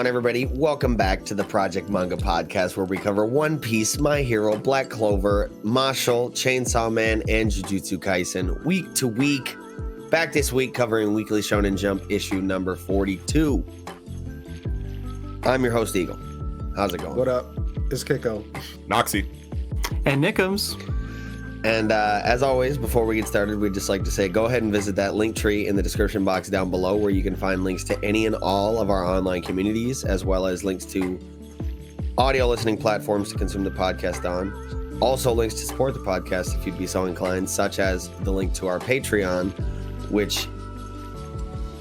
Everybody, welcome back to the Project Manga podcast, where we cover One Piece, My Hero, Black Clover, Mashle, Chainsaw Man, and Jujutsu Kaisen week to week. Back this week covering Weekly Shonen Jump issue number 42. I'm your host, Eagle. How's it going? What up? It's Kiko. Noxie. And Nickums. And as always, before we get started, we'd just like to say, go ahead and visit that link tree in the description box down below, where you can find links to any and all of our online communities, as well as links to audio listening platforms to consume the podcast on. Also links to support the podcast if you'd be so inclined, such as the link to our Patreon, which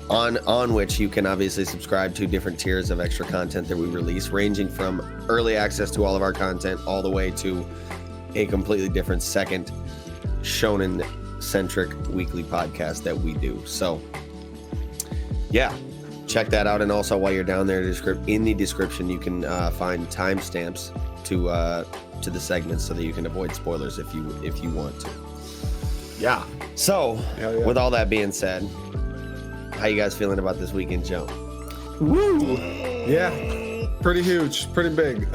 on which you can obviously subscribe to different tiers of extra content that we release, ranging from early access to all of our content all the way to a completely different second shonen-centric weekly podcast that we do. So, yeah, check that out. And also, while you're down there in the description, you can find timestamps to the segments so that you can avoid spoilers if you want to. Yeah. So, with all that being said, how you guys feeling about this weekend jump? Woo! Yeah, pretty huge, pretty big.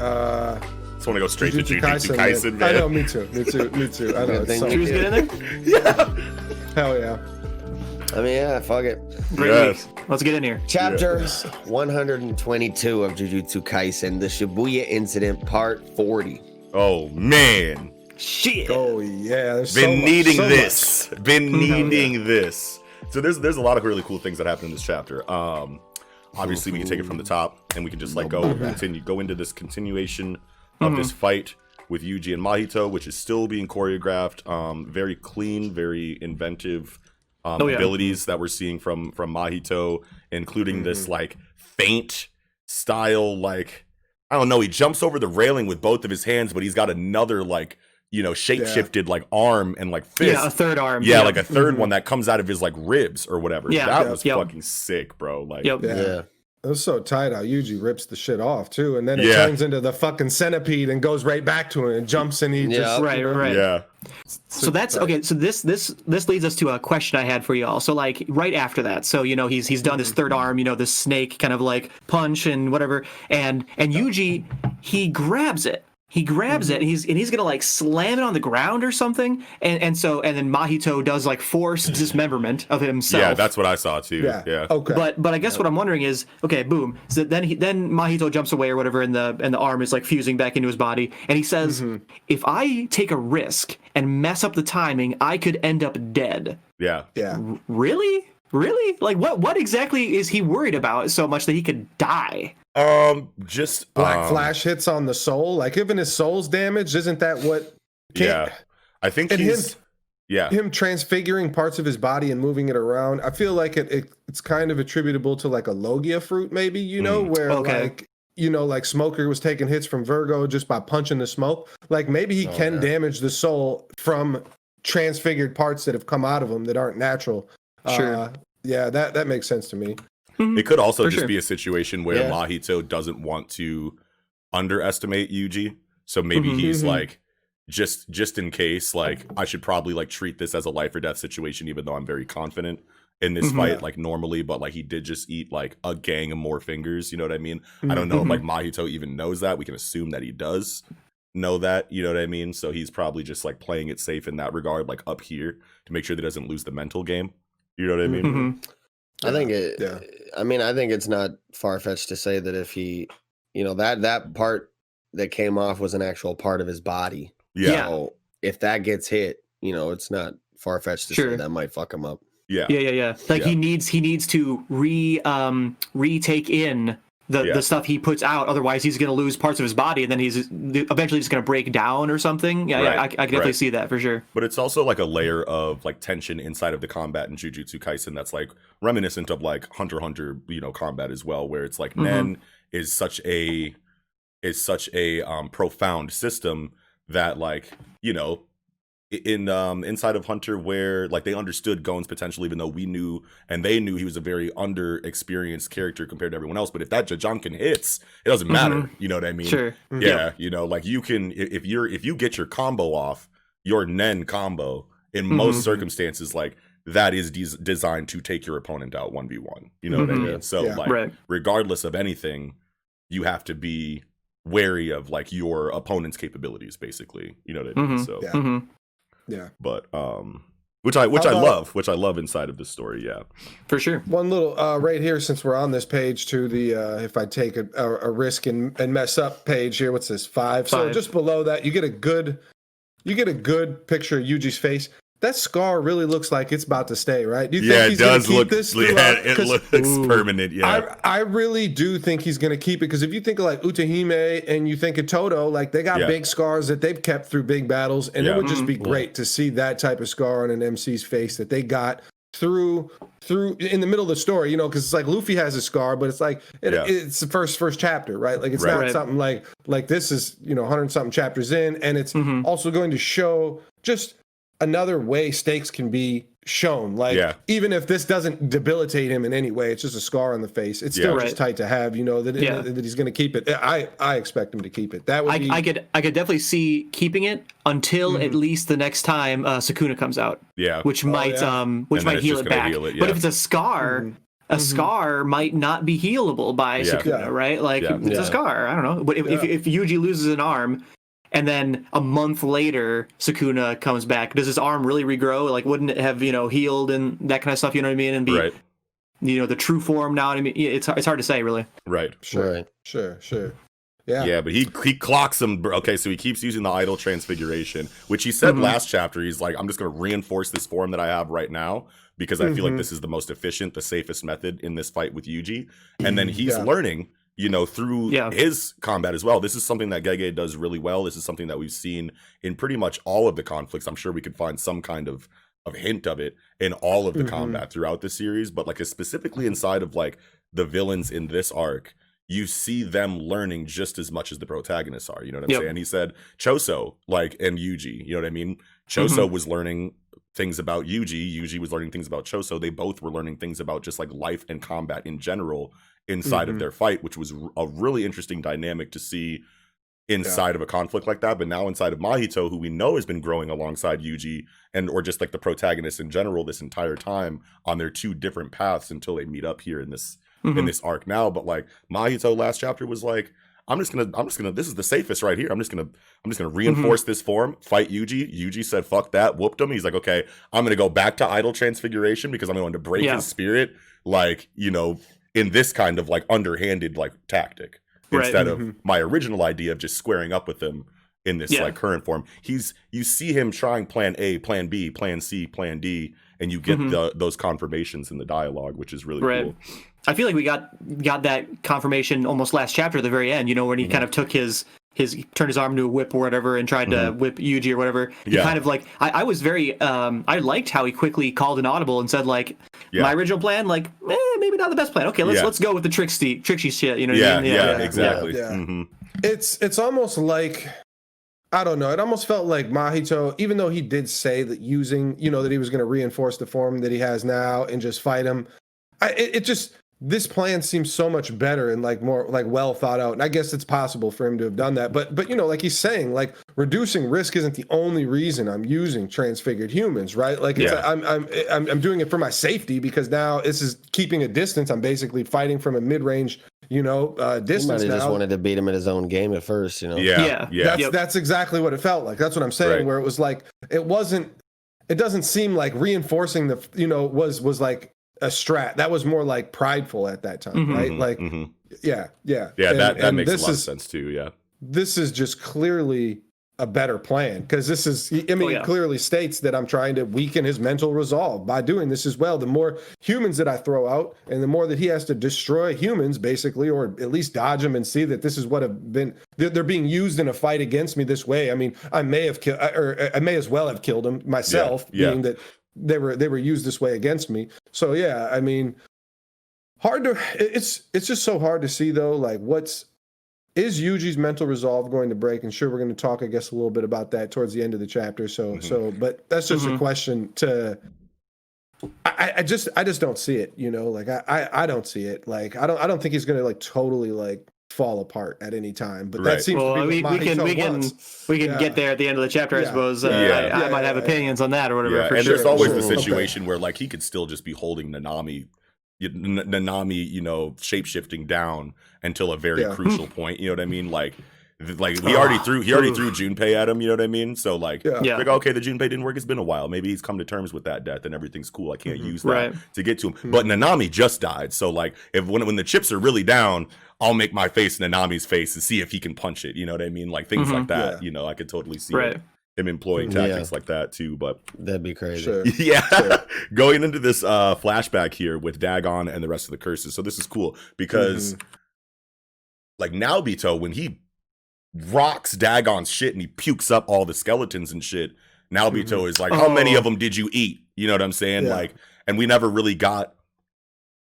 Just want to go straight to Jujutsu Kaisen, man. I know, me too. I know. Good So, Should we get in there? Yeah. hell yeah. I mean, yeah, fuck it. Great Yes. week. Let's get in here. Chapter 122 of Jujutsu Kaisen, the Shibuya Incident, Part 40. Oh, man. Shit. Oh yeah. There's Been needing so this. much. Been needing this. So there's a lot of really cool things that happen in this chapter. Obviously, we can take it from the top, and we can just like go into this continuation of this fight with Yuji and Mahito, which is still being choreographed. Very clean, very inventive abilities that we're seeing from Mahito, including this like feint style, like, I don't know, he jumps over the railing with both of his hands, but he's got another like, you know, shape-shifted like arm and like fist. Yeah, a third arm. Yeah, like a third one that comes out of his like ribs or whatever. Yeah. That was fucking sick, bro. Like, Yeah. It was so tight how Yuji rips the shit off too, and then it Yeah. turns into the fucking centipede and goes right back to it and jumps and he just Right, right. yeah. So that's okay. So this leads us to a question I had for y'all. So like right after that, so you know he's done this third arm, you know, this snake kind of like punch and whatever, and Yuji, he grabs it. He grabs it and he's gonna like slam it on the ground or something, and then Mahito does like forced dismemberment of himself. Yeah, that's what I saw too. Yeah. Okay. But I guess what I'm wondering is, okay, boom. So then Mahito jumps away or whatever, and the arm is like fusing back into his body, and he says, "If I take a risk and mess up the timing, I could end up dead." Yeah. Yeah. Really? Like what exactly is he worried about so much that he could die? Just Black Flash hits on the soul. Like even his soul's damaged, isn't that what? Yeah. I think And he's him transfiguring parts of his body and moving it around. I feel like it's kind of attributable to like a Logia fruit, maybe, you know, where like, you know, like Smoker was taking hits from Virgo just by punching the smoke. Like maybe he can damage the soul from transfigured parts that have come out of him that aren't natural. Sure. Yeah, that makes sense to me. It could also For just sure. be a situation where Mahito doesn't want to underestimate Yuji. So maybe he's like, just in case, like, I should probably like treat this as a life or death situation, even though I'm very confident in this fight, like normally, but like he did just eat like a gang of more fingers, you know what I mean? I don't know if like Mahito even knows that. We can assume that he does know that, you know what I mean? So he's probably just like playing it safe in that regard, like up here to make sure that he doesn't lose the mental game. You know what I mean? I think I think it's not far-fetched to say that if he, you know, that part that came off was an actual part of his body. Yeah. So if that gets hit, you know, it's not far-fetched to say that might fuck him up. Yeah. Like he needs to retake in the stuff he puts out. Otherwise, he's going to lose parts of his body, and then he's eventually just going to break down or something. I can definitely see that for sure. But it's also like a layer of like tension inside of the combat in Jujutsu Kaisen that's like reminiscent of like Hunter x Hunter, you know, combat as well, where it's like Nen is such a profound system that, like, you know, in inside of Hunter, where like they understood Gon's potential, even though we knew and they knew he was a very under-experienced character compared to everyone else. But if that Jajankin hits, it doesn't matter. You know what I mean? Sure. Yeah, you know, like you can if you get your combo off, your Nen combo in most circumstances, like that is designed to take your opponent out 1v1. You know what I mean? So like regardless of anything, you have to be wary of like your opponent's capabilities, basically. You know what I mean? So yeah, but which I love inside of this story. Yeah, for sure. One little right here, since we're on this page, to the if I take a risk and mess up page here. What's this? 5. So just below that, you get a good picture of Yuji's face. That scar really looks like it's about to stay, right? Do you think he's going to keep this? It looks permanent. Yeah, I really do think he's going to keep it, because if you think of like Utahime and you think of Toto, like they got big scars that they've kept through big battles, and it would just be great to see that type of scar on an MC's face that they got through in the middle of the story, you know, because it's like Luffy has a scar, but it's like it's the first chapter, right? Like it's not something like this is, you know, 100 something chapters in, and it's also going to show just another way stakes can be shown. Like even if this doesn't debilitate him in any way, it's just a scar on the face. It's still just tight to have, you know, that he's going to keep it. I expect him to keep it. That would I could definitely see keeping it until at least the next time Sukuna comes out. Yeah, which might heal it back. But if it's a scar. A scar might not be healable by Sukuna, right? Like it's a scar. I don't know. But if Yuji loses an arm, and then a month later, Sukuna comes back, does his arm really regrow? Like, wouldn't it have, you know, healed and that kind of stuff? You know what I mean? And be, you know, the true form now. I mean, it's hard to say, really. Right. Sure. Yeah. Yeah, but he clocks him. Okay, so he keeps using the idle transfiguration, which he said last chapter. He's like, I'm just going to reinforce this form that I have right now, because I feel like this is the most efficient, the safest method in this fight with Yuji. And then he's learning, you know, through his combat as well. This is something that M.A.N.G.A does really well. This is something that we've seen in pretty much all of the conflicts. I'm sure we could find some kind of hint of it in all of the combat throughout the series, but like specifically inside of like the villains in this arc, you see them learning just as much as the protagonists are. You know what I'm saying? He said Choso, like, and Yuji, you know what I mean? Choso was learning things about Yuji. Yuji was learning things about Choso. They both were learning things about just like life and combat in general inside of their fight, which was a really interesting dynamic to see inside of a conflict like that. But now inside of Mahito, who we know has been growing alongside Yuji, and or just like the protagonists in general this entire time on their two different paths until they meet up here in this arc now. But like Mahito last chapter was like, I'm just gonna this is the safest right here. I'm just gonna reinforce this form, fight Yuji. Yuji said fuck that, whooped him. He's like, okay, I'm gonna go back to idle transfiguration because I'm going to break his spirit, like, you know, in this kind of like underhanded like tactic, instead of my original idea of just squaring up with him in this like current form. You see him trying plan A, plan B, plan C, plan D, and you get those confirmations in the dialogue, which is really cool. I feel like we got that confirmation almost last chapter at the very end, you know, when he kind of took his turned his arm into a whip or whatever and tried to whip Yuji or whatever. He kind of like, I was very, I liked how he quickly called an audible and said like, my original plan, like, maybe not the best plan. Okay, let's go with the tricksy shit, you know what I mean? Yeah, exactly. It's almost like, I don't know, it almost felt like Mahito, even though he did say that using, you know, that he was going to reinforce the form that he has now and just fight him, this plan seems so much better and like more like well thought out. And I guess it's possible for him to have done that. But you know, like he's saying, like reducing risk isn't the only reason I'm using transfigured humans, right? Like I'm doing it for my safety, because now this is keeping a distance. I'm basically fighting from a mid-range, you know, distance. He might have just wanted to beat him at his own game at first, you know. That's exactly what it felt like. That's what I'm saying. Where it was like it doesn't seem like reinforcing the, you know, was like a strat. That was more like prideful at that time, right? Like, that makes a lot of sense too. This is just clearly a better plan, because this is, I mean, it clearly states that I'm trying to weaken his mental resolve by doing this as well. The more humans that I throw out, and the more that he has to destroy humans, basically, or at least dodge them and see that this is what have been, they're being used in a fight against me this way. I mean, I may as well have killed him myself, being that they were used this way against me. So yeah, I mean, it's just so hard to see though, like is Yuji's mental resolve going to break? And sure, we're going to talk, I guess, a little bit about that towards the end of the chapter. But that's just a question to. I just don't see it. Like I don't see it. Like I don't think he's going to like totally like fall apart at any time. But that seems to be what we can get there at the end of the chapter. I suppose I might have opinions on that or whatever. Yeah, and there's always the situation where like he could still just be holding Nanami, shape-shifting down until a very crucial point. You know what I mean? Like he already threw Junpei at him. You know what I mean? So like, like okay, the Junpei didn't work. It's been a while. Maybe he's come to terms with that death and everything's cool. I can't use that to get to him. But Nanami just died. So like, when the chips are really down, I'll make my face Nanami's face and see if he can punch it. You know what I mean? Like things like that. You know, I could totally see him employing tactics like that too. But that'd be crazy. Sure. Going into this flashback here with Dagon and the rest of the curses. So this is cool because like Naobito, when he rocks Dagon's shit and he pukes up all the skeletons and shit, Naobito is like, how many of them did you eat? You know what I'm saying? Like, and we never really got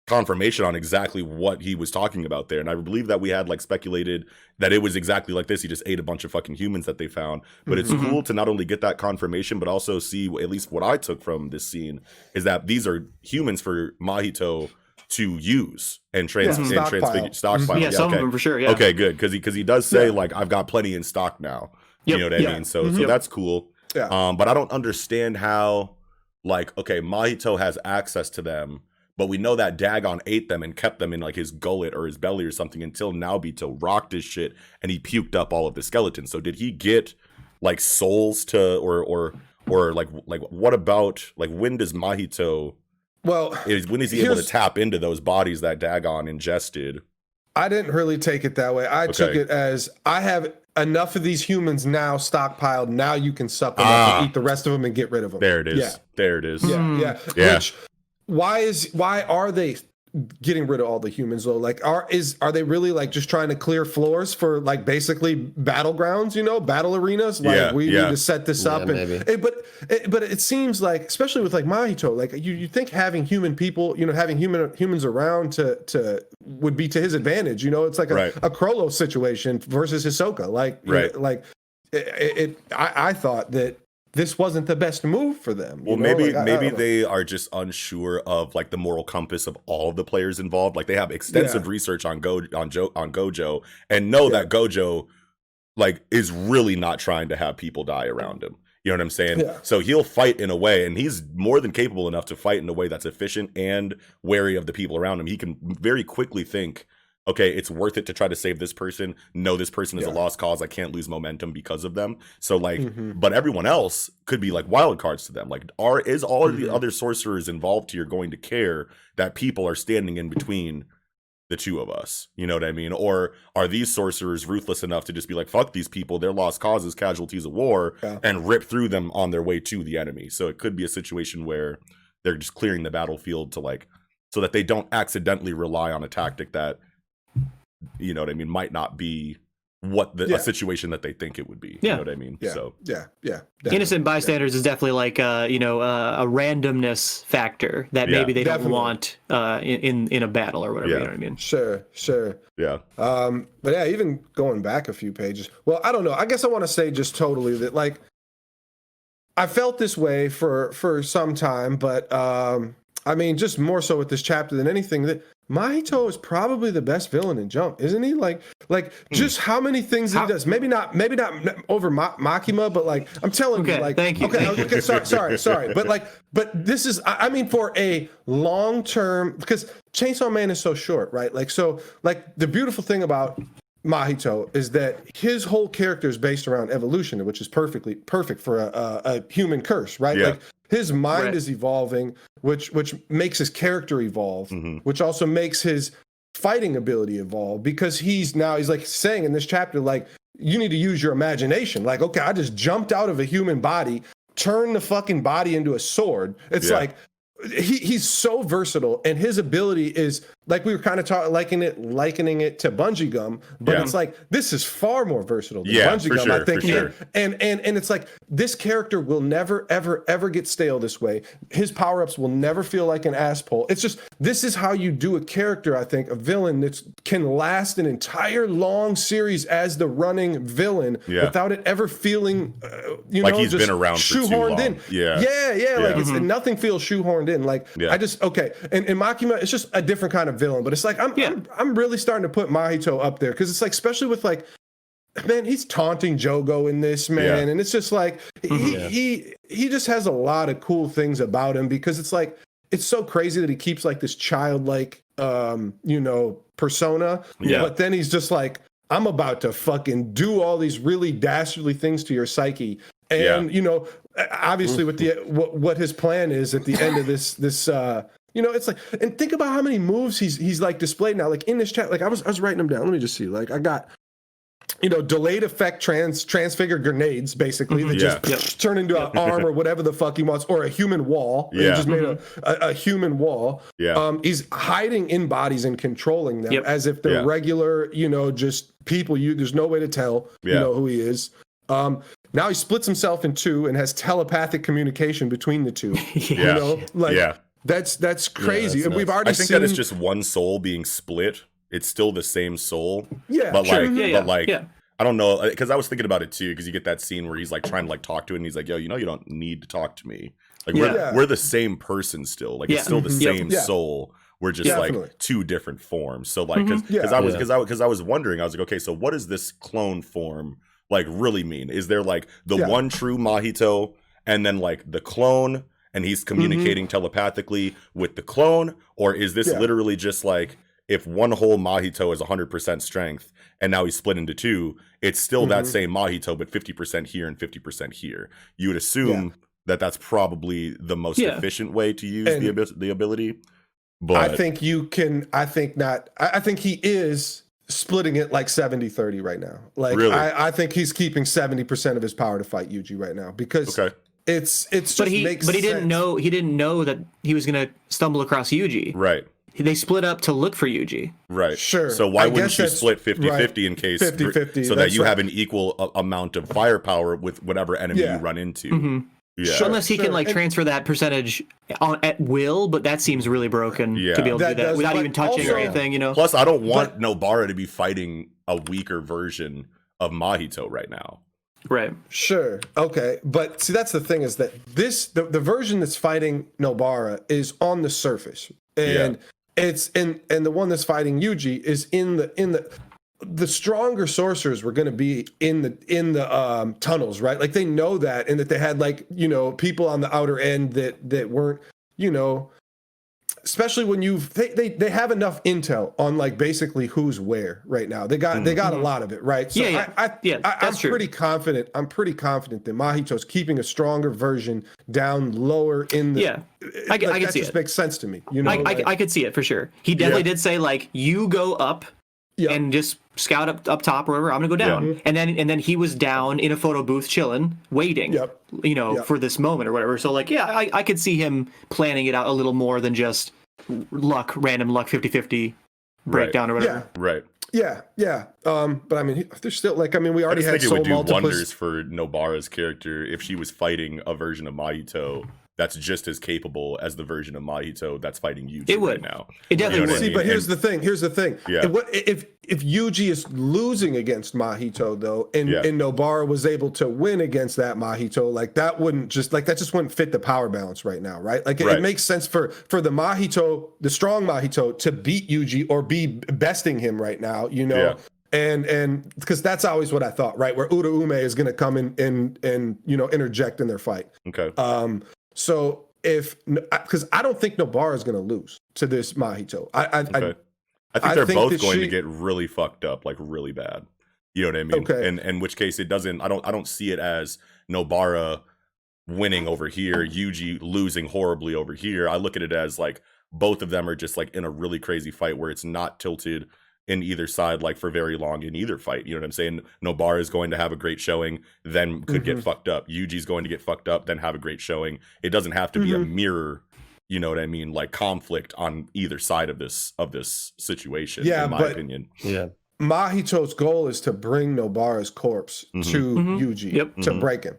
confirmation on exactly what he was talking about there. And I believe that we had like speculated that it was exactly like this. He just ate a bunch of fucking humans that they found. But it's cool to not only get that confirmation, but also see, at least what I took from this scene, is that these are humans for Mahito to use and stockpile. Yeah, some of them for sure. Yeah. Okay, good, because he does say like, I've got plenty in stock now. You know what I mean? So that's cool. But I don't understand how, like, okay, Mahito has access to them, but we know that Dagon ate them and kept them in like his gullet or his belly or something until Naobito rocked his shit and he puked up all of the skeletons. So did he get like souls to or like what about like when does Mahito? When is he able to tap into those bodies that Dagon ingested? I didn't really take it that way. I took it as, I have enough of these humans now stockpiled. Now you can suck them up and eat the rest of them and get rid of them. There it is. Yeah. There it is. Yeah. Which, why are they getting rid of all the humans though? Like, are they really like just trying to clear floors for like basically battlegrounds, battle arenas? Like we need to set this up. But it seems like, especially with like Mahito, like you think having human people, having humans around to would be to his advantage. It's like a Krollo situation versus Hisoka. I thought that this wasn't the best move for them. Well, maybe they are just unsure of like the moral compass of all of the players involved. Like they have extensive research on Gojo and know that Gojo like is really not trying to have people die around him. You know what I'm saying? Yeah. So he'll fight in a way, and he's more than capable enough to fight in a way that's efficient and wary of the people around him. He can very quickly think, okay, it's worth it to try to save this person. No, this person is a lost cause. I can't lose momentum because of them. So like, but everyone else could be like wild cards to them. Like, is all of the other sorcerers involved here going to care that people are standing in between the two of us? You know what I mean? Or are these sorcerers ruthless enough to just be like, fuck these people, they're lost causes, casualties of war, and rip through them on their way to the enemy? So it could be a situation where they're just clearing the battlefield to like, so that they don't accidentally rely on a tactic that, you know what I mean, might not be what a situation that they think it would be. You know what I mean? Innocent bystanders is definitely like a randomness factor that maybe they don't want in a battle or whatever. You know what I mean? Sure. Yeah. But even going back a few pages. Well, I don't know. I guess I want to say just totally that like I felt this way for some time, but I mean, just more so with this chapter than anything, that Mahito is probably the best villain in Jump, isn't he? Like just how many things he does. Maybe not over Makima, but like I'm telling you, like thank you. Okay, sorry, but this is, I mean, for a long term, because Chainsaw Man is so short, right? Like so, like the beautiful thing about Mahito is that his whole character is based around evolution, which is perfect for a human curse, right? Like his mind is evolving, which makes his character evolve, which also makes his fighting ability evolve, because he's like saying in this chapter, like, you need to use your imagination. Like, okay, I just jumped out of a human body, turned the fucking body into a sword. It's like he's so versatile, and his ability is like we were kind of likening it to bungee gum, but it's like this is far more versatile than bungee gum, I think. And it's like this character will never ever get stale this way. His power-ups will never feel like an ass pull. It's just this is how you do a character, I think, a villain that can last an entire long series as the running villain without it ever feeling like he's been around for too long. In. Like it's nothing feels shoehorned in. Like I just and Makima, it's just a different kind of villain, but it's like I'm really starting to put Mahito up there because it's like, especially with like, man, he's taunting Jogo in this, man, and it's just like he just has a lot of cool things about him because it's like it's so crazy that he keeps like this childlike persona, but then he's just like, I'm about to fucking do all these really dastardly things to your psyche, and obviously with the what his plan is at the end of this it's like, and think about how many moves he's like displayed now. Like in this chat, like I was writing them down. Let me just see. Like I got, delayed effect transfigured grenades, basically that just turn into an arm or whatever the fuck he wants, or a human wall. He just made a human wall. He's hiding in bodies and controlling them as if they're regular, just people. There's no way to tell, who he is. Now he splits himself in two and has telepathic communication between the two. That's crazy. That's and we've already seen that it's just one soul being split. It's still the same soul. But I don't know, because I was thinking about it too, because you get that scene where he's like trying to like talk to it and he's like, yo, you don't need to talk to me. Like we're the same person still. Like it's still the same soul. We're just like two different forms. So like because I was wondering, I was like, okay, so what does this clone form like really mean? Is there like the one true Mahito and then like the clone and he's communicating telepathically with the clone? Or is this literally just like, if one whole Mahito is 100% strength and now he's split into two, it's still that same Mahito, but 50% here and 50% here. You would assume that that's probably the most efficient way to use the ability. But I think I think he is splitting it like 70-30 right now. Like really? I think he's keeping 70% of his power to fight Yuji right now because it's just makes sense. He didn't know that he was going to stumble across Yuji. Right. They split up to look for Yuji. Right. Sure. So why wouldn't you split 50-50 in case 50-50, so that you have an equal amount of firepower with whatever enemy you run into? Sure, unless he can like transfer that percentage at will, but that seems really broken to be able to do that without even touching or anything, Plus, I don't want Nobara to be fighting a weaker version of Mahito right now. Right. Sure. Okay. But see, that's the thing is that the version that's fighting Nobara is on the surface, and it's and the one that's fighting Yuji is in the stronger sorcerers were going to be in the tunnels, right? Like they know that, and that they had like people on the outer end that weren't especially when they have enough intel on like basically who's where right now. They got a lot of it, right? So I'm pretty confident. I'm pretty confident that Mahito's keeping a stronger version down lower in the. I can see it. That just makes sense to me. I could see it for sure. He definitely did say like, you go up and just scout up top or whatever. I'm gonna go down, and then he was down in a photo booth chilling, waiting, for this moment or whatever. So like, I could see him planning it out a little more than just random luck 50-50 breakdown or whatever. Right. Yeah. But I mean, there's still like, I mean, we already had so multiple. It would do wonders for Nobara's character if she was fighting a version of Mahito that's just as capable as the version of Mahito that's fighting Yuji right now. It definitely would. See, but here's the thing. Yeah. If Yuji is losing against Mahito though, and Nobara was able to win against that Mahito, like that just wouldn't fit the power balance right now, right? Like it makes sense for the Mahito, the strong Mahito, to beat Yuji or be besting him right now, And because that's always what I thought, right? Where Uraume is going to come in and interject in their fight. Okay. So because I don't think Nobara is going to lose to this Mahito. I think they're both going to get really fucked up, like really bad. You know what I mean? Okay. And in which case it doesn't. I don't see it as Nobara winning over here, Yuji losing horribly over here. I look at it as like both of them are just like in a really crazy fight where it's not tilted in either side like for very long in either fight. You know what I'm saying? Nobara is going to have a great showing, then could get fucked up. Yuji's going to get fucked up, then have a great showing. It doesn't have to be a mirror you know what I mean, like conflict on either side of this situation, Yeah, in my opinion. Yeah. Mahito's goal is to bring Nobara's corpse to Yuji to break him.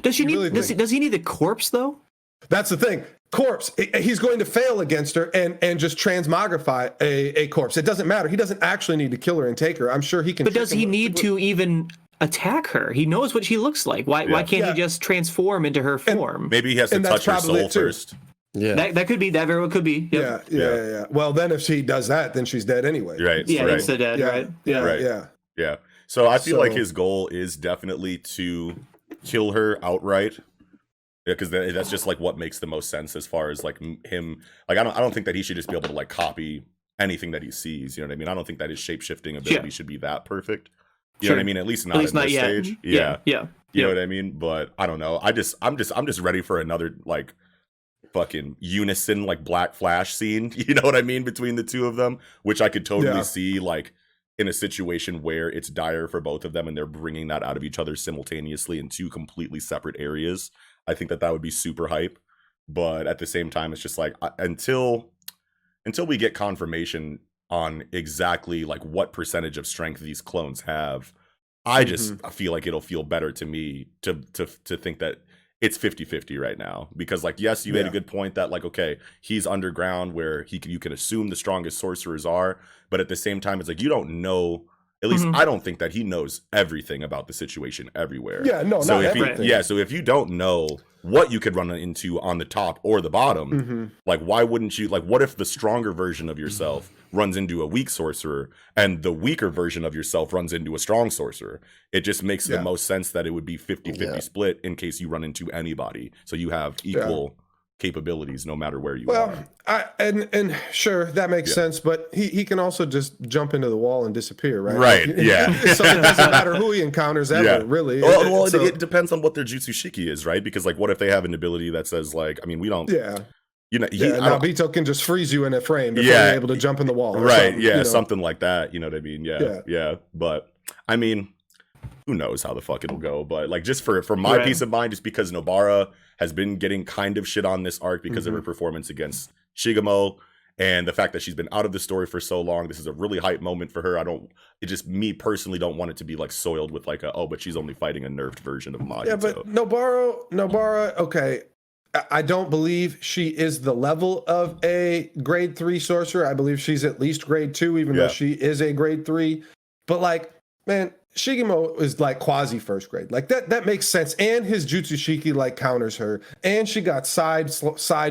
Does he need the corpse though? That's the thing. Corpse. He's going to fail against her and just transmogrify a corpse. It doesn't matter. He doesn't actually need to kill her and take her. I'm sure he can. But does he need to even attack her? He knows what she looks like. Why can't he just transform into her form? And maybe he has to touch her soul first. Yeah, that could be. That very well could be. Yep. Yeah. Well, then if she does that, then she's dead anyway. Right. Yeah, right. insta dead. Right. Yeah. Right. Yeah. So I feel like his goal is definitely to kill her outright. Yeah, because that's just like what makes the most sense as far as like him. Like I don't think that he should just be able to like copy anything that he sees. You know what I mean? I don't think that his shape shifting ability should be that perfect. You know what I mean? At least not at this stage. Yeah. You know what I mean? But I don't know. I'm just ready for another like fucking unison like Black Flash scene. You know what I mean? Between the two of them, which I could totally see like in a situation where it's dire for both of them and they're bringing that out of each other simultaneously in two completely separate areas. I think that would be super hype, but at the same time, it's just like until we get confirmation on exactly like what percentage of strength these clones have, I just feel like it'll feel better to me to think that it's 50-50 right now. Because like, yes, you made a good point that like, okay, he's underground where you can assume the strongest sorcerers are, but at the same time, it's like you don't know. At least I don't think that he knows everything about the situation everywhere. Yeah, no, so not if everything. So if you don't know what you could run into on the top or the bottom, like why wouldn't you? Like, what if the stronger version of yourself runs into a weak sorcerer, and the weaker version of yourself runs into a strong sorcerer? It just makes the most sense that it would be 50-50 split in case you run into anybody, so you have equal capabilities no matter where you are. And sure, that makes sense, but he can also just jump into the wall and disappear, right? Right, So it doesn't matter who he encounters ever, really. Well, it depends on what their Jutsu Shiki is, right? Because like, what if they have an ability that says like, I mean, we don't... You know, Nobito can just freeze you in a frame before you're able to jump in the wall. Right, something like that, you know what I mean? Yeah. But, I mean, who knows how the fuck it'll go, but like just for my peace of mind, just because Nobara has been getting kind of shit on this arc because of her performance against Shigemo and the fact that she's been out of the story for so long. This is a really hype moment for her. Me personally don't want it to be like soiled with like but she's only fighting a nerfed version of Mahito. Yeah, but Nobara, okay. I don't believe she is the level of a grade 3 sorcerer. I believe she's at least grade 2, even though she is a grade 3. But like, man, Shigemo is like quasi first grade. Like that makes sense. And his Jutsu Shiki like counters her. And she got side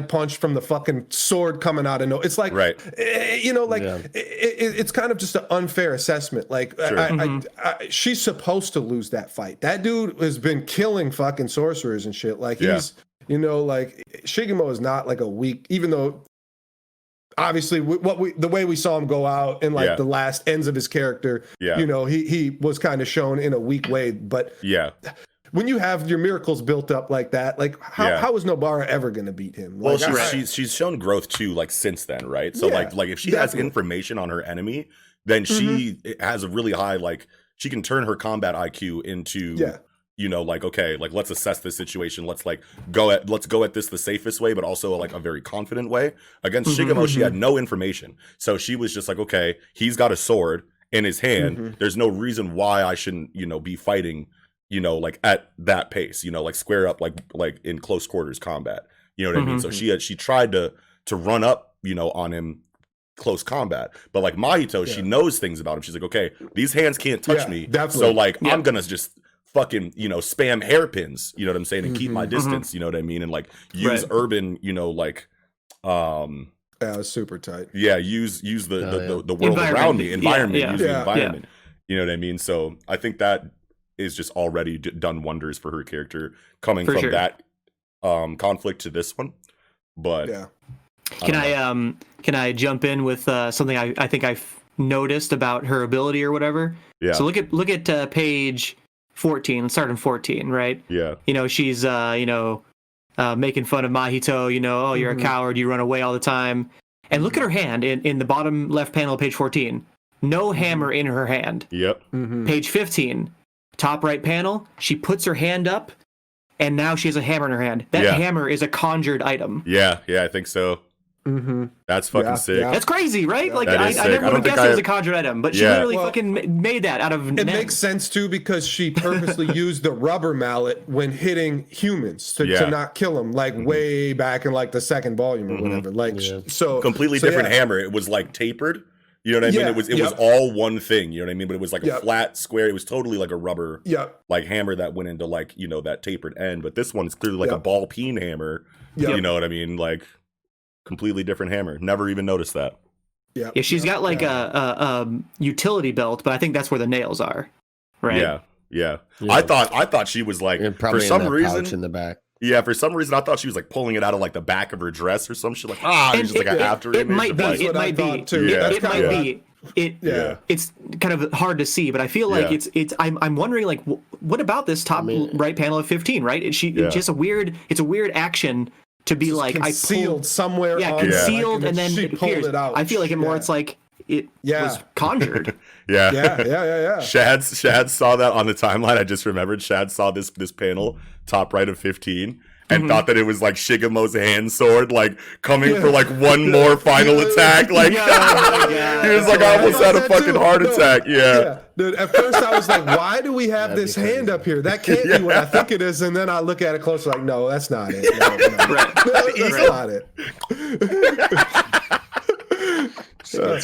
punched from the fucking sword coming out of It's like, it's kind of just an unfair assessment. Like she's supposed to lose that fight. That dude has been killing fucking sorcerers and shit. Like he's, like Shigemo is not like a weak, even though obviously the way we saw him go out in like the last ends of his character, he was kind of shown in a weak way. But when you have your miracles built up like that, like how is Nobara ever going to beat him? Well, like, she's shown growth too, like since then, right? So like if she has information on her enemy, then she has a really high, like she can turn her combat IQ into like, okay, like let's assess this situation. Let's go at this the safest way, but also like a very confident way. Against Shigemo, she had no information. So she was just like, okay, he's got a sword in his hand. There's no reason why I shouldn't, be fighting, like at that pace, like square up, like in close quarters combat. You know what I mean? So she tried to run up, on him close combat, but like Mahito, she knows things about him. She's like, okay, these hands can't touch me. Definitely. So like, I'm gonna just fucking spam hairpins, you know what I'm saying, and keep my distance, you know what I mean, and like use urban, like it's super tight. Use the world around me, environment, use the environment, you know what I mean. So I think that is just already done wonders for her character coming from that conflict to this one. But can I jump in with something I think I've noticed about her ability or whatever? So look at page 14. Let's start in 14, right? She's making fun of Mahito, oh, you're a coward, you run away all the time. And look at her hand in the bottom left panel of page 14. No hammer in her hand. Page 15, top right panel, she puts her hand up and now she has a hammer in her hand. That hammer is a conjured item. Yeah, I think so. That's fucking sick. That's crazy, right? Like I never would have guessed it was a conjured item, but she literally fucking made that out of. It makes sense too because she purposely used the rubber mallet when hitting humans to not kill them, like way back in like the second volume or whatever. Like so completely different hammer. It was like tapered. You know what I mean? It was all one thing. You know what I mean? But it was like a flat square. It was totally like a rubber like hammer that went into like that tapered end. But this one's clearly like a ball peen hammer. You know what I mean? Like. Completely different hammer. Never even noticed that. Yeah, she's got like a utility belt, but I think that's where the nails are, right? Yeah. I thought she was like for some reason pouch in the back. Yeah, for some reason I thought she was like pulling it out of like the back of her dress or some shit. Like there's just like an after image. It might be. It might be. It's kind of hard to see, but I feel like it's. I'm wondering like what about this top right panel of 15? Right? It's just a weird. It's a weird action. To be like concealed somewhere, concealed, and then it appears. It out. I feel like it's like it was conjured. Yeah. Shad saw that on the timeline. I just remembered Shad saw this panel, top right of 15, and thought that it was like Shigemo's hand sword, like coming for like one more final attack. Like he was like, I almost had a fucking heart attack. Yeah. Dude, at first I was like, why do we have this hand up here? That can't be what I think it is. And then I look at it closer, like, no, that's not it. That's not it.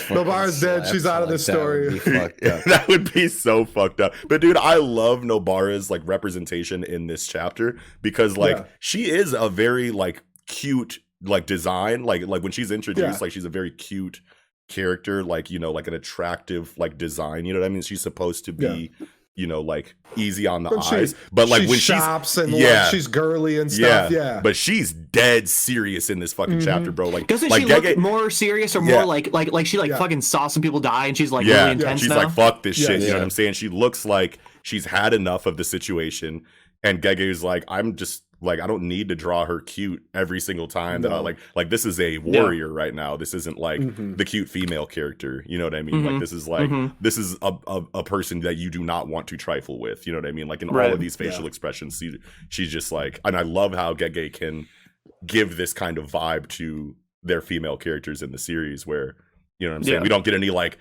Nobara's dead. She's out of this story. That would be so fucked up. But dude, I love Nobara's like representation in this chapter because like she is a very like cute like design. Like when she's introduced, like she's a very cute character, like like an attractive like design. You know what I mean? She's supposed to be like easy on the eyes, but like when shops and like, she's girly and stuff. But she's dead serious in this fucking chapter, bro. Like, doesn't she look more serious or more like she fucking saw some people die and she's like really intense she's now? Like fuck this shit. You know what I'm saying? She looks like she's had enough of the situation, and Gege's like, I'm just like, I don't need to draw her cute every single time that I like this is a warrior right now. This isn't like the cute female character. You know what I mean? Like this is like this is a person that you do not want to trifle with. You know what I mean? Like in all of these facial expressions, she's just like, and I love how Gege can give this kind of vibe to their female characters in the series where, you know what I'm saying? We don't get any like,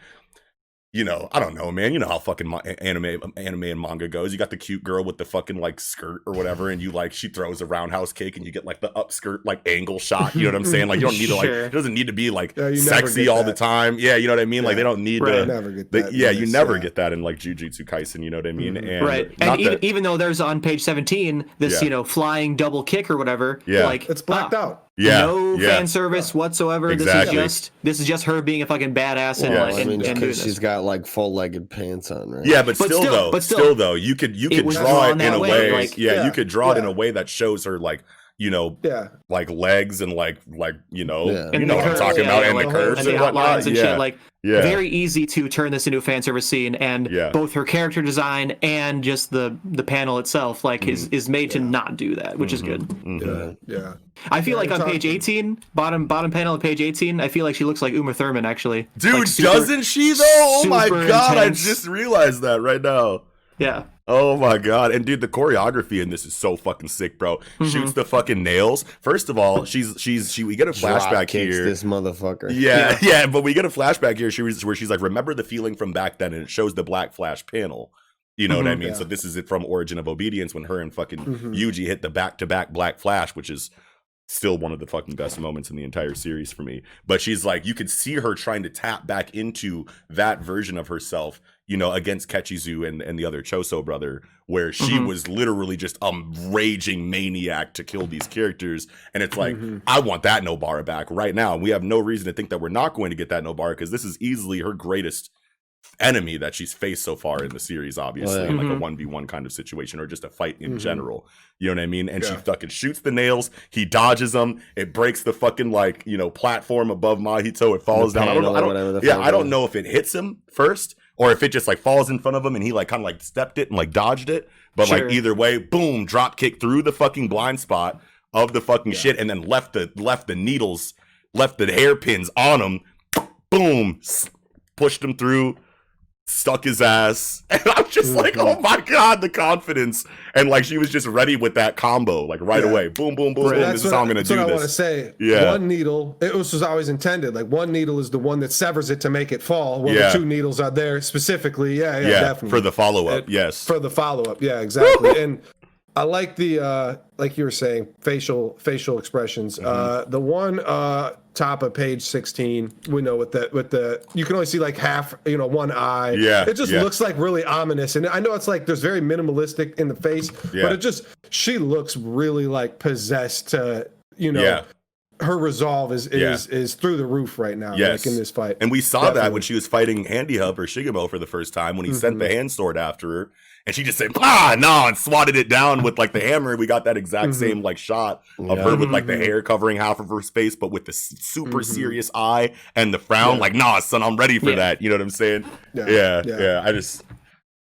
I don't know, man. You know how fucking anime and manga goes. You got the cute girl with the fucking like skirt or whatever, and you like she throws a roundhouse cake, and you get like the upskirt like angle shot. You know what I'm saying? Like you don't need to like it doesn't need to be like sexy all the time. Yeah, you know what I mean? Like they don't need to. Never get that. You never get that in like Jujutsu Kaisen. You know what I mean? And and even though there's on page 17 this flying double kick or whatever, like it's blacked out. No fan service whatsoever. Exactly. This is just her being a fucking badass and because she's got like full-legged pants on, right? Yeah, but still though, you could draw it in a way. You could draw it in a way that shows her like like legs and like you know what I'm talking about, and the curves and outlines and shit. Like very easy to turn this into a fan service scene, and both her character design and just the panel itself like is made to not do that, which is good. I feel like on page 18, bottom panel of page 18, I feel like she looks like Uma Thurman actually. Dude, like doesn't she though? Oh my god, intense. I just realized that right now. Yeah. Oh my god. And dude, the choreography in this is so fucking sick, bro. Shoots the fucking nails. First of all, we get a flashback here. This motherfucker. Yeah, but we get a flashback here where she's like, remember the feeling from back then, and it shows the Black Flash panel. You know what I mean? Yeah. So this is it from Origin of Obedience when her and fucking Yuji hit the back-to-back Black Flash, which is still one of the fucking best moments in the entire series for me. But she's like, you could see her trying to tap back into that version of herself, you know, against Kechizu and the other Choso brother, where she was literally just a raging maniac to kill these characters. And it's like, I want that Nobara back right now. And we have no reason to think that we're not going to get that Nobara, because this is easily her greatest enemy that she's faced so far in the series, obviously, in like a 1v1 kind of situation, or just a fight in general. You know what I mean? And she fucking shoots the nails, he dodges them, it breaks the fucking like, you know, platform above Mahito, it falls down. I don't know if it hits him first or if it just like falls in front of him and he like kind of like stepped it and like dodged it. But like either way, boom, drop kick through the fucking blind spot of the fucking shit, and then left the needles, left the hairpins on him, boom, pushed him through. stuck his ass. And I'm just like, oh my God, the confidence. And like, she was just ready with that combo, like right away. Boom, boom, boom, boom. This is how I'm going to do this. That's what I want to say. Yeah. One needle, it was always intended. Like one needle is the one that severs it to make it fall. Well, the two needles are there specifically. Yeah, definitely. For the follow-up, yes. For the follow-up, yeah, exactly. And I like the, like you were saying, facial expressions. The one top of page 16, we know with the you can only see like half, one eye. Yeah, it just looks like really ominous, and I know it's like there's very minimalistic in the face, but she looks really like possessed to, her resolve is through the roof right now, like in this fight. And we saw that when she was fighting Handy Hub or Shigemo for the first time, when he sent the hand sword after her, and she just said, no, and swatted it down with like the hammer. We got that exact same like shot of her with like the hair covering half of her face, but with the super serious eye and the frown, like, nah, son, I'm ready for that. You know what I'm saying? Yeah.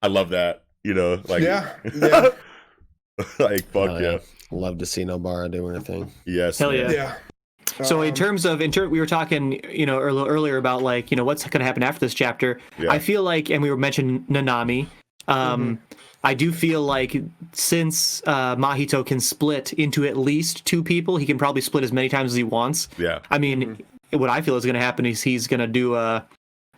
I love that, like, like, fuck yeah. Love to see Nobara doing her thing. Yes. Hell yeah. So in terms of we were talking, earlier about like, what's going to happen after this chapter. I feel like, and we were mentioning Nanami. I do feel like since Mahito can split into at least two people, he can probably split as many times as he wants. Yeah. I mean, what I feel is going to happen is he's going to do a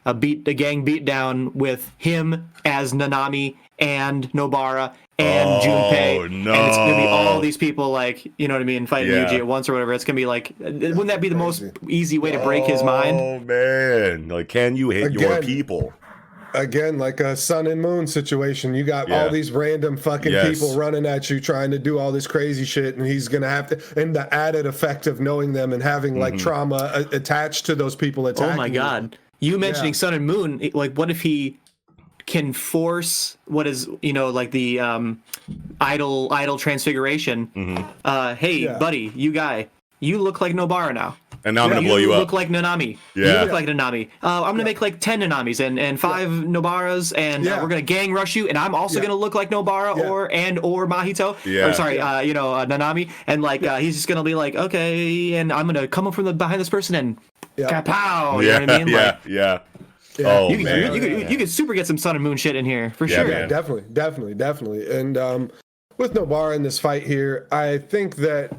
gang beatdown with him as Nanami and Nobara and Junpei. No. And it's going to be all these people, like, you know what I mean, fighting Yuji at once or whatever. It's going to be like, wouldn't that be the most easy way to break his mind? Oh, man. Like, can you hit your people? Again, like a Sun and Moon situation. You got all these random fucking people running at you trying to do all this crazy shit, and he's going to have to, and the added effect of knowing them and having like trauma attached to those people attacking. Oh my God. You mentioning Sun and Moon, like what if he can force what is, like the idol transfiguration. Hey, buddy, you look like Nobara now. And now I'm going to blow you up. You look like Nanami. Yeah. You look like Nanami. I'm going to make like 10 Nanamis and 5 Nobaras, and we're going to gang rush you, and I'm also going to look like Nobara or Mahito. Yeah. Or sorry, Nanami. And like he's just going to be like, okay, and I'm going to come up from behind this person and kapow. You know what I mean? Yeah. Oh, man. You could super get some Sun and Moon shit in here, for sure. Yeah, definitely. And with Nobara in this fight here, I think that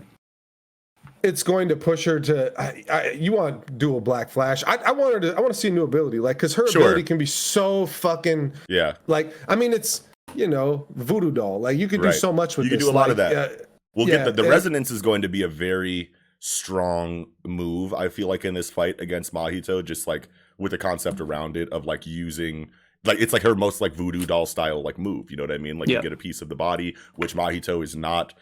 it's going to push her to. You want dual Black Flash? I want to see a new ability, like, because her ability can be so fucking. Yeah. Like, I mean, it's voodoo doll. Like, you could do so much with this. You can do a lot of that. We'll get the resonance is going to be a very strong move. I feel like in this fight against Mahito, just like with the concept around it of like using. Like, it's like her most like voodoo doll style like move. You know what I mean? Like, you get a piece of the body, which Mahito is not.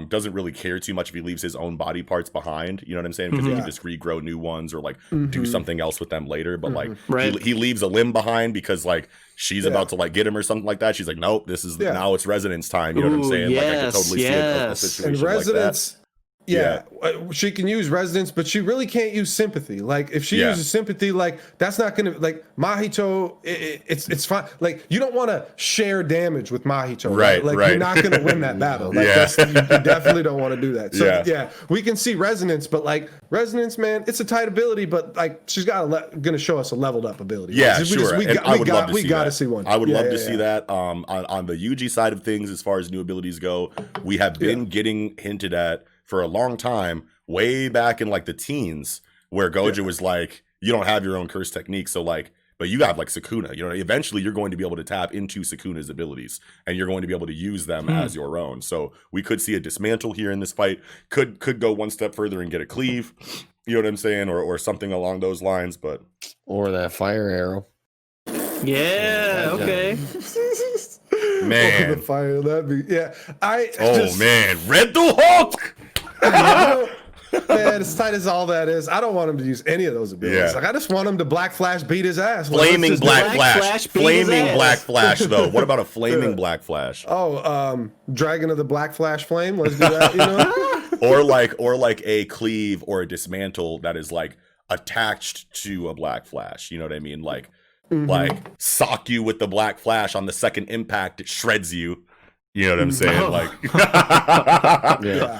Doesn't really care too much if he leaves his own body parts behind, you know what I'm saying? Because he can just regrow new ones or like do something else with them later. But like he leaves a limb behind because like she's about to like get him or something like that. She's like, nope, this is now it's resonance time. You know what I'm saying? Yes, like I could totally see a situation and resonance. Like that. Yeah, she can use resonance, but she really can't use sympathy. Like, if she uses sympathy, like, that's not gonna, like, Mahito, it's fine. Like, you don't want to share damage with Mahito, right? Like, you're not gonna win that battle. Like, you definitely don't want to do that. So we can see resonance, but like resonance, man, it's a tight ability, but like she's gonna show us a leveled up ability. Yeah, sure. We gotta see one. I would love to see that. On the Yuji side of things, as far as new abilities go, we have been getting hinted at for a long time, way back in like the teens, where Gojo was like, you don't have your own curse technique, so like, but you have like Sukuna, eventually you're going to be able to tap into Sukuna's abilities and you're going to be able to use them as your own. So we could see a dismantle here in this fight, could go one step further and get a cleave, you know what I'm saying, or something along those lines, but or that fire arrow. Yeah, okay. Man, the fire, that'd be man, Red the Hulk. Man, as tight as all that is, I don't want him to use any of those abilities. Like, I just want him to Black Flash beat his ass. Flaming Black Flash. Flaming Black Flash, though. What about a flaming Black Flash? Dragon of the Black Flash Flame. Let's do that. or like a cleave or a dismantle that is like attached to a Black Flash. You know what I mean? Like sock you with the Black Flash on the second impact, it shreds you. You know what I'm saying? Oh. Like, Yeah.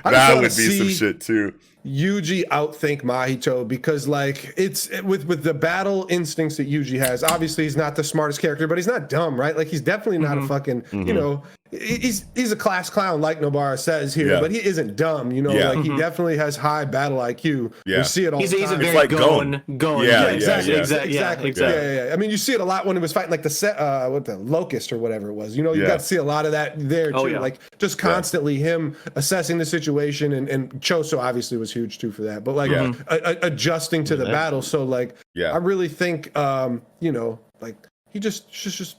that would be some shit too. Yuji outthink Mahito because like it's with the battle instincts that Yuji has. Obviously, he's not the smartest character, but he's not dumb, right? Like he's definitely not a fucking you know. He's a class clown, like Nobara says here, but he isn't dumb, you know. Like he definitely has high battle IQ. Yeah. You see it all the time. He's a very like going. Yeah, exactly. Yeah. I mean, you see it a lot when he was fighting like the locust or whatever it was. You know, you got to see a lot of that there too. Like just constantly him assessing the situation, and Choso obviously was huge too for that. But like adjusting to the battle. So like, I really think you know, like he just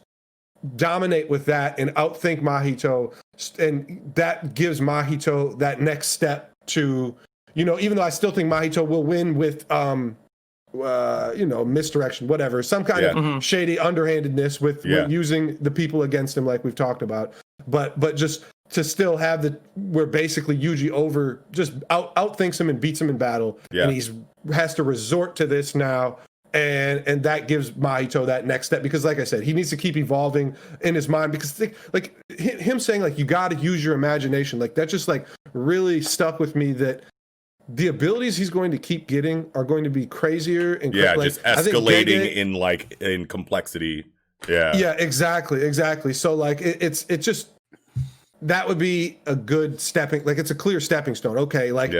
dominate with that and outthink Mahito, and that gives Mahito that next step to, you know, even though I still think Mahito will win with you know, misdirection, whatever, some kind of shady underhandedness with using the people against him, like we've talked about, but just to still have where basically Yuji just outthinks him and beats him in battle, and he's has to resort to this now. And that gives Mahito that next step, because like I said, he needs to keep evolving in his mind, because like him saying like you got to use your imagination, like that just like really stuck with me, that the abilities he's going to keep getting are going to be crazier and just escalating in complexity. Exactly. So like it's just, that would be a good it's a clear stepping stone. Okay, like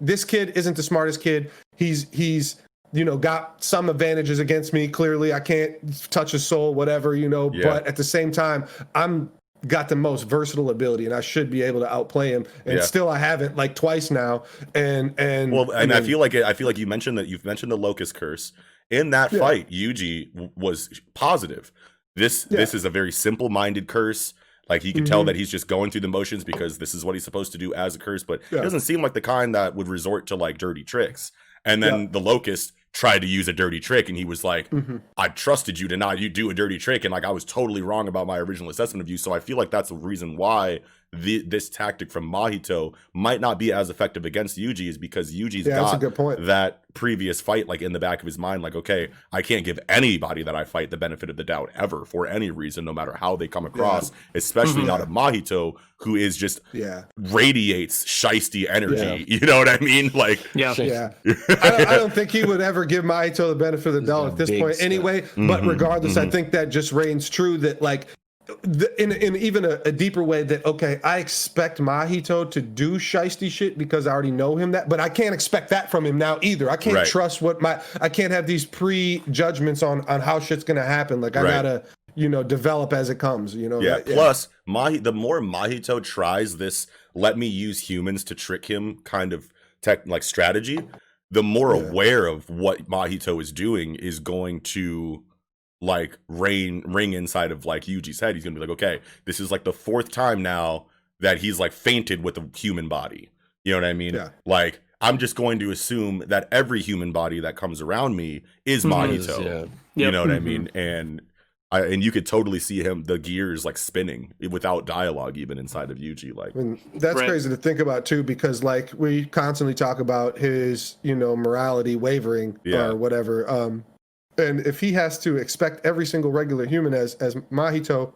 this kid isn't the smartest kid. He's you know, got some advantages against me. Clearly, I can't touch his soul, whatever, you know, but at the same time, I'm got the most versatile ability, and I should be able to outplay him. And still, I haven't, like twice now. And I feel like you've mentioned the locust curse in that fight. Yuji was positive. This is a very simple-minded curse. Like he could tell that he's just going through the motions because this is what he's supposed to do as a curse, but it doesn't seem like the kind that would resort to like dirty tricks. And then the locust tried to use a dirty trick, and he was like, I trusted you to not do a dirty trick, and like I was totally wrong about my original assessment of you. So I feel like that's the reason why this tactic from Mahito might not be as effective against Yuji, is because Yuji's got that previous fight like in the back of his mind, like, okay, I can't give anybody that I fight the benefit of the doubt ever for any reason, no matter how they come across, especially not a Mahito who is just radiates shisty energy. You know what I mean? Like, I don't think he would ever give Mahito the benefit of the doubt at this point anyway. But regardless, I think that just reigns true, that like in even a deeper way, that okay, I expect Mahito to do shisty shit because I already know him, that, but I can't expect that from him now either. I can't trust I can't have these prejudgments on how shit's gonna happen. Like I gotta, you know, develop as it comes, you know. Plus the more Mahito tries this let me use humans to trick him kind of strategy, the more aware of what Mahito is doing is going to like ring inside of like Yuji's head. He's gonna be like, okay, this is like the fourth time now that he's like fainted with a human body. You know what I mean? Like I'm just going to assume that every human body that comes around me is Mahito. You know what I mean? And you could totally see the gears like spinning without dialogue even inside of Yuji. Like, and that's crazy to think about too, because like we constantly talk about his, you know, morality wavering or whatever. And if he has to expect every single regular human as Mahito,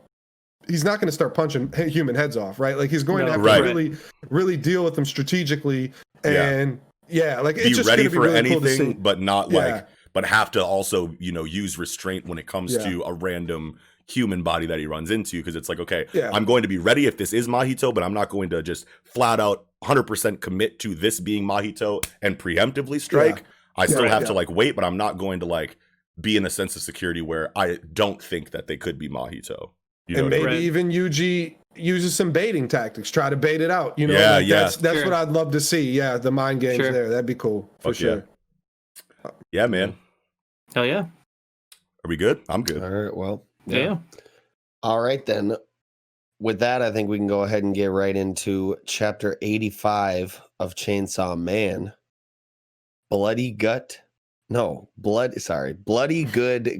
he's not going to start punching human heads off, right? Like he's going to have to really deal with them strategically, and like it's just ready for really anything, cool, but not like, but have to also, you know, use restraint when it comes to a random human body that he runs into, because it's like, okay, I'm going to be ready if this is Mahito, but I'm not going to just flat out 100% commit to this being Mahito and preemptively strike. I still have to like wait, but I'm not going to like be in a sense of security where I don't think that they could be Mahito. You know, and maybe even Yuji uses some baiting tactics, try to bait it out. You know, that's what I'd love to see. Yeah, the mind games there. That'd be cool for sure. Yeah, man. Hell yeah. Are we good? I'm good. All right. Well, yeah. All right then. With that, I think we can go ahead and get right into chapter 85 of Chainsaw Man. Bloody good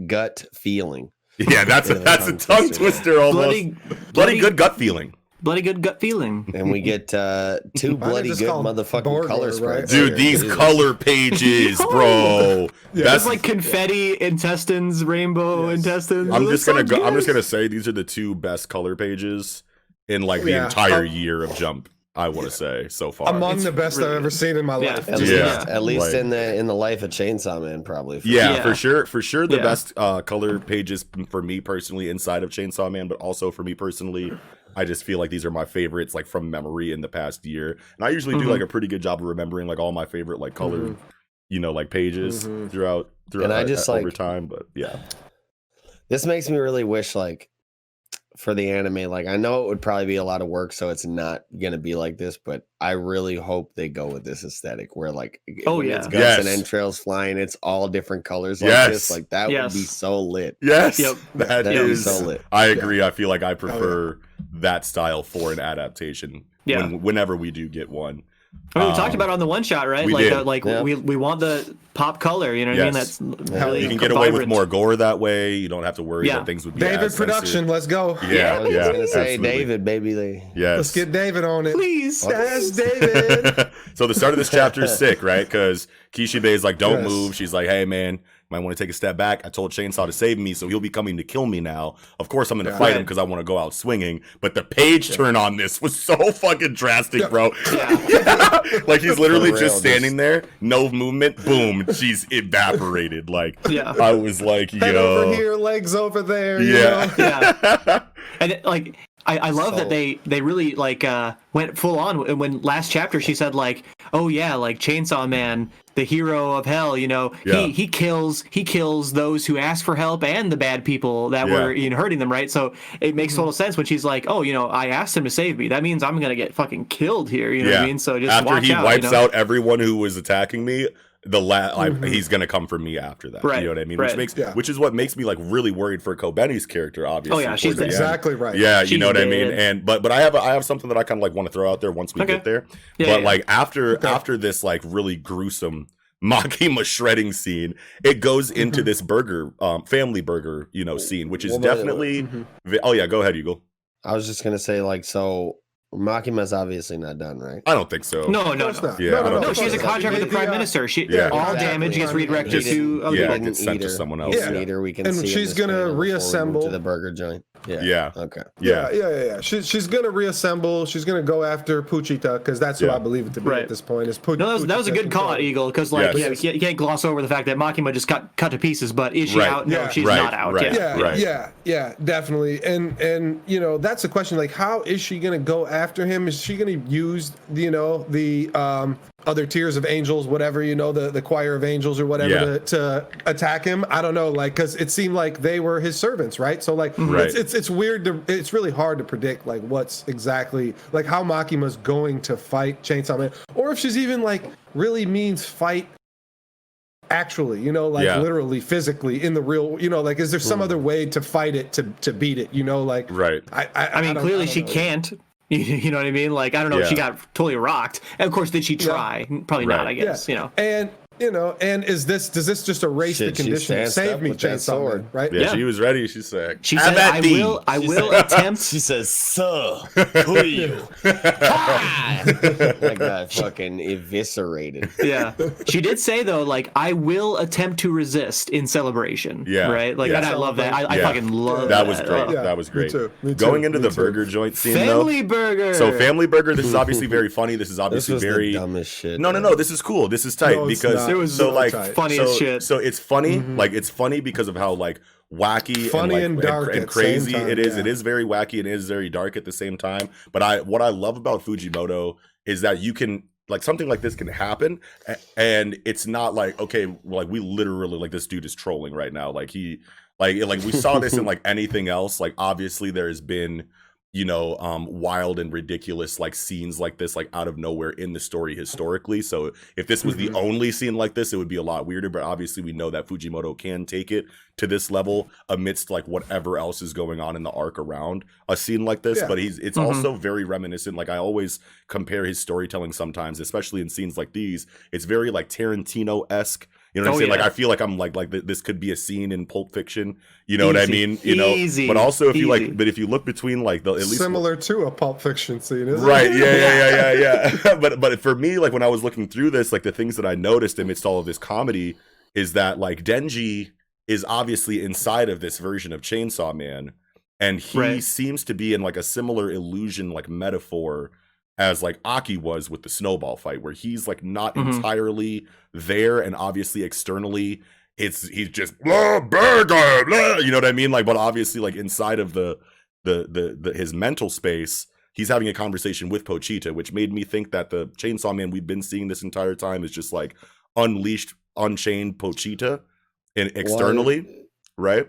gut feeling. Yeah, that's a tongue twister almost. Bloody good gut feeling. bloody good gut feeling. And we get two bloody good motherfucking Borgler, color right? spreads. Dude, these color pages, bro. That's like confetti intestines, rainbow intestines. I'm just gonna say these are the two best color pages in like the entire year of Jump. I want to say so far among the best I've ever seen in my life. At least in the life of Chainsaw Man, probably. For sure. The best color pages for me personally inside of Chainsaw Man, but also for me personally, I just feel like these are my favorites, like from memory in the past year. And I usually do like a pretty good job of remembering like all my favorite like colored, like pages throughout and I just over time. But yeah, this makes me really wish like. For the anime, like I know it would probably be a lot of work, so it's not gonna be like this. But I really hope they go with this aesthetic, where like it's guts and entrails flying, it's all different colors like this. Like that would be so lit. Yes, that is so lit. I agree. I feel like I prefer that style for an adaptation. Whenever we do get one. I mean, we talked about it on the one shot, right? We want the pop color, you know what I mean? That's really you can get away with more gore that way. You don't have to worry that things would be David production, let's go. I was gonna say David, baby. Let's get David on it. Please. Yes, David. So the start of this chapter is sick, right? Because Kishibe is like, don't move. She's like, hey man, might want to take a step back. I told Chainsaw to save me, so he'll be coming to kill me now. Of course, I'm going to fight him because I want to go out swinging. But the page turn on this was so fucking drastic, bro. Like he's literally just standing there, no movement. Boom, she's evaporated. Like I was like, head over here, legs over there. And like. I love that they really like went full on when last chapter she said like, oh yeah, like Chainsaw Man, the hero of hell, he kills those who ask for help and the bad people that were hurting them, right? So it makes total sense when she's like, oh, I asked him to save me. That means I'm gonna get fucking killed here. You know what I mean? So just after watch he out, wipes out everyone who was attacking me. He's gonna come for me after that. You know what I mean? Which is what makes me like really worried for Kobeni's character. Obviously, she's exactly right. Yeah, you know what I mean. And but I have something that I kind of like want to throw out there once we get there. Like after this like really gruesome Makima shredding scene, it goes into this family burger scene, which is definitely. Oh yeah, go ahead, Eagle. I was just gonna say like so. Makima's obviously not done, right? I don't think so. No. No, she has a contract with the Prime Minister. All damage gets redirected to it gets sent to someone else. We can and see she's gonna reassemble to the burger joint. Okay. She's gonna reassemble. She's gonna go after Puchita because that's who I believe it to be at this point. Is that was a good call, Eagle, because like you can't gloss over the fact that Makima just got cut to pieces. But is she out? No, she's not out. Yeah, definitely. And that's the question. Like, how is she gonna go after him? Is she gonna use the other tiers of angels, whatever, the choir of angels or whatever to attack him? I don't know, like, because it seemed like they were his servants, right? So like it's weird it's really hard to predict like what's exactly like how Makima's going to fight Chainsaw Man, or if she's even like really means fight actually, literally physically in the real, like is there some other way to fight it to beat it, like I mean clearly she can't. You know what I mean? Like, I don't know if she got totally rocked. And of course, did she try? Probably not, I guess, And, and does this just erase the condition? Save me, Chainsaw Man, right? Yeah, she was ready. She said, I will attempt. She says, sir, who are you? That guy fucking eviscerated. Yeah. She did say, though, like, I will attempt to resist in celebration. Yeah. Right? Like, and I love that. I fucking love that. That was great. That was great. Me too. Going into the burger joint scene, Family burger. So, family burger, this is obviously very funny. This is obviously very. The dumbest shit. No. This is cool. This is tight because. It was so like funny as shit. So it's funny, like it's funny because of how like wacky funny and dark and crazy it is. It is very wacky and it is very dark at the same time. But what I love about Fujimoto is that you can like something like this can happen and it's not like okay, like we literally like this dude is trolling right now. Like he like we saw this in like anything else. Like obviously there has been wild and ridiculous like scenes like this like out of nowhere in the story historically. So if this was the only scene like this, it would be a lot weirder. But obviously we know that Fujimoto can take it to this level amidst like whatever else is going on in the arc around a scene like this. But it's also very reminiscent. Like I always compare his storytelling sometimes, especially in scenes like these. It's very like Tarantino-esque You know what I'm saying? yeah. Like, I feel like I'm like this could be a scene in Pulp Fiction. You know what I mean? You know, Easy. but also if you like, but if you look between like the at least similar to a Pulp Fiction scene, isn't right? it? Yeah. but for me, like when I was looking through this, like the things that I noticed amidst all of this comedy is that like Denji is obviously inside of this version of Chainsaw Man, and he seems to be in like a similar illusion, like metaphor as like Aki was with the snowball fight, where he's like not entirely there, and obviously externally he's just blah, burger, blah, you know what I mean? Like, but obviously like inside of the his mental space, he's having a conversation with Pochita, which made me think that the Chainsaw Man we've been seeing this entire time is just like unchained Pochita and externally, right?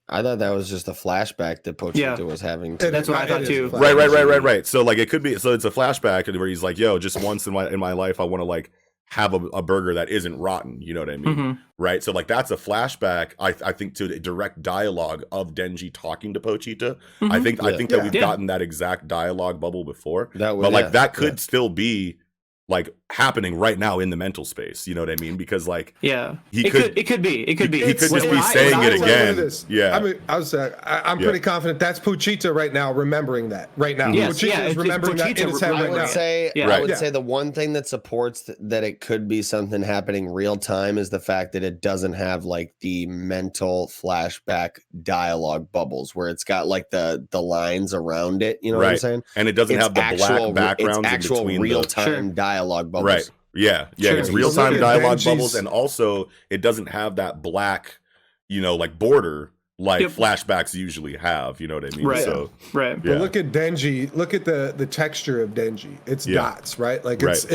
I thought that was just a flashback that Pochita was having. That's what I thought too. Right. So like it could be. So it's a flashback where he's like, "Yo, just once in my life, I want to like have a burger that isn't rotten." You know what I mean? Right. So like that's a flashback. I think to a direct dialogue of Denji talking to Pochita. I think that we've gotten that exact dialogue bubble before. But like that could still be like happening right now in the mental space, you know what I mean? Because like, it could be saying it again. Yeah, I mean, I'm pretty confident that's Pochita right now, remembering that right now. Yes, Pochita is remembering that in his head right now. I would say the one thing that supports that it could be something happening real time is the fact that it doesn't have like the mental flashback dialogue bubbles where it's got like the lines around it. You know what I'm saying? And it doesn't have the black backgrounds in between real time dialogue bubbles. Right. Yeah. It's real-time dialogue bubbles, and also it doesn't have that black, you know, like border like flashbacks usually have, you know what I mean? Right. So, But look at Denji, look at the texture of Denji. It's dots, right? Like it's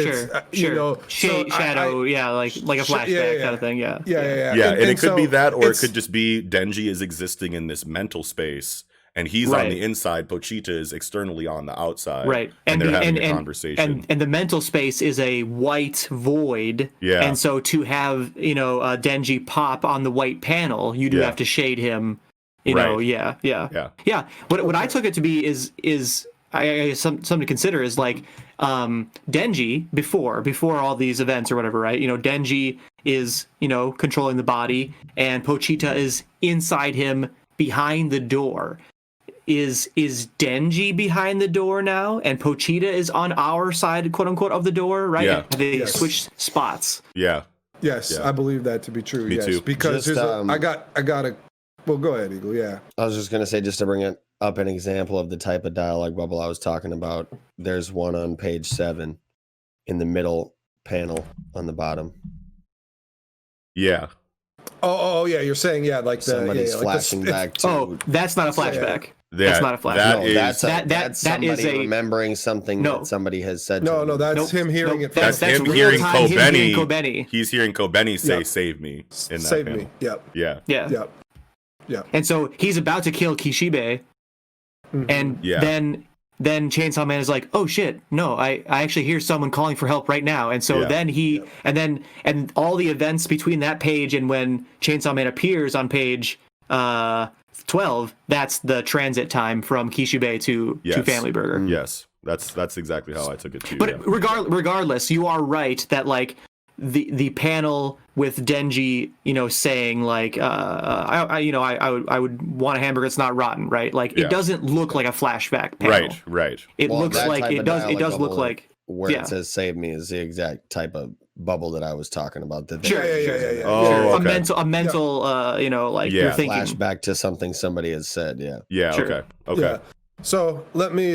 you know, shadow, like a flashback kind of thing, yeah. And it could be that, or it could just be Denji is existing in this mental space. And he's on the inside, Pochita is externally on the outside. Right. And they're having a conversation. And the mental space is a white void. Yeah. And so to have, you know, Denji pop on the white panel, you do have to shade him, you know, Yeah. What I took it to be is something to consider is like Denji before all these events or whatever, right? You know, Denji is, you know, controlling the body, and Pochita is inside him behind the door. Is Denji behind the door now, and Pochita is on our side, quote unquote, of the door, right? Yeah. They switched spots. Yeah. Yes, I believe that to be true. Me too. Because just, I got a. Well, go ahead, Eagle. Yeah. I was just gonna say, just to bring it up an example of the type of dialogue bubble I was talking about. There's one on page 7, in the middle panel on the bottom. Yeah. Oh yeah, you're saying like somebody's flashing back to. Oh, that's not a flashback. That's not a flashback. That's somebody remembering something that somebody has said. No, that's him hearing it. That's him hearing Kobeni. He's hearing Kobeni say, "Save me." In that Save panel. me. Yep. Yeah. Yep. And so he's about to kill Kishibe, and then Chainsaw Man is like, "Oh shit, no, I actually hear someone calling for help right now." And so then and all the events between that page and when Chainsaw Man appears on page 12, that's the transit time from Kishibe to Family Burger. Yes, that's exactly how I took it too. But regardless, you are right that like the panel with Denji, you know, saying like, I would want a hamburger that's not rotten, right? Like it doesn't look like a flashback panel. Right. It looks like it does look like where it says "save me" is the exact type of bubble that I was talking about. Yeah. Oh, okay. A mental, you know, like you're thinking flashback to something somebody has said. Yeah. Sure. Okay. Yeah. So let me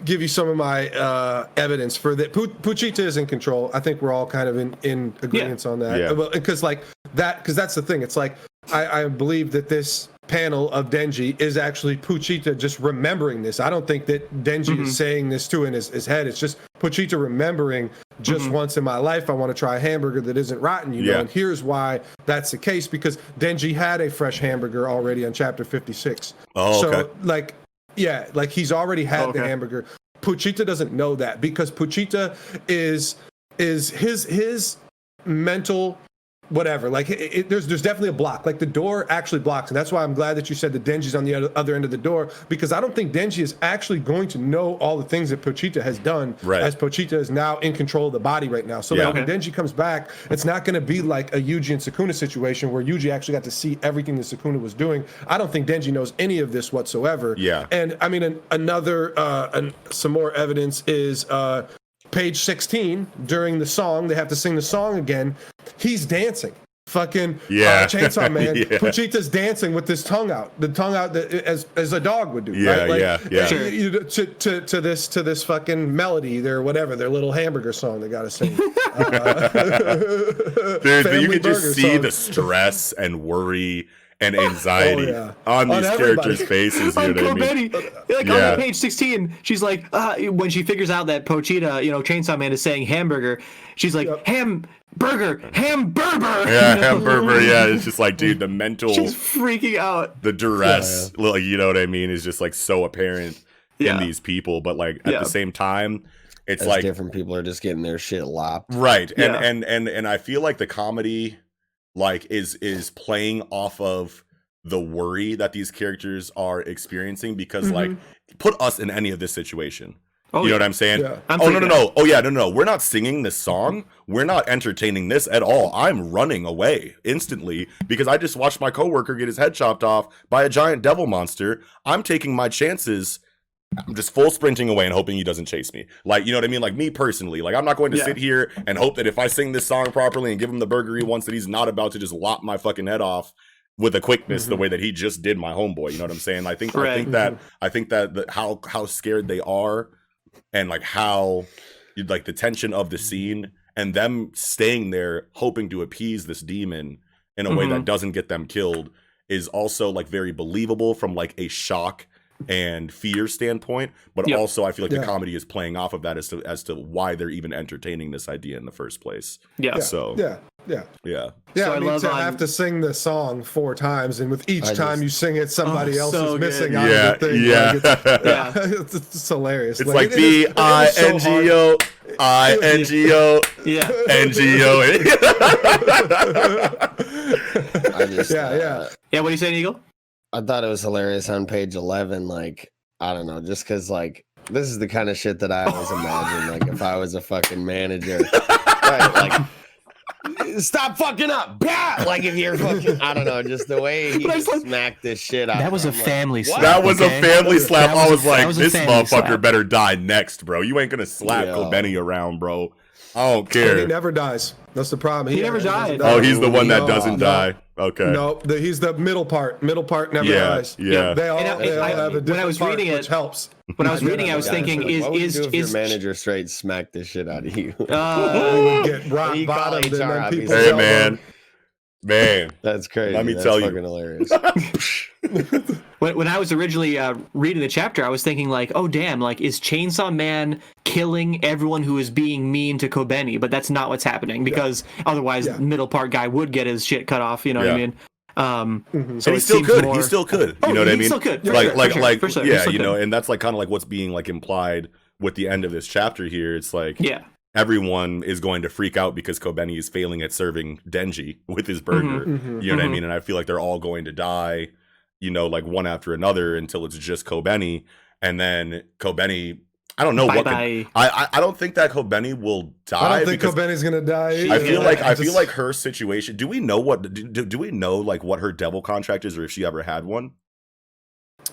give you some of my evidence for that. Pochita is in control. I think we're all kind of in agreement on that. Yeah. Well, because that's the thing. It's like I believe that this panel of Denji is actually Pochita just remembering this. I don't think that Denji is saying this too in his head. It's just Pochita remembering just once in my life I want to try a hamburger that isn't rotten, you know. And here's why that's the case, because Denji had a fresh hamburger already on chapter 56. Oh, okay. So like he's already had the hamburger. Pochita doesn't know that because Pochita is his mental whatever. Like there's definitely a block. Like the door actually blocks, and that's why I'm glad that you said that Denji's on the other end of the door, because I don't think Denji is actually going to know all the things that Pochita has done, as Pochita is now in control of the body right now. So that when Denji comes back, it's not going to be like a Yuji and Sukuna situation where Yuji actually got to see everything that Sukuna was doing. I don't think Denji knows any of this whatsoever. Yeah. And I mean, some more evidence is page 16, during the song, they have to sing the song again. He's dancing. Fucking Chainsaw Man. Pochita's dancing with his tongue out. The tongue out as a dog would do. Right? To this fucking melody, or whatever, their little hamburger song they gotta sing. Dude, you can just see the stress and worry and anxiety on these characters' faces. You know what I mean? Like on page 16, she's like, when she figures out that Pochita, Chainsaw Man is saying hamburger, she's like, hamburger. Yeah, hamburger. Yeah, it's just like, dude, the mental. She's freaking out. The duress, like, you know what I mean, is just like so apparent in these people. But like at the same time, it's as like different people are just getting their shit lopped. Right, and I feel like the comedy, like, is playing off of the worry that these characters are experiencing, because like, put us in any of this situation. You know what I'm saying? Yeah. No. We're not singing this song. We're not entertaining this at all. I'm running away instantly because I just watched my coworker get his head chopped off by a giant devil monster. I'm taking my chances. I'm just full sprinting away and hoping he doesn't chase me. Like, you know what I mean? Like, me personally, like, I'm not going to sit here and hope that if I sing this song properly and give him the burger he wants, that he's not about to just lop my fucking head off with a quickness the way that he just did my homeboy. You know what I'm saying? I think that how scared they are, and like how, like, the tension of the scene and them staying there hoping to appease this demon in a way that doesn't get them killed is also like very believable from like a shock and fear standpoint, but also I feel like the comedy is playing off of that as to why they're even entertaining this idea in the first place. So I mean, to have to sing the song 4 times, and with each time you sing it, somebody else is missing out of the thing. It's hilarious. It's like B-I-N-G-O, I-N-G-O, N-G-O. What are you saying, Eagle? I thought it was hilarious on page 11. Like, I don't know, just because, like, this is the kind of shit that I always imagine. Like, if I was a fucking manager, right? Like, stop fucking up, bah! Like, if you're fucking, I don't know, just the way he smacked this shit out. That was a family slap. That was a family slap. I was like, this motherfucker better die next, bro. You ain't gonna slap Kobeni around, bro. I don't care. He never dies. That's the problem. He never died. Oh, he's the one that doesn't die. Okay. No, he's the middle part. Middle part never dies. Yeah. They all have a different when I was part, reading which helps. When I was reading, I was thinking, if your manager straight smacked the shit out of you? He would get rock bottomed, and then people. Hey, man, that's crazy. Let me tell you, fucking hilarious. When I was originally reading the chapter, I was thinking, like, oh damn, like, is Chainsaw Man killing everyone who is being mean to Kobeni? But that's not what's happening, because otherwise the middle part guy would get his shit cut off. You know what I mean? So he still could. He still could. You know what I mean? He still could. For sure. You know, and that's like kind of like what's being like implied with the end of this chapter here. It's like, everyone is going to freak out because Kobeni is failing at serving Denji with his burger. You know what I mean? And I feel like they're all going to die, you know, like one after another until it's just Kobeni. And then Kobeni, I don't know I don't think that Kobeni will die. I don't think Kobeni's gonna die. I feel like her situation. Do we know do we know like what her devil contract is, or if she ever had one?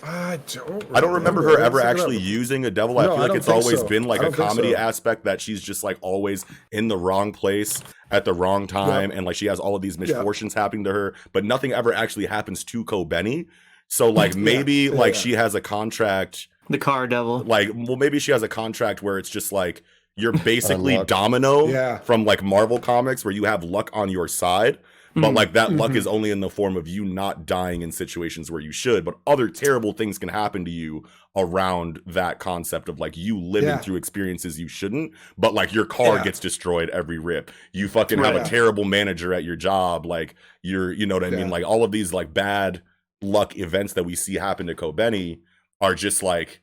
I don't remember her ever actually using a devil. I feel like it's always been like a comedy aspect that she's just like always in the wrong place at the wrong time, and like she has all of these misfortunes happening to her, but nothing ever actually happens to Kobeni. So like maybe she has a contract. The car devil. Like, well, maybe she has a contract where it's just like you're basically Domino from like Marvel Comics, where you have luck on your side. But like that luck is only in the form of you not dying in situations where you should, but other terrible things can happen to you around that concept of like you living through experiences you shouldn't, but like your car gets destroyed every rip. You fucking have a terrible manager at your job. Like you know what I mean? Like all of these like bad luck events that we see happen to Kobeni are just like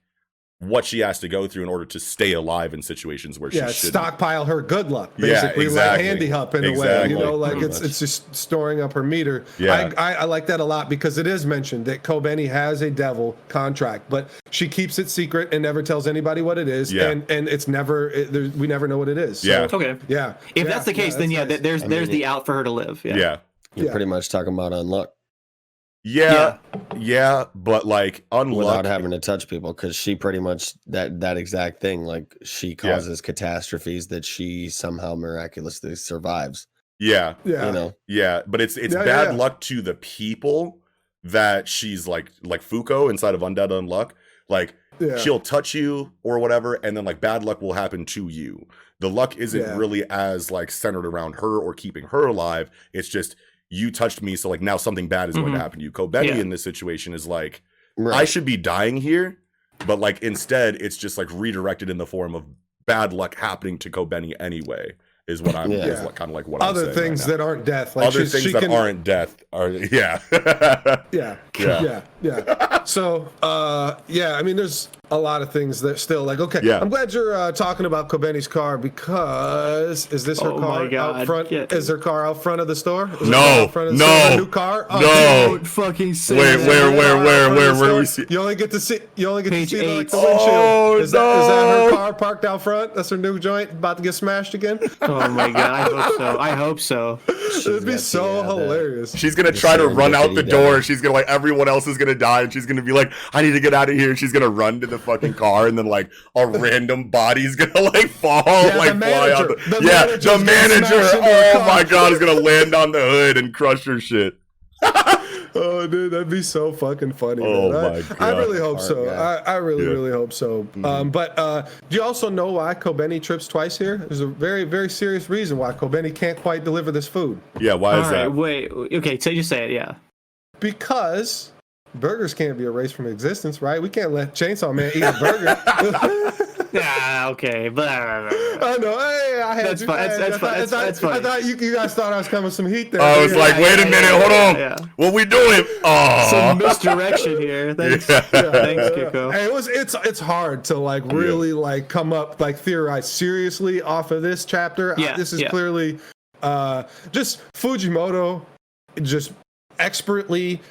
what she has to go through in order to stay alive in situations where she shouldn't. Stockpile her good luck, basically, like handy hop in a way, you know, like it's just storing up her meter. I like that a lot because it is mentioned that Kobeni has a devil contract, but she keeps it secret and never tells anybody what it is, and it's never we never know what it is. So, if that's the case, then nice. there's the out for her to live. You're pretty much talking about unluck. But like unluck without having to touch people, because she pretty much that exact thing, like she causes catastrophes that she somehow miraculously survives. You know. But it's bad luck to the people that she's like Fuko inside of Undead Unluck. Like she'll touch you or whatever, and then like bad luck will happen to you. The luck isn't really as like centered around her or keeping her alive. It's just you touched me, so like now something bad is going to happen to you. Kobeni in this situation is like, I should be dying here, but like instead it's just like redirected in the form of bad luck happening to Kobeni anyway. Is what I'm is what, kind of like what other I'm saying things right that aren't death, like other things that aren't death are So I mean, there's a lot of things that still like I'm glad you're talking about Kobeni's car, because is this her car out front? Is her car out front of the store? No, new car. No, fucking where we see? You only get to see the windshield. Is that her car parked out front? That's her new joint about to get smashed again. Oh my god, I hope so. It'd be so hilarious. She's gonna try to run out the door. She's gonna like everyone else is gonna die, and she's gonna be like, I need to get out of here. And she's gonna run to the fucking car, and then like a random body's gonna like fall, like fly out. The manager. Oh my god, is gonna land on the hood and crush her shit. Oh, dude, that'd be so fucking funny. Oh man. my god! I really hope so. I really hope so. But do you also know why Kobeni trips twice here? There's a very, very serious reason why Kobeni can't quite deliver this food. Yeah, why is that? Wait, okay, so you say it, yeah. Because burgers can't be erased from existence, right? We can't let Chainsaw Man eat a burger. Okay, but I know. Hey, I had that's you. Fine. That's fine. I thought you guys thought I was coming with some heat there. I was like, wait a minute, hold on. What we doing? Oh, some misdirection here. Thanks, thanks, Kiko. Hey, it's hard to like really like come up like theorize seriously off of this chapter. This is clearly just Fujimoto just expertly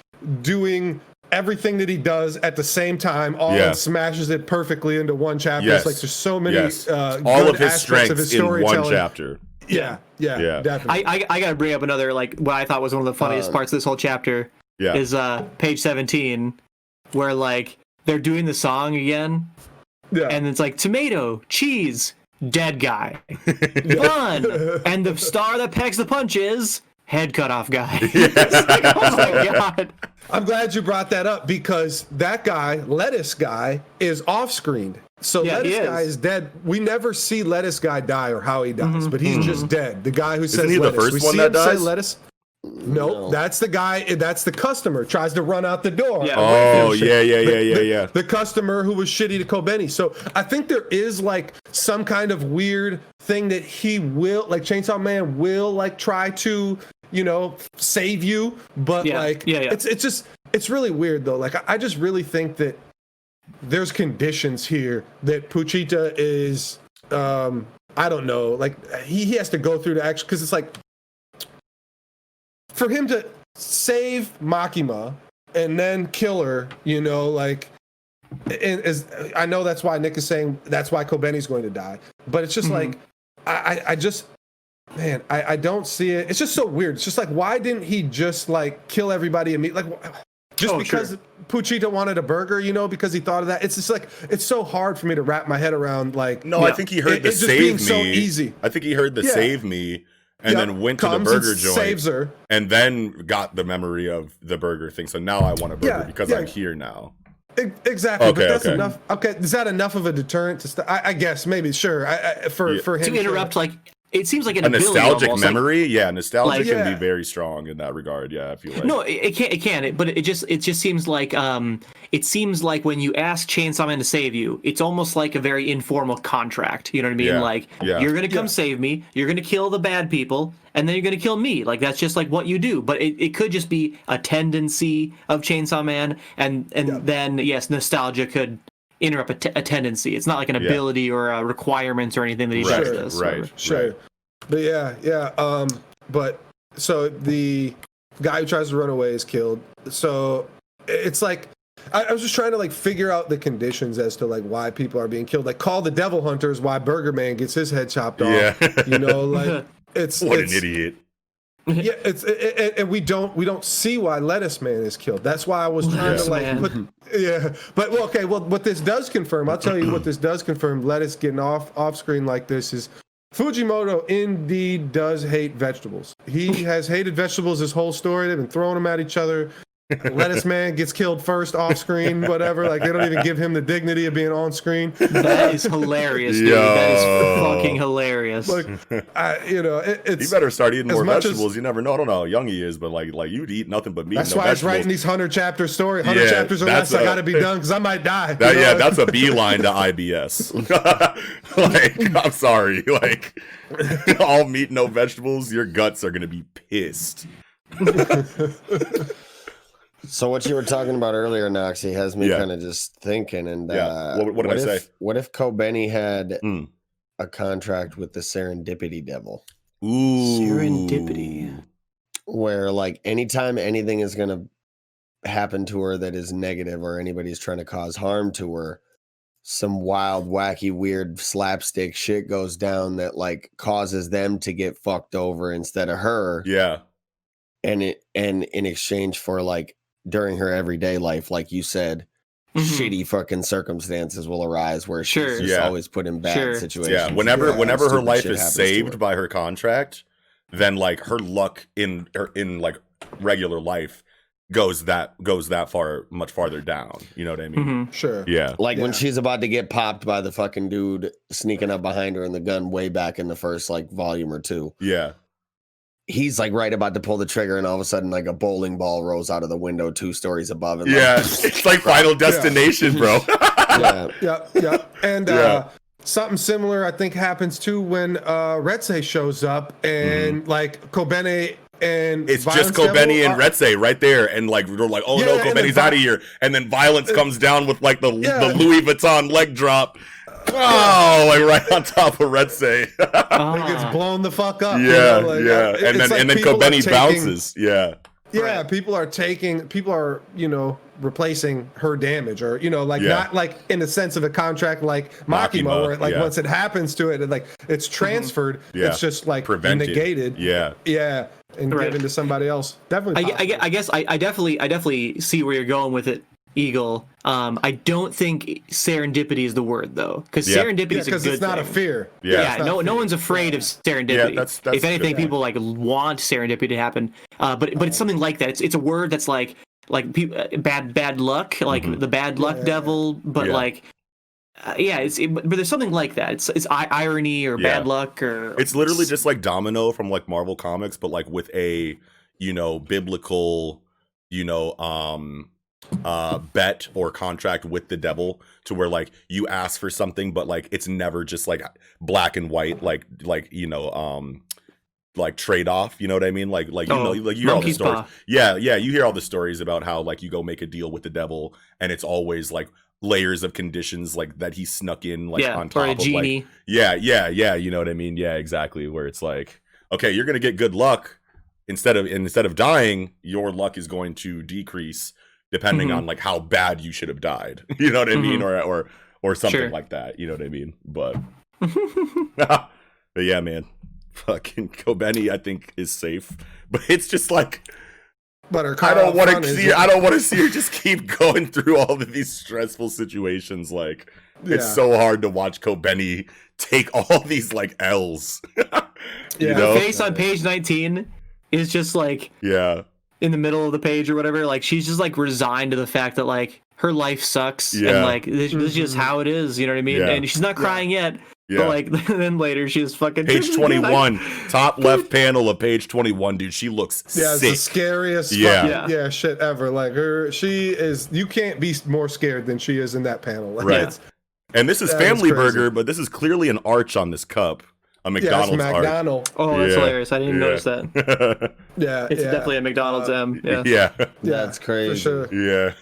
doing everything that he does at the same time, and smashes it perfectly into one chapter. It's like there's so many all of his strengths of his in one chapter. Yeah, definitely. I gotta bring up another, like, what I thought was one of the funniest parts of this whole chapter is page 17, where like they're doing the song again, and it's like tomato, cheese, dead guy, fun, and the star that packs the punch is head cut off guy. Like, oh my god. I'm glad you brought that up, because that guy, Lettuce Guy, is off screened. So Lettuce Guy is dead. We never see Lettuce Guy die or how he dies, but he's just dead. The guy who says Isn't he lettuce. the first one that dies? Say lettuce. No, that's the guy. That's the customer tries to run out the door. The customer who was shitty to Kobeni. So I think there is like some kind of weird thing that he will, like Chainsaw Man will like try to, you know, save you, but it's really weird though. Like I just really think that there's conditions here that Puchita is I don't know, like he has to go through the action, because it's like for him to save Makima and then kill her, you know, like, and as I know that's why Nick is saying that's why Kobeni's going to die, but it's just like I just, man, I don't see it. It's just so weird. It's just like, why didn't he just like kill everybody immediately? Like, just because Puchita wanted a burger, you know, because he thought of that. It's just like, it's so hard for me to wrap my head around. Like, no, I think he heard the save me. So easy. I think he heard the save me. And then went to the burger joint, saves her, and then got the memory of the burger thing. So now I want a burger because I'm here now. Exactly, but that's enough. Okay, is that enough of a deterrent to? I guess maybe for him to interrupt. Like, it seems like a nostalgic memory. Like, nostalgia can be very strong in that regard. Yeah, I feel like no, it can't. But it just seems like it seems like when you ask Chainsaw Man to save you, it's almost like a very informal contract. You know what I mean? Yeah. Like, you're gonna come save me. You're gonna kill the bad people, and then you're gonna kill me. Like, that's just like what you do. But it could just be a tendency of Chainsaw Man, and then yes, nostalgia could interrupt a tendency. It's not like an ability or a requirement or anything that he does this. Sure. But yeah. But so the guy who tries to run away is killed. So it's like I was just trying to like figure out the conditions as to like why people are being killed. Like call the devil hunters why Burger Man gets his head chopped off. Yeah. You know, like it's an idiot. Yeah, and we don't see why Lettuce Man is killed. That's why I was trying to like but what this does confirm, I'll tell you what this does confirm. Lettuce getting off screen like this is Fujimoto indeed does hate vegetables. He has hated vegetables his whole story. They've been throwing them at each other. Lettuce Man gets killed first off screen, whatever. Like they don't even give him the dignity of being on screen. That is hilarious, dude. That is fucking hilarious. Like, it's you better start eating more vegetables. You never know. I don't know how young he is, but like you'd eat nothing but meat. That's why he's writing these 100-chapter story. 100 chapters or less. I gotta be done because I might die. That's a beeline to IBS. Like I'm sorry, like all meat, no vegetables. Your guts are gonna be pissed. So what you were talking about earlier, Noxie, has me kind of just thinking. And what did I say? What if Kobeni had a contract with the Serendipity Devil? Ooh, Serendipity. Where like anytime anything is gonna happen to her that is negative, or anybody's trying to cause harm to her, some wild, wacky, weird slapstick shit goes down that like causes them to get fucked over instead of her. Yeah. And in exchange for like during her everyday life, like you said, shitty fucking circumstances will arise where she's just always put in bad situations. Yeah, whenever her life is saved by her contract, then like her luck in like regular life goes that far, much farther down. You know what I mean? Sure. Yeah. Like when she's about to get popped by the fucking dude sneaking up behind her in the gun way back in the first like volume or two. Yeah. He's like right about to pull the trigger, and all of a sudden, like a bowling ball rolls out of the window 2 stories above him. It's like Final Destination, bro. Yeah. And something similar, I think, happens too when Retsei shows up, and like Kobeni and it's just Kobeni and Retsei right there, and like we're like, oh no, Kobeni's out of here, and then Violence comes down with like the Louis Vuitton leg drop. Oh, like right on top of Retsei. It gets blown the fuck up. Yeah, and then Kobeni bounces. Yeah, people are replacing her damage, or not like in the sense of a contract like Makima, where like once it happens to it, like it's transferred. It's just like negated. And given to somebody else. Definitely. I guess I definitely see where you're going with it, Eagle. I don't think serendipity is the word though, because serendipity is a good it's not thing. A fear. No one's afraid of serendipity. That's if anything, people like want serendipity to happen. But it's something like that. It's a word that's like bad luck, like the bad luck devil. But but there's something like that. It's irony or bad luck, or it's literally just like Domino from like Marvel Comics, but like with a biblical bet or contract with the devil, to where like you ask for something, but like it's never just like black and white, like trade off. You know what I mean? Like you hear all the stories. You hear all the stories about how like you go make a deal with the devil, and it's always like layers of conditions like that he snuck in like on top or a of genie. Like you know what I mean? Yeah, exactly. Where it's like, okay, you're gonna get good luck instead of dying, your luck is going to decrease depending on like how bad you should have died. You know what I mean? Or something like that. You know what I mean? But but yeah, man. Fucking Kobeni, I think, is safe. But it's just like, but I don't want to see her just keep going through all of these stressful situations. Like it's so hard to watch Kobeni take all these like L's. You know? The face on page 19 is just like in the middle of the page or whatever. Like she's just like resigned to the fact that like her life sucks and like this is just how it is. You know what I mean? And she's not crying yet. Yeah. But like then later she's fucking page 21, top left panel of page 21, dude. She looks sick. It's the scariest shit ever. Like she is. You can't be more scared than she is in that panel. Like, right. And this is Family Burger, but this is clearly an arch on this cup. A McDonald's arch. Oh, that's hilarious. I didn't notice that. It's definitely a McDonald's M. That's crazy. For sure. Yeah.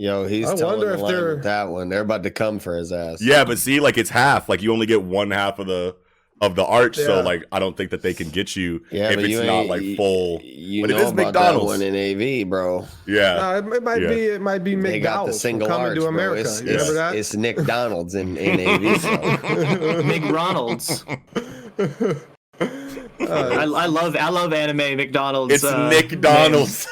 Yo, he's I telling wonder the if line they're with that one. They're about to come for his ass. Yeah, but see, like it's half. Like you only get one half of the arch, so like I don't think that they can get you if but it's not like full. You but know it is about McDonald's. that one in AV, bro. Yeah, it might be. It might be They got the McDowell's single coming arch, to bro. America. It's, You remember that? It's Nick Donald's in AV. So. McDonald's. I love anime McDonald's. it's Nick Donald's.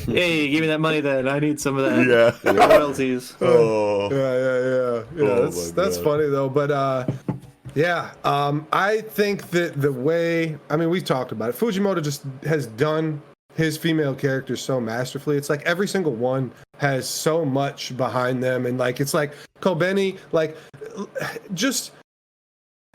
Hey, give me that money then. I need some of that. Yeah. Royalties. Oh. Yeah. Oh That's funny though. But I think that the way, I mean, we've talked about it. Fujimoto just has done his female characters so masterfully. It's like every single one has so much behind them, and like it's like Kobeni, like just.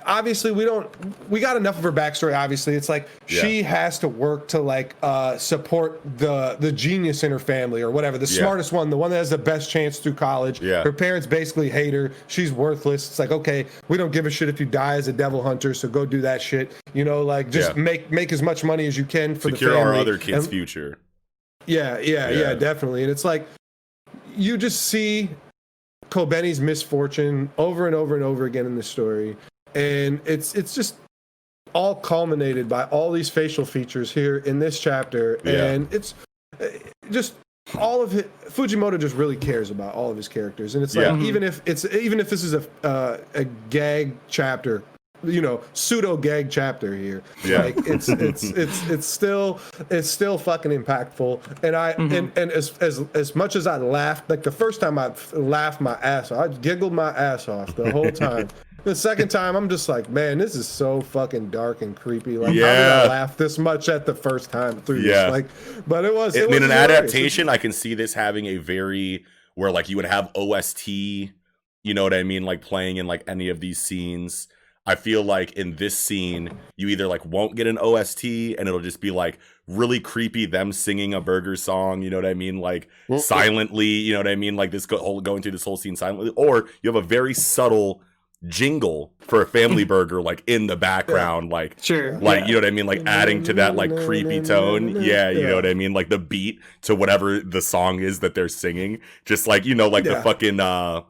Obviously, we got enough of her backstory. Obviously, it's like she has to work to like support the genius in her family or whatever, the smartest one, the one that has the best chance through college. Her parents basically hate her. She's worthless. It's like, okay, we don't give a shit if you die as a devil hunter, so go do that shit. You know, like just make as much money as you can for secure the family. our other kids' future. Yeah, definitely. And it's like you just see Kobeni's misfortune over and over and over again in the story. And it's just all culminated by all these facial features here in this chapter, and it's just all of it. Fujimoto just really cares about all of his characters, and it's like even if this is a gag chapter, you know, pseudo gag chapter here, like it's still fucking impactful. And and as much as I laughed, like the first time I laughed my ass off, I giggled my ass off the whole time. The second time, I'm just like, man, this is so fucking dark and creepy. Like, how did I laugh this much at the first time through this? Like, but it was. In an adaptation, I can see this having a very where like you would have OST, you know what I mean, like playing in like any of these scenes. I feel like in this scene, you either like won't get an OST and it'll just be like really creepy them singing a burger song, you know what I mean, like silently, you know what I mean, like this going through this whole scene silently, or you have a very subtle jingle for a family burger like in the background, like you know what I mean, like adding to that like creepy tone, you know what I mean, like the beat to whatever the song is that they're singing, just like, you know, like the fucking or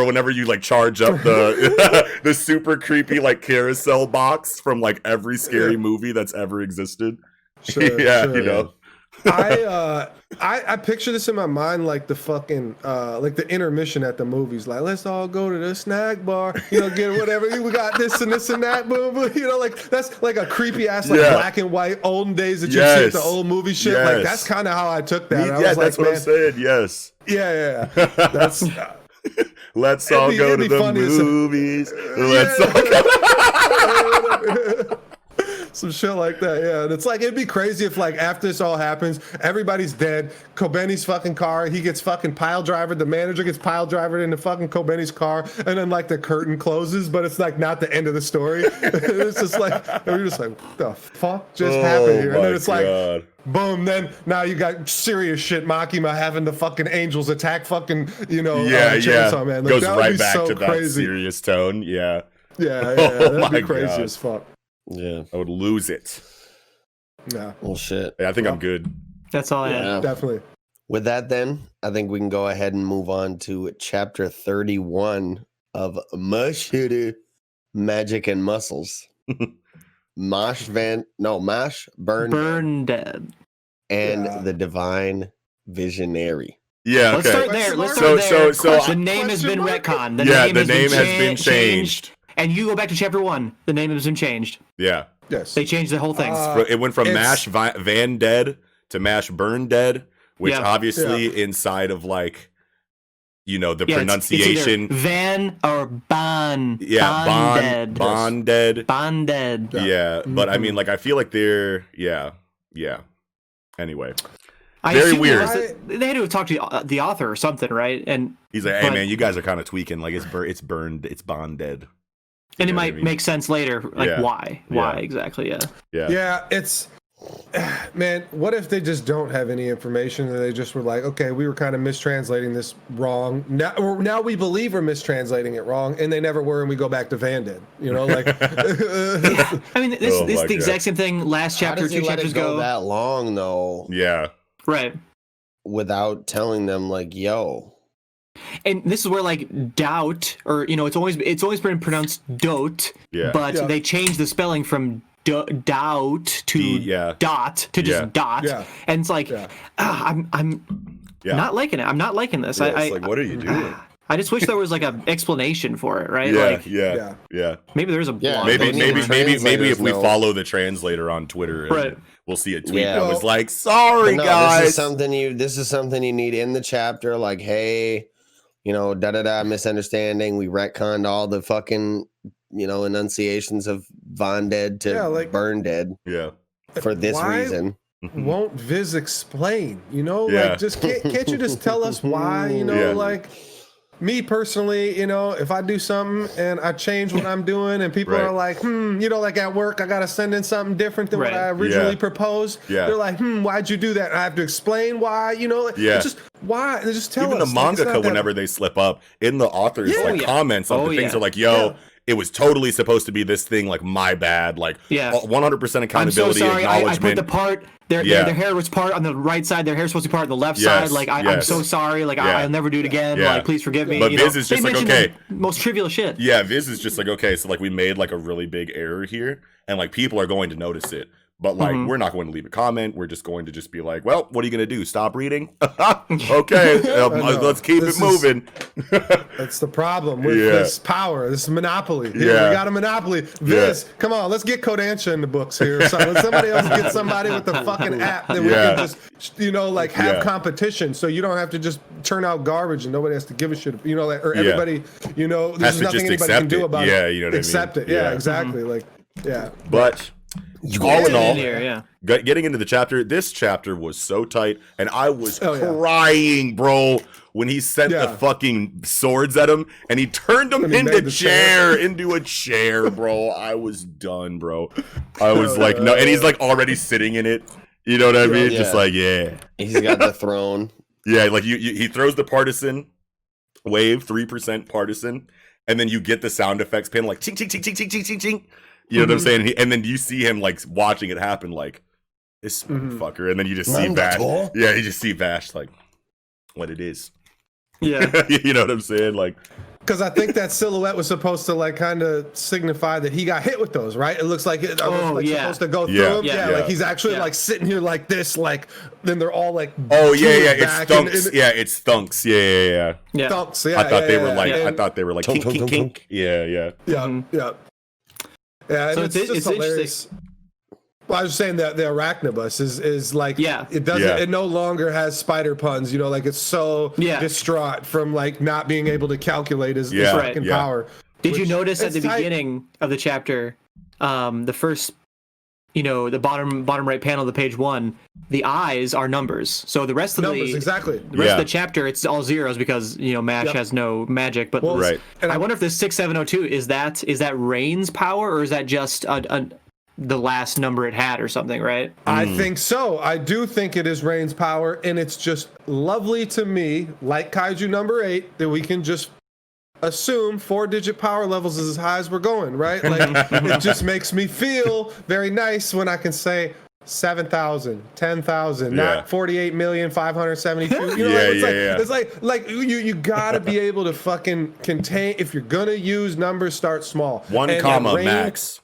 whenever you like charge up the the super creepy like carousel box from like every scary movie that's ever existed. You know. I picture this in my mind like the fucking like the intermission at the movies, like let's all go to the snack bar, you know, get whatever, we got this and this and that, boom, boom, you know, like that's like a creepy ass like black and white olden days that you see at the old movie shit. Like that's kind of how I took that. I was that's like, what I'm saying. Yes. That's let's all go to the movies. Let's all go. Some shit like that, and it's like it'd be crazy if like after this all happens, everybody's dead. Kobeni's fucking car, he gets fucking pile drivered. The manager gets pile drivered into fucking Kobeni's car, and then like the curtain closes, but it's like not the end of the story. It's just like we're just like, what the fuck just happened here? And then it's like, boom. Then now you got serious shit. Makima having the fucking angels attack fucking, you know, Chainsaw Man. Like, goes right back to crazy. That serious tone. That'd be crazy as fuck. Yeah, I would lose it. Yeah. Well, shit. I think I'm good. That's all I had. Definitely. With that, then, I think we can go ahead and move on to chapter 31 of Mashle, Magic and Muscles. Mash Burn Dead. And the Divine Visionary. Yeah, Let's start there. The name has been retconned. The name has been changed. And you go back to chapter 1. The name has been changed. Yeah. Yes. They changed the whole thing. It went from Mash Van Dead to Mash Burn Dead, which obviously inside of like, you know, the pronunciation. It's Van or Bon. Yeah, Bonded. Bonded. Yeah, but I mean, like, I feel like they're, Anyway. Very weird. They had to have talked to the author or something, right? And he's like, hey, man, you guys are kind of tweaking. Like, it's burned, it's bonded. And it might make sense later, like why exactly? Yeah. It's man. What if they just don't have any information and they just were like, okay, we were kind of mistranslating this wrong. Now we believe we're mistranslating it wrong, and they never were, and we go back to Van Dead. You know, like. I mean, this is the exact same thing. Last chapter, 2 chapters ago. That long though. Yeah. Right. without telling them like, yo. And this is where like doubt, or it's always been pronounced dote, but they changed the spelling from doubt to dot to just dot, and it's like I'm not liking it. I'm not liking this. It's like, what are you doing? I just wish there was like an explanation for it, right? Maybe there's a blog. Maybe if we follow the translator on Twitter, we'll see a tweet that was like, "Sorry, guys, this is something you need in the chapter." Like, hey, misunderstanding. We retconned all the fucking enunciations of Von Dead to Burn Dead. Yeah, for this reason. Won't Viz explain? Like, just can't you just tell us why? Like. Me personally, if I do something and I change what I'm doing and people are like, like at work, I got to send in something different than what I originally proposed. They're like, why'd you do that? And I have to explain why, It's just why. Just tell us. Even the mangaka, whenever they slip up in the author's comments of the things are like, it was totally supposed to be this thing, like, my bad, like 100% accountability, I'm so sorry. acknowledgement. I put the part, their hair was part on the right side, their hair was supposed to be part on the left side. Like, I'm so sorry. Like, I'll never do it again. Like, please forgive me. But Viz is just like, okay. Most trivial shit. Yeah, Viz is just like, okay, so like we made like a really big error here, and like people are going to notice it. But like we're not going to leave a comment. We're just going to just be like, well, what are you going to do? Stop reading? Okay, let's keep it moving. That's the problem with this power, this monopoly. We got a monopoly. Viz, come on, let's get Kodansha in the books here. So when somebody else gets somebody with the fucking app, then we can just, like have competition. So you don't have to just turn out garbage and nobody has to give a shit. Or everybody, there's nothing anybody can do about it. Yeah, you know what I mean? Accept it. Yeah, exactly. Like, But all in all, getting into the chapter, this chapter was so tight, and I was crying, bro, when he sent the fucking swords at him, and he turned them into a chair, bro. I was done, bro. I was like, no, and he's like already sitting in it. You know what I mean? Just like, he's got the throne. Like he throws the partisan wave, 3% partisan, and then you get the sound effects pin like ching ching ching ching ching ching ching ching. You know what I'm saying? And then you see him like watching it happen, like this fucker, and then you just see Vash. Yeah, you just see Vash like what it is. Yeah, you know what I'm saying? Like, because I think that silhouette was supposed to like kind of signify that he got hit with those, right? It looks like it's supposed to go through him. Like he's actually like sitting here like this, like then they're all like it's thunks. It's thunks. Yeah. Thunks. I thought they were like kink kink kink. Yeah. Yeah, so it's just hilarious. Well, I was saying that the arachnibus is like it doesn't it no longer has spider puns, like it's so distraught from like not being able to calculate his fucking power. Did you notice at the beginning of the chapter, the first the bottom right panel of the page 1, the eyes are numbers. So the rest of the rest of the chapter, it's all zeros because Mash has no magic. But and I wonder if this 6702 is that Rain's power, or is that just the last number it had or something, right? I think so. I do think it is Rain's power, and it's just lovely to me, like Kaiju number 8, that we can just assume 4-digit power levels is as high as we're going, right? Like it just makes me feel very nice when I can say 7,000, 10,000, not 48,572,000. It's like you gotta be able to fucking contain. If you're gonna use numbers, start small. 1 comma max.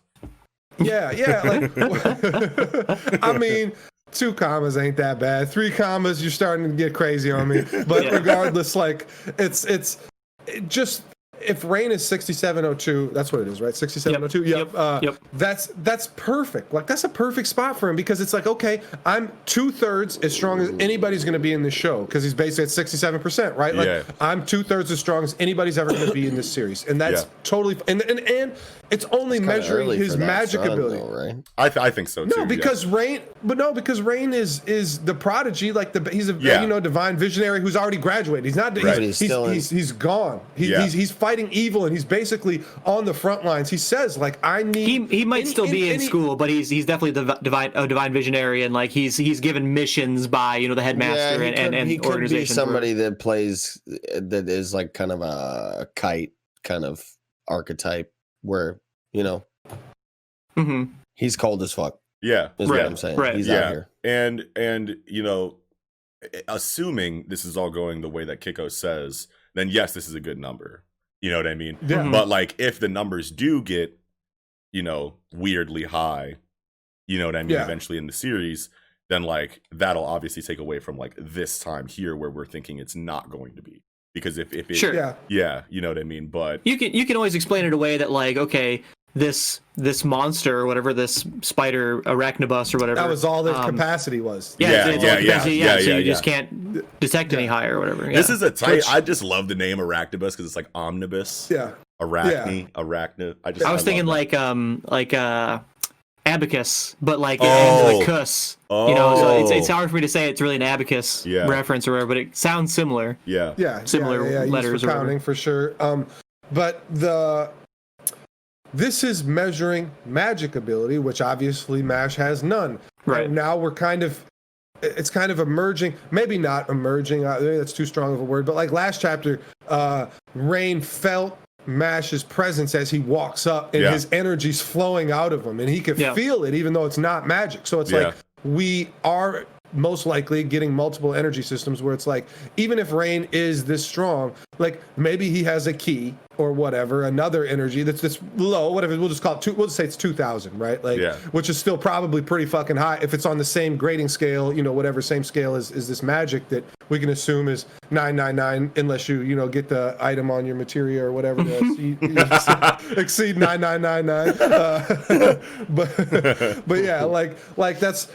Like I mean, 2 commas ain't that bad. 3 commas, you're starting to get crazy on me. But regardless, like it's just, if Rain is 6702, that's what it is, right? 6702. That's perfect. Like that's a perfect spot for him, because it's like, okay, I'm 2/3 as strong as anybody's going to be in this show, because he's basically at 67%, right? Like I'm 2/3 as strong as anybody's ever going to be in this series, and that's totally and it's only measuring his magic ability, though, right? I think so too. No, because Rain is the prodigy. Like he's a divine visionary who's already graduated. He's not. He's gone. He's fighting evil, and he's basically on the front lines. He says like, I need. He might still be in school, but he's definitely a divine visionary, and like he's given missions by the headmaster and he could organization. Be somebody that plays that is like kind of a kite kind of archetype, where he's cold as fuck. Yeah, is what I'm saying. Right. He's out here, and assuming this is all going the way that Kiko says, then yes, this is a good number. You know what I mean? Yeah. But like, if the numbers do get, weirdly high, you know what I mean? Yeah. Eventually in the series, then like that'll obviously take away from like this time here where we're thinking it's not going to be. Because if it, Sure. yeah, you know what I mean? But you can always explain it away that like, okay, this monster or whatever, this spider arachnibus or whatever. That was all their capacity was. Yeah. So you just can't detect any higher or whatever. Yeah. this is a tight. I just love the name arachnibus because it's like omnibus. Yeah. Arachnid. I was thinking like abacus, but like kuss. So it's hard for me to say it's really an abacus reference or whatever, but it sounds similar. Similar letters for counting for sure. But this is measuring magic ability, which obviously MASH has none. Right. Now it's kind of emerging, maybe not emerging, maybe that's too strong of a word, but like last chapter, Rain felt MASH's presence as he walks up, and his energy's flowing out of him, and he can feel it even though it's not magic. So it's like we are most likely getting multiple energy systems where it's like, even if Rain is this strong, like maybe he has a key or whatever, another energy that's this low, whatever, we'll just call it we'll just say it's 2,000, right? Like, which is still probably pretty fucking high if it's on the same grading scale, whatever same scale is this magic that we can assume is 999, unless you get the item on your materia or whatever to exceed 9999. But yeah, like that's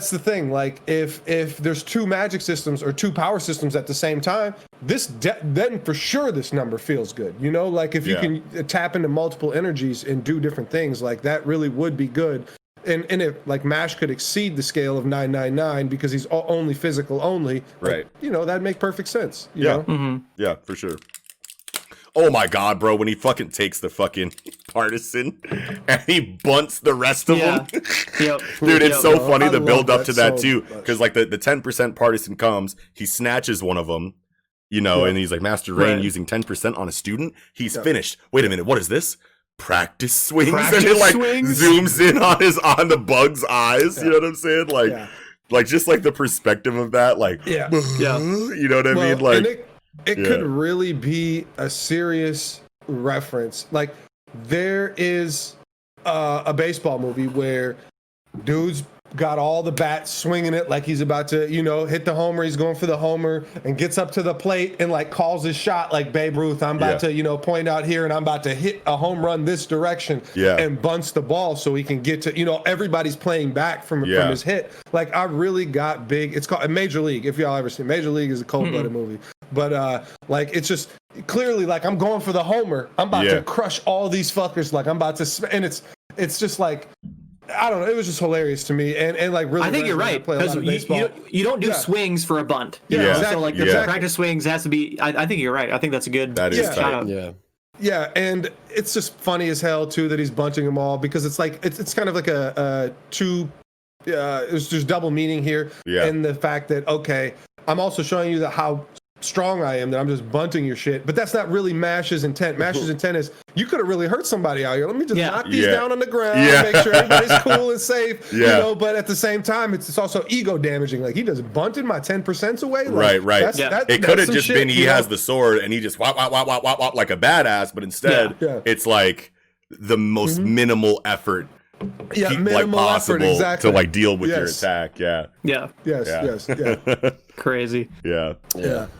the thing. Like if there's two magic systems or two power systems at the same time, then for sure this number feels good. Like if you can tap into multiple energies and do different things, like that really would be good. And if like MASH could exceed the scale of 999 because he's only physical only, right? That'd make perfect sense. Yeah, for sure. Oh my god, bro, when he fucking takes the fucking partisan and he bunts the rest of them. Dude, it's so funny the build up to that too. Because like the 10% partisan comes, he snatches one of them, and he's like, Master Rain using 10% on a student. He's finished. Wait a minute, what is this? Practice swings. And it like zooms in on the bug's eyes. You know what I'm saying? Like just like the perspective of that, like you know what I mean? Like it could really be a serious reference. Like there is a baseball movie where dude's got all the bats swinging it like he's about to, hit the homer. He's going for the homer and gets up to the plate and like calls his shot like Babe Ruth. I'm about to, point out here and I'm about to hit a home run this direction and bunts the ball so he can get to, everybody's playing back from his hit. Like I really got big. It's called Major League. If y'all ever seen Major League is a cold-blooded movie. But like it's just clearly like I'm going for the homer. I'm about to crush all these fuckers. Like I'm about to, and it's just like, I don't know. It was just hilarious to me, and like really. I think you're right because you don't do swings for a bunt. Exactly. So like the practice swings has to be. I think you're right. I think that's a good. That is shout out. Yeah, and it's just funny as hell too that he's bunting them all because it's like it's kind of like a two. There's double meaning here, and the fact that I'm also showing you that how strong I am, that I'm just bunting your shit, but that's not really MASH's intent. MASH's intent is you could have really hurt somebody out here. Let me just knock these down on the ground, make sure everybody's cool and safe. But at the same time, it's also ego damaging. Like he just bunted my 10% away. Like, right. It could have just been he has the sword and he just wop like a badass, but instead it's like the most minimal effort. Minimal possible effort, exactly. to like deal with your attack. Yes. Crazy. Yeah.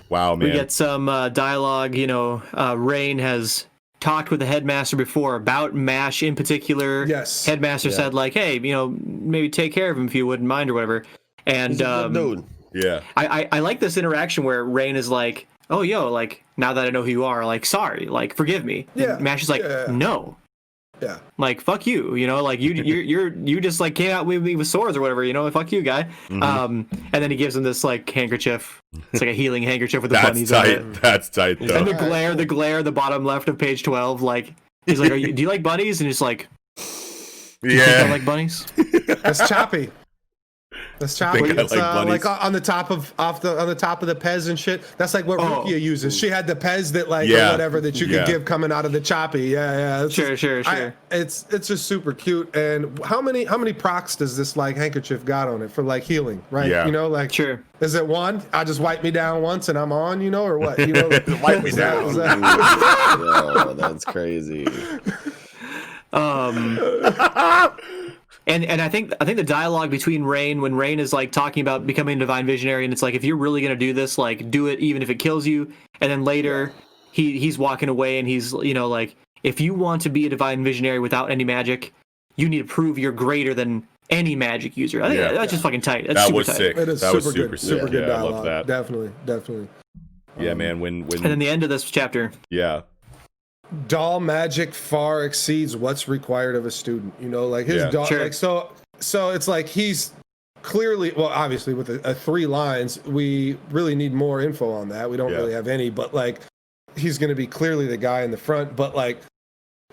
Wow, man. We get some dialogue. Rain has talked with the headmaster before about MASH in particular. Yes. Headmaster said like, hey, maybe take care of him if you wouldn't mind or whatever. And dude. I like this interaction where Rain is like, oh, like now that I know who you are, like sorry, like forgive me. And MASH is like, no. Yeah. Like fuck you, like you just like came out with me with swords or whatever, fuck you, guy. And then he gives him this like handkerchief. It's like a healing handkerchief with the bunnies on it. That's tight though. And the glare, the bottom left of page 12, like he's like, do you like bunnies? And he's like, do you think I like bunnies? That's choppy. That's choppy. Think I It's like like on the top of the Pez and shit. That's like what Rukia uses. She had the Pez that or whatever that you could give coming out of the choppy. Yeah. Sure. It's just super cute. And how many procs does this like handkerchief got on it for like healing? Right. Yeah. You know, like is it one? I just wipe me down once and I'm on. You know, or what? You know, like, wipe me down. Yo, that's crazy. And I think the dialogue between Rain, when Rain is like talking about becoming a divine visionary, and it's like, if you're really gonna do this, like do it even if it kills you. And then later he's walking away and he's, you know, like, if you want to be a divine visionary without any magic, you need to prove you're greater than any magic user. I think that's just fucking tight. That's super tight. Sick. It is that super was good sick. dialogue. I love that. Definitely. Yeah, man. When and then the end of this chapter. Yeah. Doll magic far exceeds what's required of a student. You know, like his doll. Sure. Like, so it's like he's clearly, well, obviously with a 3 lines, we really need more info on that. We don't really have any, but like he's going to be clearly the guy in the front. But like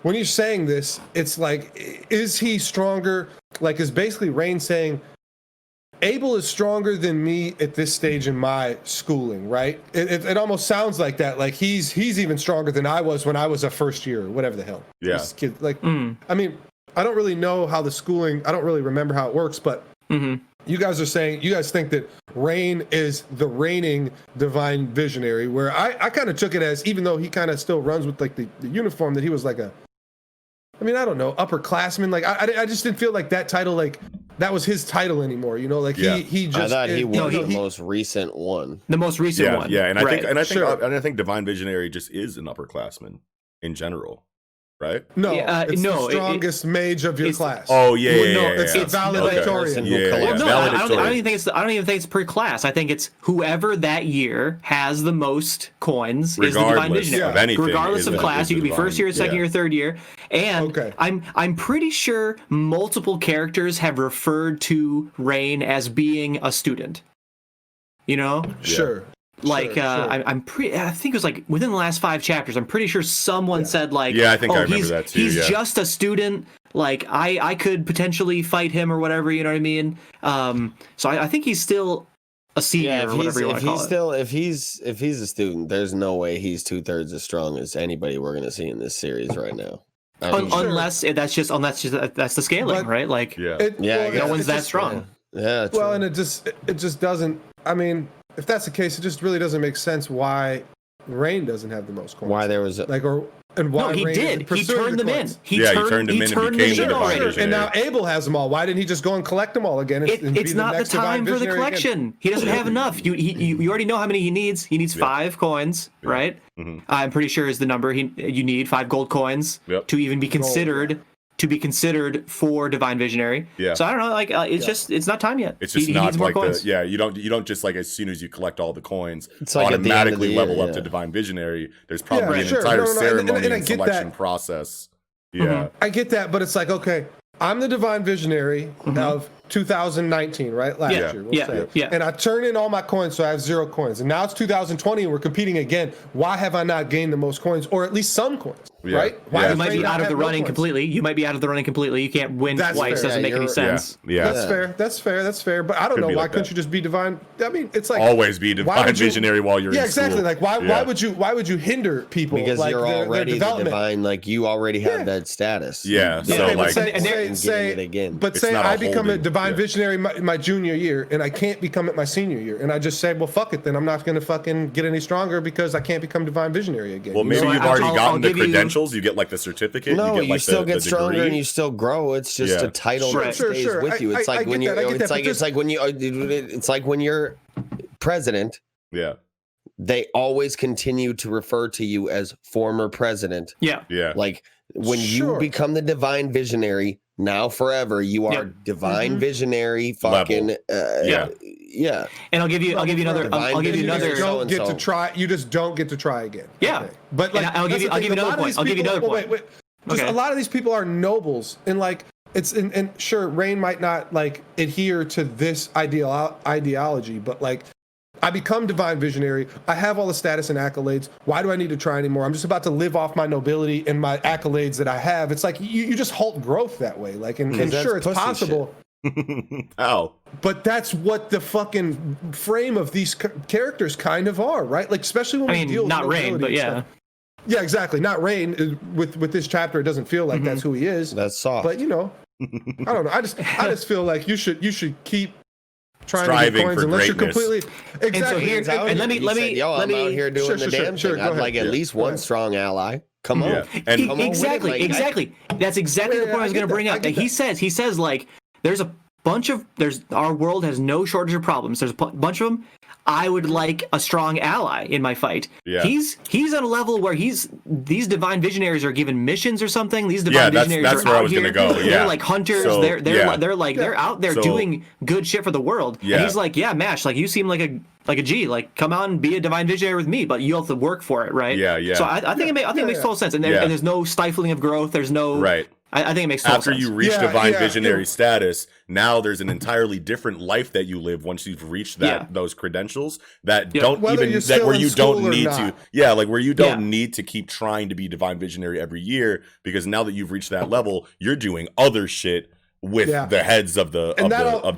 when you're saying this, it's like, is he stronger? Like, is basically Rain saying, Abel is stronger than me at this stage in my schooling, right? It almost sounds like that. Like he's even stronger than I was when I was a first year, or whatever the hell. Yeah. This kid, like, I mean, I don't really know how the schooling. I don't really remember how it works, but you guys are saying you guys think that Rain is the reigning divine visionary. Where I kind of took it as, even though he kind of still runs with like the uniform, that he was like a, I mean, I don't know, upperclassman. Like I just didn't feel like that title, like that was his title anymore. You know, like he just. I thought he was the most recent one. The most recent one. Yeah, and I think divine visionary just is an upperclassman in general, right? No, it's the strongest mage of your class. Oh yeah, it's valedictorian. I don't even think it's per class. I think it's whoever that year has the most coins is the divine visionary. Of anything, regardless of class, you could be first year, second year, third year. And I'm pretty sure multiple characters have referred to Rain as being a student. You know? Sure. Like I'm pretty. I think it was like within the last 5 chapters. I'm pretty sure someone said like, I think I remember that too. He's just a student. Like I could potentially fight him or whatever. You know what I mean? So I think he's still a senior or whatever you want to call it. If he's a student, there's no way he's 2/3 as strong as anybody we're gonna see in this series right now. Unless that's the scaling, right? Like no one's that strong. Yeah. Well, and it just doesn't. I mean, if that's the case, it just really doesn't make sense why Rain doesn't have the most coins. Why there was why he Rain did. He turned them in. He turned them in and became the divine visionary. And now Abel has them all. Why didn't he just go and collect them all again? It's not the time for the collection. Again? He doesn't have enough. You already know how many he needs. He needs 5 coins, right? Mm-hmm. I'm pretty sure is the number you need 5 gold coins to even be considered. To be considered for divine visionary. Yeah. So I don't know, like it's not time yet. It's just he not needs more like coins. you don't just like as soon as you collect all the coins it's like automatically level up to divine visionary. There's probably an entire ceremony and selection process. Yeah. I get that, but it's like, okay, I'm the divine visionary of 2019, right? Last year, we'll say. And I turn in all my coins, so I have 0 coins. And now it's 2020 and we're competing again. Why have I not gained the most coins, or at least some coins? Right? Why you might be out of the running completely. You might be out of the running completely. You can't win twice. Doesn't make any sense. Yeah. That's fair. But I don't know. Why couldn't you just be divine? I mean, it's like always be divine visionary while you're in exactly. school. Like why would you hinder people? Because like you're already their the divine. Like you already have that status. Yeah. So like, say I become a divine visionary my junior year, and I can't become it my senior year, and I just say, well, fuck it, then I'm not going to fucking get any stronger because I can't become divine visionary again. Well, maybe you've already gotten the credentials. You get like the certificate. No, you still get the stronger degree. and you still grow. It's just a title that stays with you. It's like when you're. It's like when you're president. Yeah. They always continue to refer to you as former president. Yeah. Like when you become the divine visionary, now forever you are divine visionary. Fucking yeah. And I'll give you another. You just don't get to try again. Yeah. Okay. But like, I'll give you another point. Wait. Just a lot of these people are nobles, and like and sure, Rain might not like adhere to this ideology, but like, I become divine visionary. I have all the status and accolades. Why do I need to try anymore? I'm just about to live off my nobility and my accolades that I have. It's like you just halt growth that way. Like, and sure, it's possible. How? But that's what the fucking frame of these characters kind of are, right? Like, especially when we deal with not Rain, but yeah. Yeah, exactly. Not Rain. With this chapter, it doesn't feel like that's who he is. That's soft. But, you know, I don't know. I just feel like you should keep trying striving to get coins for unless greatness. you're completely exactly. And so here, and let me Yo, I'm out here doing the damn thing. I'd like at least one strong ally. Come on. And exactly. That's exactly the point I was going to bring up. He says like, there's our world has no shortage of problems. There's a bunch of them. I would like a strong ally in my fight. Yeah. He's on a level where these divine visionaries are given missions or something. These divine visionaries that's are where out I was here. gonna go. Yeah. They're like hunters. So, they're out there doing good shit for the world. Yeah. And he's like, yeah, Mash, like you seem like a G. Like, come on, be a divine visionary with me, but you have to work for it, right? Yeah. So I think it makes total sense. And there's no stifling of growth. There's no right. I think it makes total sense. After you reach divine visionary status, now there's an entirely different life that you live once you've reached those credentials that don't Whether even you're where you don't need not. to where you don't need to keep trying to be divine visionary every year, because now that you've reached that level, you're doing other shit with the heads of the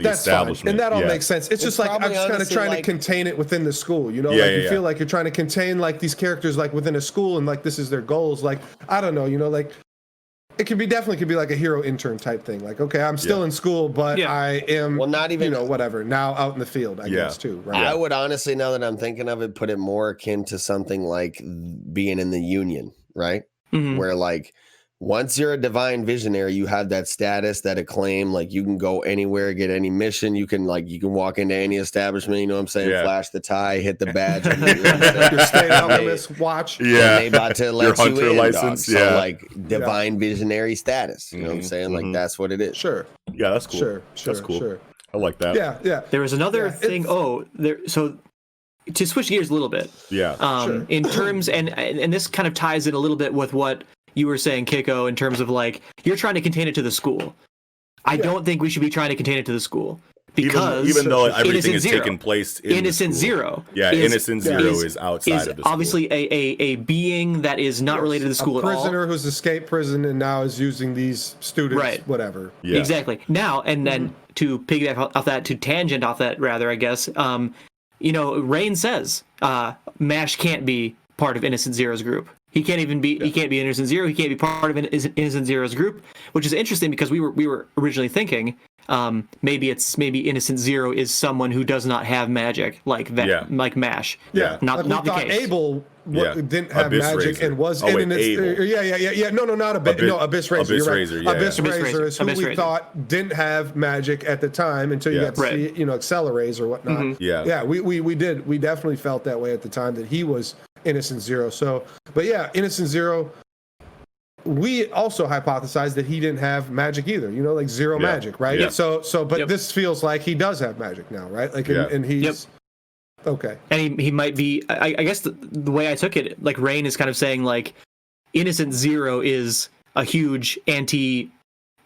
establishment. Fine. And that all makes sense. It's just like I'm just kind of trying to contain it within the school, you know? You feel like you're trying to contain like these characters like within a school, and like this is their goals. Like, I don't know, you know, like it definitely could be like a hero intern type thing. Like, okay, I'm still in school, but I am, not even, you know, whatever, now out in the field, I guess, too. Right? I would honestly, now that I'm thinking of it, put it more akin to something like being in the Union, right? Mm-hmm. Where, like, once you're a divine visionary, you have that status, that acclaim. Like, you can go anywhere, get any mission. You can walk into any establishment, you know what I'm saying? Yeah. Flash the tie, hit the badge. Your state alchemist watch. Yeah. They about to let your you hunter in, license. dog. So, like, divine visionary status. You know what I'm saying? Like, that's what it is. Sure. Yeah, that's cool. Sure. That's cool. Sure. I like that. Yeah. There was another thing. So to switch gears a little bit. Yeah. In terms, and this kind of ties in a little bit with what you were saying, Kiko, in terms of like, you're trying to contain it to the school. I don't think we should be trying to contain it to the school. Because even though everything is taking place in Innocent Zero. Yeah, Innocent Zero is outside of the school. Obviously a being that is not related to the school at all. A prisoner who's escaped prison and now is using these students, whatever. Yeah. Exactly. Now, and then to piggyback off that, to tangent off that, rather, I guess, you know, Rain says MASH can't be part of Innocent Zero's group. He can't even be. He can't be Innocent Zero. He can't be part of Innocent Zero's group, which is interesting because we were originally thinking maybe Innocent Zero is someone who does not have magic like that, like MASH. Yeah, not the case. Abel didn't have Abyss magic Razor. and was Abel. Yeah. No, not Abyss Razor. Abyss You're right. Razor, yeah. Abyss Abyss Razor is who Abyss we Razor. thought didn't have magic at the time until you got to see, you know, Accelerase or whatnot. Mm-hmm. Yeah. We did. We definitely felt that way at the time that he was Innocent Zero. So, but yeah, Innocent Zero. We also hypothesized that he didn't have magic either, you know, like zero magic, right? Yeah. But this feels like he does have magic now, right? Like, and he's okay. And he might be. I guess the way I took it, like Rain is kind of saying like, Innocent Zero is a huge anti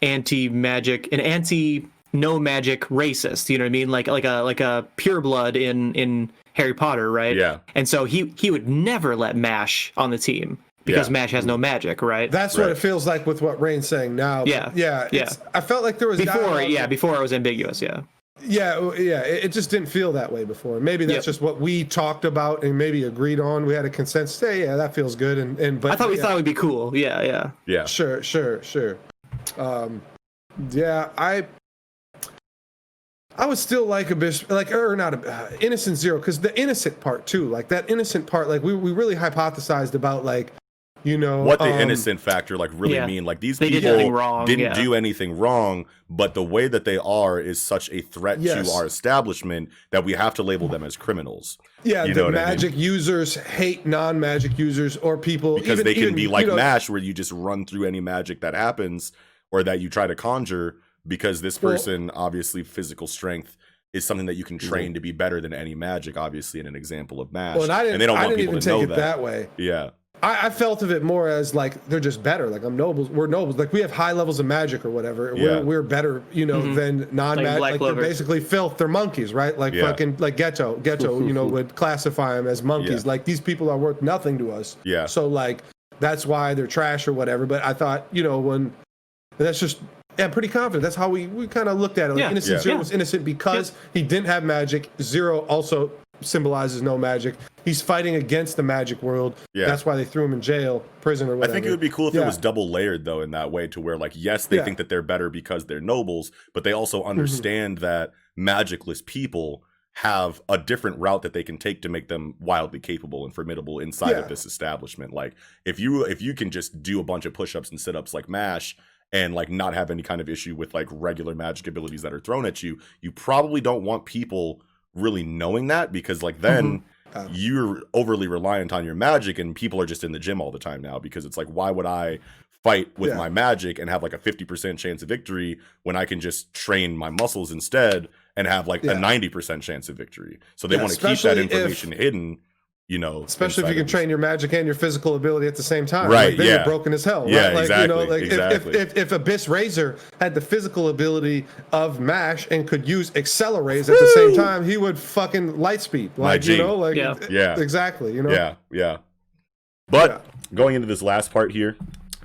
magic, an anti no magic racist. You know what I mean? Like a pureblood in Harry Potter, right? Yeah. And so he would never let MASH on the team. Because MASH has no magic, right? That's what it feels like with what Rain's saying now. Yeah. I felt like there was before it was ambiguous. Yeah. It just didn't feel that way before. Maybe that's just what we talked about and maybe agreed on. We had a consensus. Hey, that feels good. But I thought we thought it would be cool. Yeah. Sure. I would still like Innocent Zero, because the innocent part too, like that innocent part, like we really hypothesized about, like, you know, what the innocent factor like really mean. Like, these people didn't do anything wrong, but the way that they are is such a threat to our establishment that we have to label them as criminals. Yeah, you know, the magic users hate non-magic users or people, because they can be like MASH, where you just run through any magic that happens or that you try to conjure, because this person, obviously physical strength is something that you can train to be better than any magic, obviously, in an example of MASH. Well, and they don't want people even to know take it that way. Yeah. I felt of it more as like they're just better. Like, we're nobles. Like, we have high levels of magic or whatever. We're better, you know, than non-magic. Like they're basically filth. They're monkeys, right? Like fucking like Ghetto, you know, would classify them as monkeys. Like, these people are worth nothing to us. Yeah. So like that's why they're trash or whatever. But I thought, you know, that's just Yeah, pretty confident. That's how we kind of looked at it. Like, innocent Zero was innocent because he didn't have magic. Zero also symbolizes no magic. He's fighting against the magic world. Yeah. That's why they threw him in jail, prison, or whatever. I think it would be cool if it was double layered, though, in that way, to where, like, yes, they think that they're better because they're nobles, but they also understand that magicless people have a different route that they can take to make them wildly capable and formidable inside of this establishment. Like, if you can just do a bunch of push-ups and sit-ups like MASH, and like not have any kind of issue with like regular magic abilities that are thrown at you, you probably don't want people really knowing that, because like then you're overly reliant on your magic, and people are just in the gym all the time now, because it's like, why would I fight with my magic and have like a 50% chance of victory when I can just train my muscles instead and have like a 90% chance of victory? So they want to keep that information hidden. You know, especially if you can train your magic and your physical ability at the same time, right? Like, then you're broken as hell, right? Yeah, like, exactly. You know, like exactly. if Abyss Razor had the physical ability of MASH and could use Acceleraze at the same time, he would fucking light speed, like you know, like exactly, you know, But going into this last part here.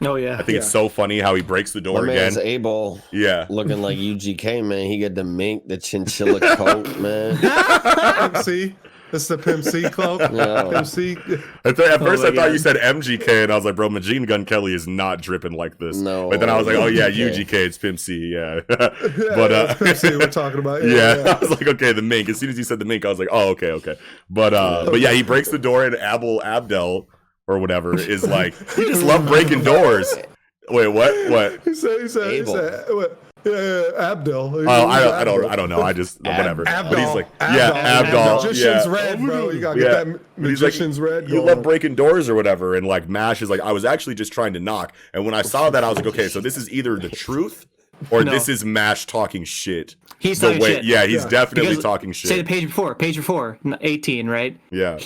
Oh yeah, I think it's so funny how he breaks the door again. Abel, looking like UGK, man. He got the mink, the chinchilla coat, man. See. It's the Pimp C cloak. Pimp C. At first, I thought you said MGK, and I was like, bro, Machine Gun Kelly is not dripping like this. No. But then I was like, oh, yeah, UGK, it's Pimp C, but Pimp C we're talking about. I was like, okay, the mink. As soon as you said the mink, I was like, oh, okay. But yeah, he breaks the door, and Abdel, or whatever, is like, he just loved breaking doors. Wait, what? He said, what? Abdel. I don't know. I just whatever. Abdel. But he's like, Abdel. Magician's red, bro. You gotta get that magician's red. You love breaking doors or whatever, and like MASH is like, I was actually just trying to knock. And when I saw that, I was like, okay, so this is either the truth or this is MASH talking shit. He's talking shit. Yeah, he's definitely talking shit. Say the page before, 18, right? Yeah.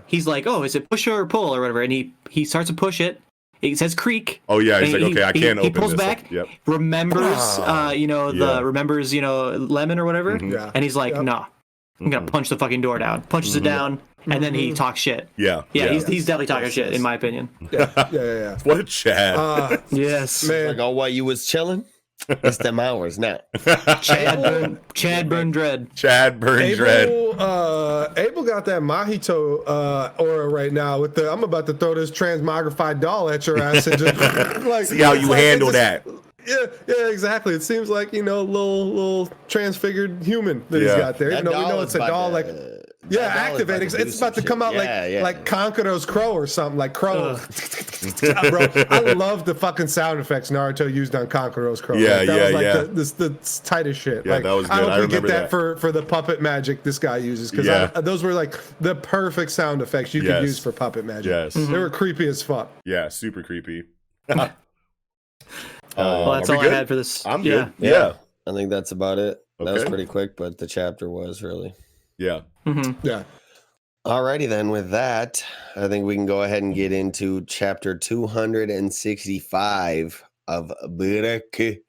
He's like, oh, is it push or pull or whatever? And he starts to push it. It says creak. Oh yeah, he's like, okay, I can't open this. He pulls back, remembers, remembers, lemon or whatever, and he's like, nah, I'm gonna punch the fucking door down. Punches it down, and then he talks shit. Yeah. He's definitely talking shit, in my opinion. Yeah. What a Chad. Yes, man. Like, oh, what, you was chilling? It's them hours now. Chad Burn Dread. Chad Burn Dread. Abel got that Mahito aura right now. With I'm about to throw this transmogrified doll at your ass and just like see how you handle that. Yeah, exactly. It seems like little transfigured human that he's got there. That we know it's a doll activating. It's about to come out like Conqueror's Crow or something, like Crow. Bro, I love the fucking sound effects Naruto used on Conqueror's Crow. That was the tightest shit. Yeah, like, that was good. I hope we get that for the puppet magic this guy uses, because those were like the perfect sound effects you could use for puppet magic. Yes. They were creepy as fuck. Yeah, super creepy. Well, that's all I had for this. I'm good. Yeah. I think that's about it. Okay. That was pretty quick, but the chapter was really. Yeah. Mm-hmm. Yeah. Alrighty then, with that, I think we can go ahead and get into chapter 265 of Burakuruba.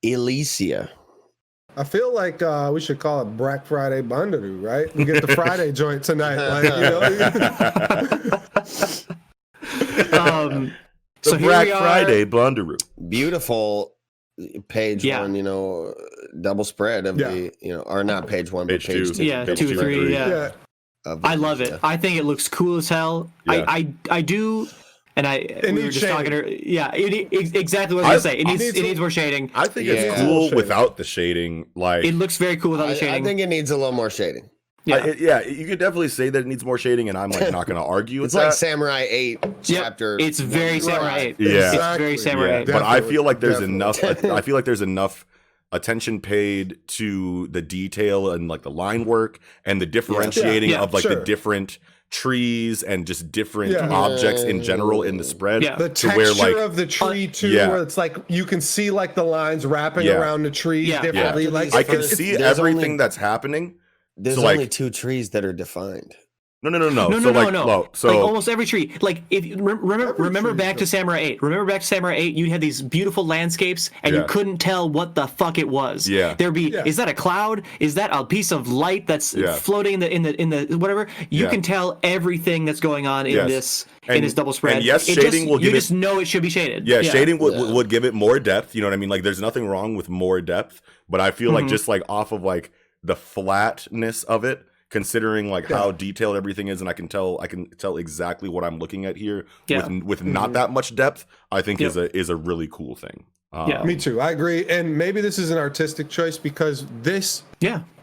Elysia. I feel like we should call it Black Friday Bundle, right? We get the Friday joint tonight. So Black Friday Bundle. Beautiful page one, double spread of the, or not page one, but page two. Yeah, page 2, 3, yeah. I love it. I think it looks cool as hell. Yeah. I do. And we were just talking. Exactly what I was gonna say. It needs more shading. I think it's cool without the shading. Like, it looks very cool without the shading. I think it needs a little more shading. Yeah, you could definitely say that it needs more shading, and I'm like not going to argue with it's that. It's like Samurai 8 chapter. It's very Samurai 8. Yeah, exactly. It's very Samurai 8. But I feel like there's enough. I feel like there's enough attention paid to the detail and like the line work and the differentiating of like the different trees and just different objects in general in the spread. Yeah. The texture of the tree too, where it's like you can see like the lines wrapping around the tree differently. Yeah. Like I can see everything that's happening. There's only 2 trees that are defined. No. So like almost every tree. Like if remember back to Samurai 8. Remember back to Samurai 8, you had these beautiful landscapes and you couldn't tell what the fuck it was. Yeah. There'd be is that a cloud? Is that a piece of light that's floating in the whatever? You can tell everything that's going on in this double spread. And yes, shading will give you just know it should be shaded. Yeah, shading would give it more depth, you know what I mean? Like there's nothing wrong with more depth, but I feel like just like off of like the flatness of it, considering like how detailed everything is, and I can tell exactly what I'm looking at here with not that much depth, I think is a really cool thing. Me too. I agree. And maybe this is an artistic choice because this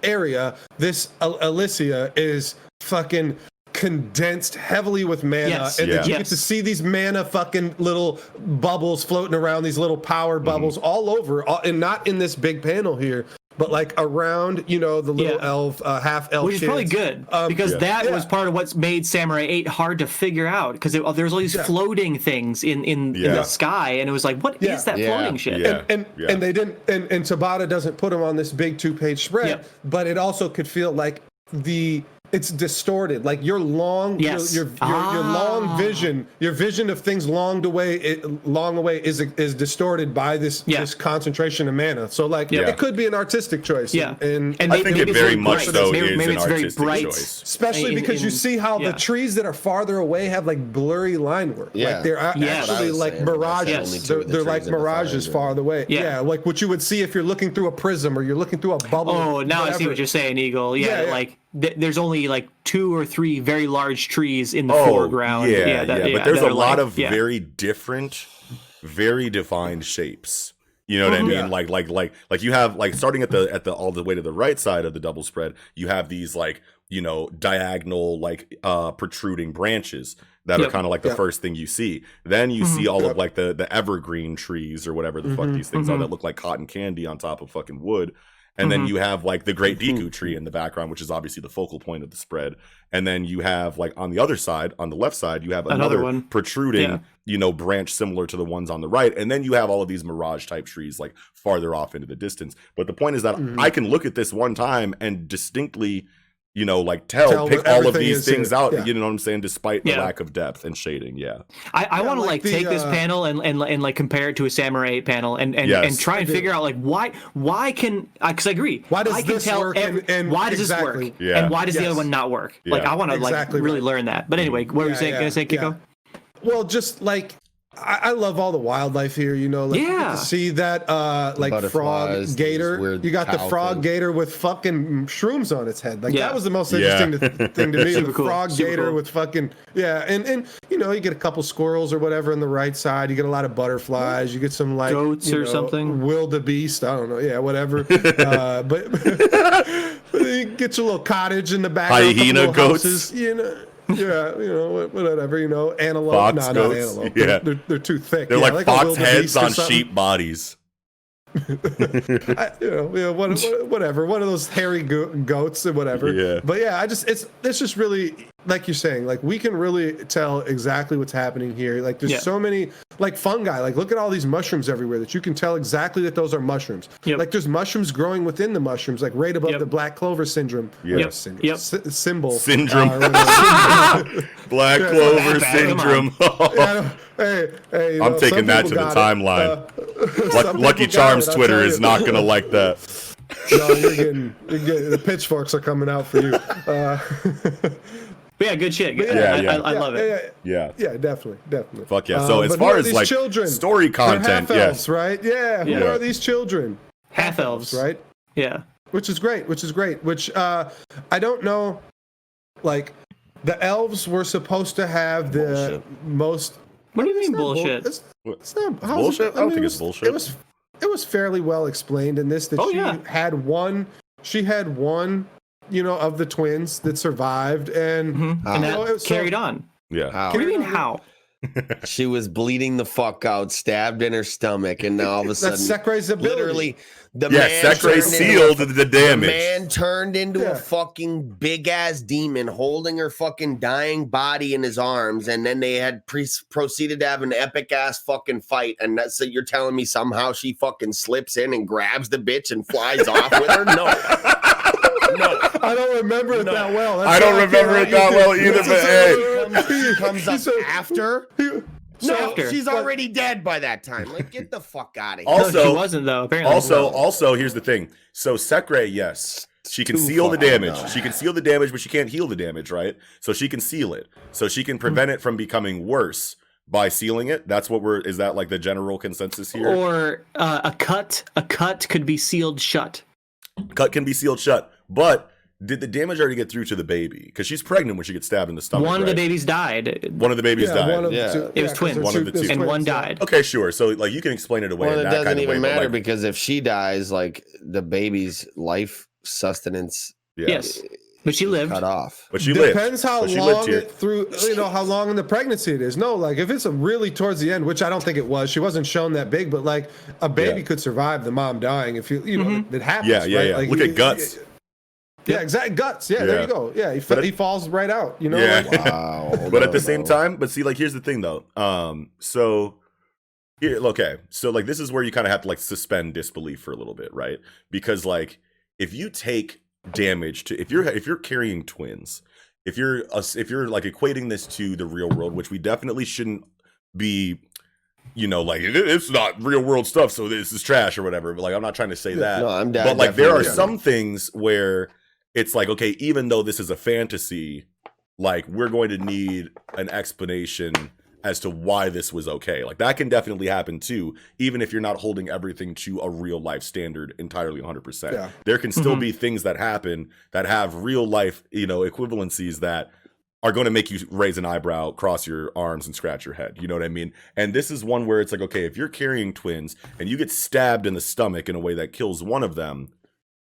area, this Alicia is fucking condensed heavily with mana, and then you get to see these mana fucking little bubbles floating around, these little power bubbles all over, and not in this big panel here, but like around, the little elf, half elf, which is probably good because that was part of what's made Samurai 8 hard to figure out, because there's all these floating things in the sky, and it was like, what is that floating shit? And they didn't, and Tabata doesn't put them on this big 2-page spread, but it also could feel like it's distorted, like your long long vision, your vision of things long away is distorted by this concentration of mana. So like it could be an artistic choice. And I think it very much so maybe is an it's very artistic bright, choice, especially because you see how the trees that are farther away have like blurry line work. Like they're actually like mirages. They're like mirages farther away. Like what you would see if you're looking through a prism or you're looking through a bubble. Oh, now I see what you're saying, Eagle. Like there's only like 2 or 3 very large trees in the foreground. But there's a lot of very different, very defined shapes. You know what I mean? Like you have like starting at the all the way to the right side of the double spread, you have these like diagonal like protruding branches that are kind of like the first thing you see. Then you see all of like the evergreen trees or whatever the fuck these things are that look like cotton candy on top of fucking wood. And then you have like the Great Deku tree in the background, which is obviously the focal point of the spread. And then you have like on the other side, on the left side, you have another one protruding, branch similar to the ones on the right. And then you have all of these mirage type trees like farther off into the distance. But the point is that I can look at this one time and distinctly, like pick all of these things out, you know what I'm saying, despite the lack of depth and shading. I want to like take this panel and like compare it to a Samurai 8 panel and try and figure out like why can, because I agree, why does this work and why does this work and why does the other one not work? Like I want to like really learn that. But anyway, what were you saying? Gonna say, Kiko? Well, just like I love all the wildlife here, you get to see that like frog gator. You got the frog gator with fucking shrooms on its head. Like that was the most interesting thing to me. The frog gator with fucking and you get a couple squirrels or whatever on the right side. You get a lot of butterflies. You get some like goats or something. Wildebeest. I don't know. Whatever. But you get your little cottage in the back. Hyena goats. Houses, whatever, antelope. Fox not goats. antelope. They're too thick. They're like fox heads on sheep bodies. Whatever. One of those hairy goats or whatever. But it's just really, like you're saying, like we can really tell exactly what's happening here. Like there's so many, like fungi. Like look at all these mushrooms everywhere that you can tell exactly that those are mushrooms. Like there's mushrooms growing within the mushrooms, like right above the black clover syndrome. Symbol. Syndrome. Black clover syndrome. Hey, I'm taking that to the timeline. Lucky Charms Twitter is not going to like that. No, you're getting the pitchforks are coming out for you. But good shit. I love it. Yeah, definitely. Fuck yeah. So as far as like children, story content, they're half elves, right? Yeah. Who are these children? Half elves, right? Yeah. Which is great. Which I don't know. Like the elves were supposed to have the most. What do you mean bullshit? It's not bullshit. I don't think it's bullshit. It was fairly well explained in this that she had one. She had one, of the twins that survived, and that carried on. Yeah. What do you mean how? She was bleeding the fuck out, stabbed in her stomach, and now all of a sudden, that's Sekrai's ability. Literally, Sekrai sealed the damage. The man turned into a fucking big ass demon, holding her fucking dying body in his arms, and then they had proceeded to have an epic ass fucking fight. And that's so you're telling me somehow she fucking slips in and grabs the bitch and flies off with her? No. I don't remember it that well. I don't remember it that well either, but hey. She comes up after. No, After. she's already dead by that time. Like, get the fuck out of here. Also, No, she wasn't though. Apparently. Also, here's the thing. So Sekre, yes, she can seal the damage. She can seal the damage, but she can't heal the damage, right? So she can seal it. So she can prevent it from becoming worse by sealing it. That's what is that like the general consensus here? Or a cut could be sealed shut. Cut can be sealed shut, but did the damage already get through to the baby? Because she's pregnant when she gets stabbed in the stomach. One of right? the babies died. One of the babies died. One of the two. It was twins. One of the two. And one died. Okay, sure. So like you can explain it away. Well, in it that doesn't kind of even way, but, matter like, because if she dies, like the baby's life sustenance Yes. But she lived. cut off. But she lived. Depends how So she lived long here. it through, how long in the pregnancy it is. No, like if it's a really towards the end, which I don't think it was. She wasn't shown that big, but like a baby could survive the mom dying if you know it happens. Yeah, right? Like, Look at Guts. Yeah, exactly. Guts. Yeah, there you go. Yeah, he falls right out. You know. Yeah. Like, Wow. But at the same time, see, like here's the thing though. So here, okay, so like this is where you kind of have to like suspend disbelief for a little bit, right? Because like if you take damage to if you're carrying twins, if you're like equating this to the real world, which we definitely shouldn't be, you know, like it's not real world stuff, so this is trash or whatever. But like I'm not trying to say that. No, I'm But like there are some things where it's like, okay, even though this is a fantasy, like we're going to need an explanation as to why this was okay. Like that can definitely happen too, even if you're not holding everything to a real life standard entirely 100%. Yeah. There can still be things that happen that have real life, you know, equivalencies that are going to make you raise an eyebrow, cross your arms, and scratch your head. You know what I mean? And this is one where it's like, okay, if you're carrying twins and you get stabbed in the stomach in a way that kills one of them,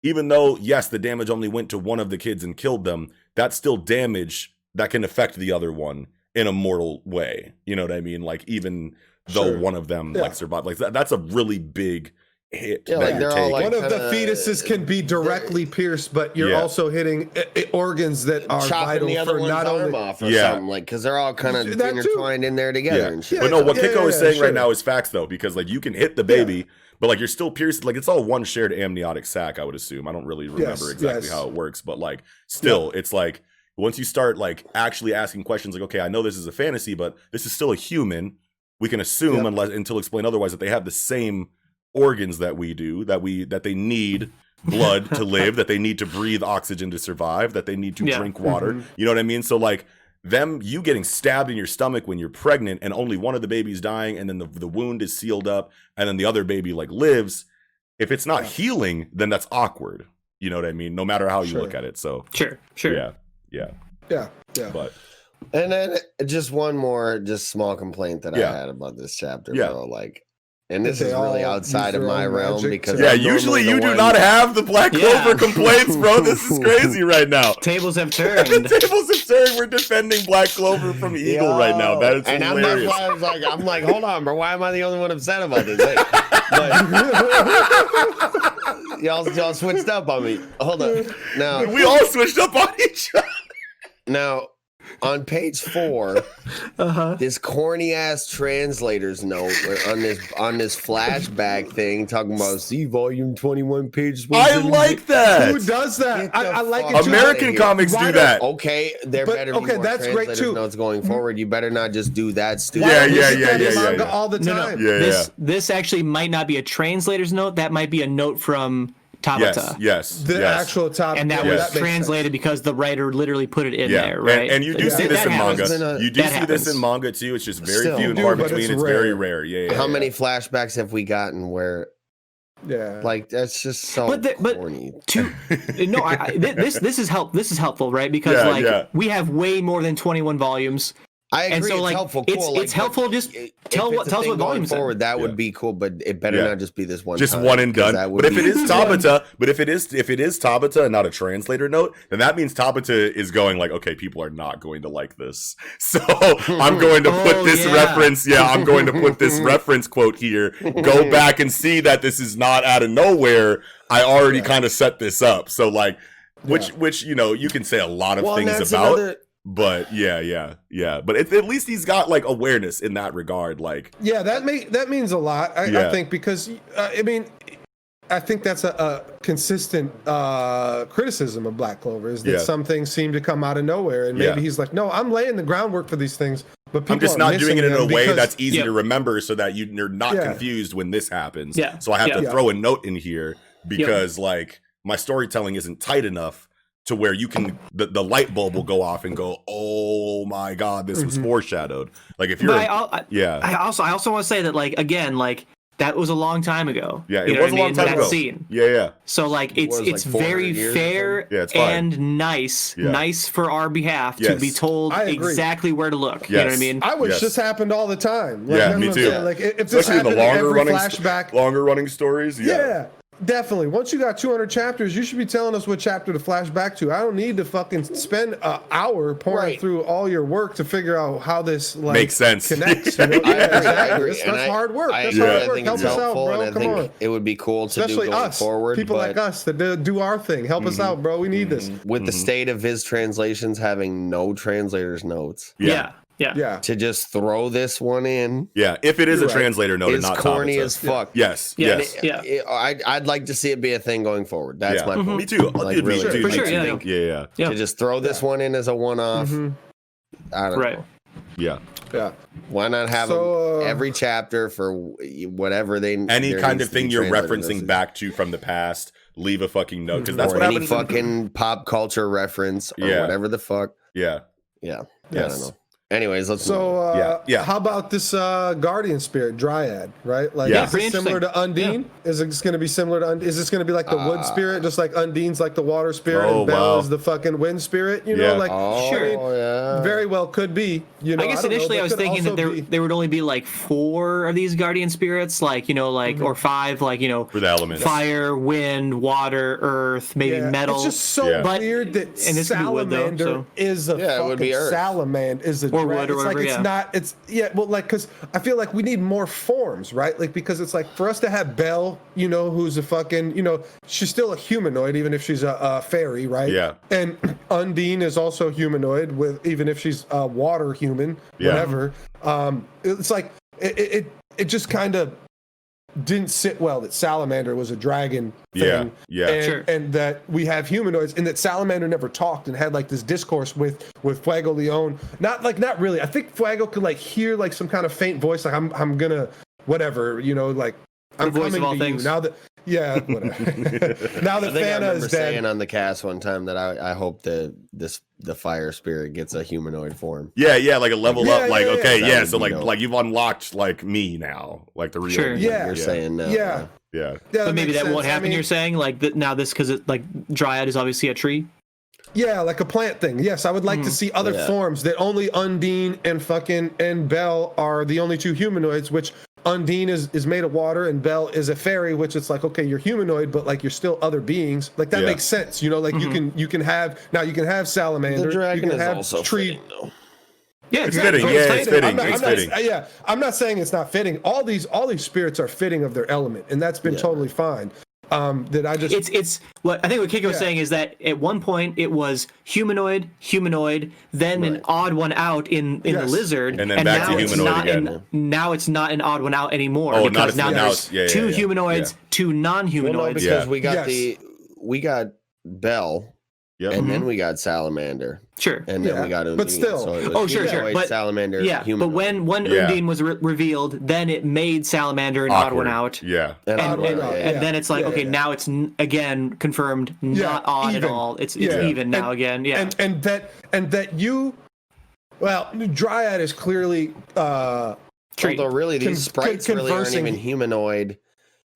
even though, yes, the damage only went to one of the kids and killed them, that's still damage that can affect the other one in a mortal way. You know what I mean? Like, even though one of them like survived, like that's a really big hit. Yeah, that like you're they're all, taking. like, one of the fetuses can be directly pierced, but you're also hitting organs that are chopping vital the other for one's not arm only. off or something, like because they're all kind of That too. intertwined in there together and shit. But no, what Yeah, Kiko is yeah, saying sure. right now is facts though, because like you can hit the baby, but like you're still pierced. Like it's all one shared amniotic sac, I would assume. I don't really remember exactly how it works, but like still, it's like once you start like actually asking questions, like okay, I know this is a fantasy, but this is still a human. We can assume until explained otherwise that they have the same organs that we do, that they need blood to live, that they need to breathe oxygen to survive, that they need to drink water. You know what I mean? So like you getting stabbed in your stomach when you're pregnant and only one of the babies dying and then the wound is sealed up and then the other baby like lives, if it's not healing, then that's awkward. You know what I mean? No matter how you look at it. So Sure. Yeah. But And then just one more, just small complaint that I had about this chapter, bro. Like, and this is really outside of my realm because usually you do not have the Black Clover complaints, bro. This is crazy right now. Tables have turned. Tables have turned. We're defending Black Clover from Eagle right now. That is hilarious. I'm like, hold on, bro. Why am I the only one upset about this? Hey, but, y'all switched up on me. Hold on. Now We all switched up on each other. Now, on page 4, this corny ass translator's note on this flashback thing talking about see volume 21 page. I like that. Who does that? I like it too. American comics do that. Okay, there better be more that's great translator's too. notes going forward. You better not just do that stupid. Manga all the time. This actually might not be a translator's note. That might be a note from Tabata. Yes. The actual top. And that was translated because the writer literally put it in there, right? And you do see this in manga. You do see happens. this in manga too. It's just very Still. few and far but between. it's It's rare. very rare. Yeah. How many flashbacks have we gotten where like that's just so corny? This is helpful, right? Because we have way more than 21 volumes. I agree. And so, it's like, helpful. It's helpful. Just tell us what volumes forward. That would be cool, but it better not just be this one. Just time, one and done. But if it is Tabata, if it is Tabata and not a translator note, then that means Tabata is going like, okay, people are not going to like this. So I'm going to put this reference. Yeah, I'm going to put this reference quote here. Go back and see that this is not out of nowhere. I already kind of set this up. So like, which you know, you can say a lot of things about. But yeah. But at least he's got like awareness in that regard. Like, that means a lot. I think because I mean, I think that's a consistent criticism of Black Clover is that some things seem to come out of nowhere, and maybe he's like, no, I'm laying the groundwork for these things, but people I'm just not doing it in a way that's easy Yep. to remember, so that you're not confused when this happens. Yeah. So I have to throw a note in here because like my storytelling isn't tight enough to where you can the light bulb will go off and go, oh my god, this was foreshadowed. Like if you're, I also want to say that like again like that was a long time ago. Yeah, it was a long time that ago. Scene. Yeah. So like it's very fair and nice for our behalf to be told exactly where to look. You know what I mean? I wish this happened all the time. Like, me too. Like if this especially in the happened longer running stories. Yeah. Definitely. Once you got 200 chapters, you should be telling us what chapter to flash back to. I don't need to fucking spend an hour pouring through all your work to figure out how this like makes sense. Connects. You know? I agree. That's hard work. That's hard work. I think Help it's us out, helpful, bro. and I Come think on. it would be cool to Especially do going us, forward. people like us that do our thing. Help us out, bro. We need this. With the state of his translations having no translator's notes. Yeah. To just throw this one in. Yeah, if it is a translator note and not corny as fuck. Yes. I'd like to see it be a thing going forward. That's my point. Me too. Like, really, for sure. Yeah. To just throw this one in as a one-off. I don't know. Yeah. Why not have every chapter for whatever any kind of thing you're referencing back to from the past? Leave a fucking note, because that's what any fucking pop culture reference or whatever the fuck. Yeah. I don't know. Anyways, let's how about this guardian spirit dryad, right? Like is it similar to Undine? Is it going to be similar to Undine? Is this going to be like the wood spirit, just like Undine's like the water spirit and Belle is the fucking wind spirit? You know, like very well could be. You know, I guess initially I was thinking that there would only be like 4 of these guardian spirits, like or 5, like for the elements: fire, wind, water, earth, maybe metal. It's just so weird that salamander is a fucking salamander is a or wood or whatever, it's not because I feel like we need more forms, right? Like, because it's like for us to have Belle, who's a fucking, she's still a humanoid even if she's a fairy, right? Yeah. And Undine is also humanoid, with even if she's a water human, whatever. It's like it just kind of didn't sit well that salamander was a dragon thing, and that we have humanoids, and that salamander never talked and had like this discourse with Fuego Leon. Not really. I think Fuego could like hear like some kind of faint voice, like I'm gonna whatever, like I'm the voice coming of all to things. you now that whatever. Now that Fana is dead. Saying on the cast one time that I hope the fire spirit gets a humanoid form. Yeah, like a level up, like so like you've unlocked like me now, like the real. Sure. You're saying now. Yeah. But maybe that won't happen. You're saying like now this because it like Dryad is obviously a tree. Yeah, like a plant thing. Yes, I would like to see other forms that only Undine and Belle are the only 2 humanoids, which Undine is made of water and Belle is a fairy, which it's like, okay, you're humanoid, but like you're still other beings. Like that makes sense, like you can have salamander, the dragon you can is have also tree. fitting, though. Yeah, it's fitting. It's fitting. I'm not saying it's not fitting. All these spirits are fitting of their element, and that's been totally fine. That I just it's what I think what Kiko was saying is that at one point it was humanoid, then an odd one out in the lizard, and then back to humanoid again. Now it's not an odd one out anymore because now there's 2 humanoids, 2 non-humanoids. Well, no, because we got Belle. Yep. And then we got salamander. Sure. And then we got Undine. But still. So sure. But salamander. Yeah. But when Undine was revealed, then it made salamander an odd one out. Yeah. And then it's like, now it's again confirmed not odd at all. It's even now again. Yeah. And that you, well, Dryad is clearly although really these sprites really aren't even humanoid.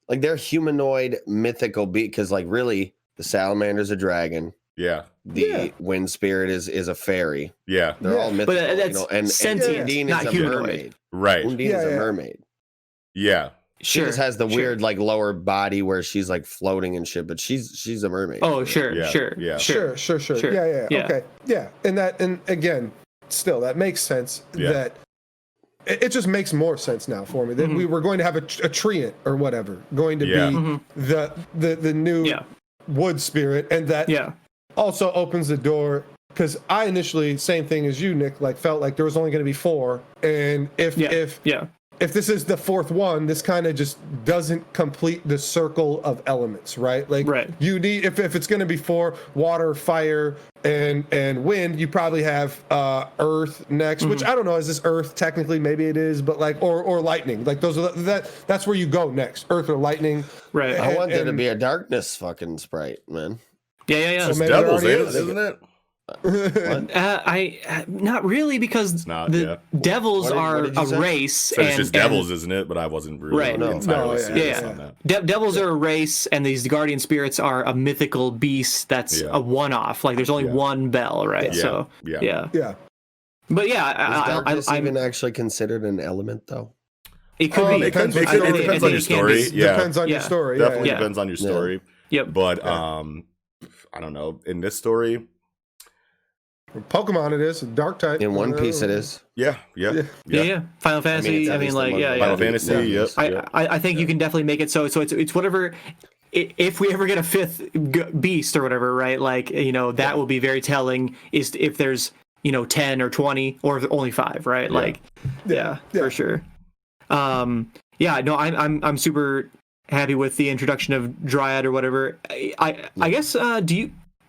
Like they're humanoid mythical because like really the salamander's a dragon. Yeah. The wind spirit is a fairy. Yeah. They're all mythical. But that's and Undine is a mermaid. Right. Undine is a mermaid. Yeah. She just has the weird like lower body where she's like floating and shit, but she's a mermaid. Oh, sure. Yeah. Sure. Yeah. Okay. Yeah. And again, still that makes sense that it just makes more sense now for me that we were going to have a treant or whatever going to be the new wood spirit, and that also opens the door, because I initially, same thing as you, Nick, like felt like there was only going to be 4, and if if this is the fourth one, this kind of just doesn't complete the circle of elements, right? Like you need, if it's going to be 4, water, fire, and wind, you probably have earth next, which I don't know, is this earth technically? Maybe it is, but like, or lightning, like those are that's where you go next, earth or lightning. Right. I want there to be a darkness fucking sprite, man. Yeah. So devils, isn't it? I not really, because the devils are a race. So it's just devils, isn't it? But I wasn't really entirely serious on that. Devils are a race, and these guardian spirits are a mythical beast that's a one-off. Like there's only one Bell, right? Yeah. So yeah. But yeah, is even actually considered an element though? It could be. It depends on your story. Yeah, depends on your story. Definitely depends on your story. Yep. But I don't know. In this story, Pokemon, it is Dark type. In One Piece, it is. Yeah. Final Fantasy. Final Fantasy. Yep. I think you can definitely make it so it's whatever. If we ever get a 5th beast or whatever, right? Like that will be very telling. Is if there's 10 or 20 or only 5, right? Like for sure. I'm super happy with the introduction of Dryad or whatever. I guess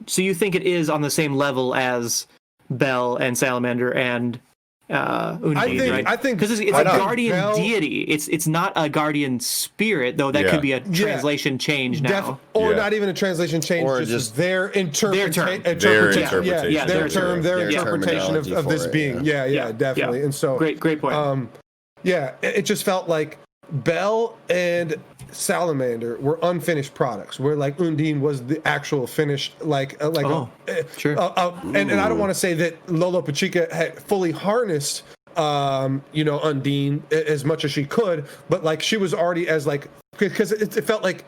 so you think it is on the same level as Bell and Salamander and Undine, right? I think because it's a guardian deity. It's not a guardian spirit, though. That could be a translation change now, or not even a translation change, or just their interpretation. Their interpretation of this being. Yeah, definitely. And so great point. It just felt like Bell and Salamander were unfinished products, where like Undine was the actual finished, and I don't want to say that Lolo Pachica had fully harnessed Undine as much as she could, but like she was already as like, because it felt like,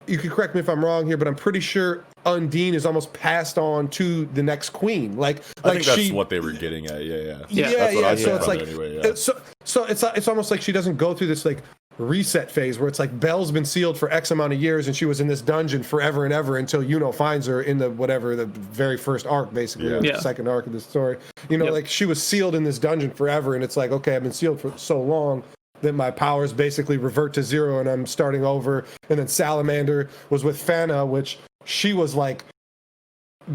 you can correct me if I'm wrong here, but I'm pretty sure Undine is almost passed on to the next queen. I think that's what they were getting at. Yeah. That's what I so it's like, anyway, so it's almost like she doesn't go through this like reset phase where it's like Belle's been sealed for X amount of years and she was in this dungeon forever and ever until finds her in the very first arc, basically, the second arc of the story. Like she was sealed in this dungeon forever, and it's like, okay, I've been sealed for so long that my powers basically revert to 0 and I'm starting over. And then Salamander was with Fana, which she was like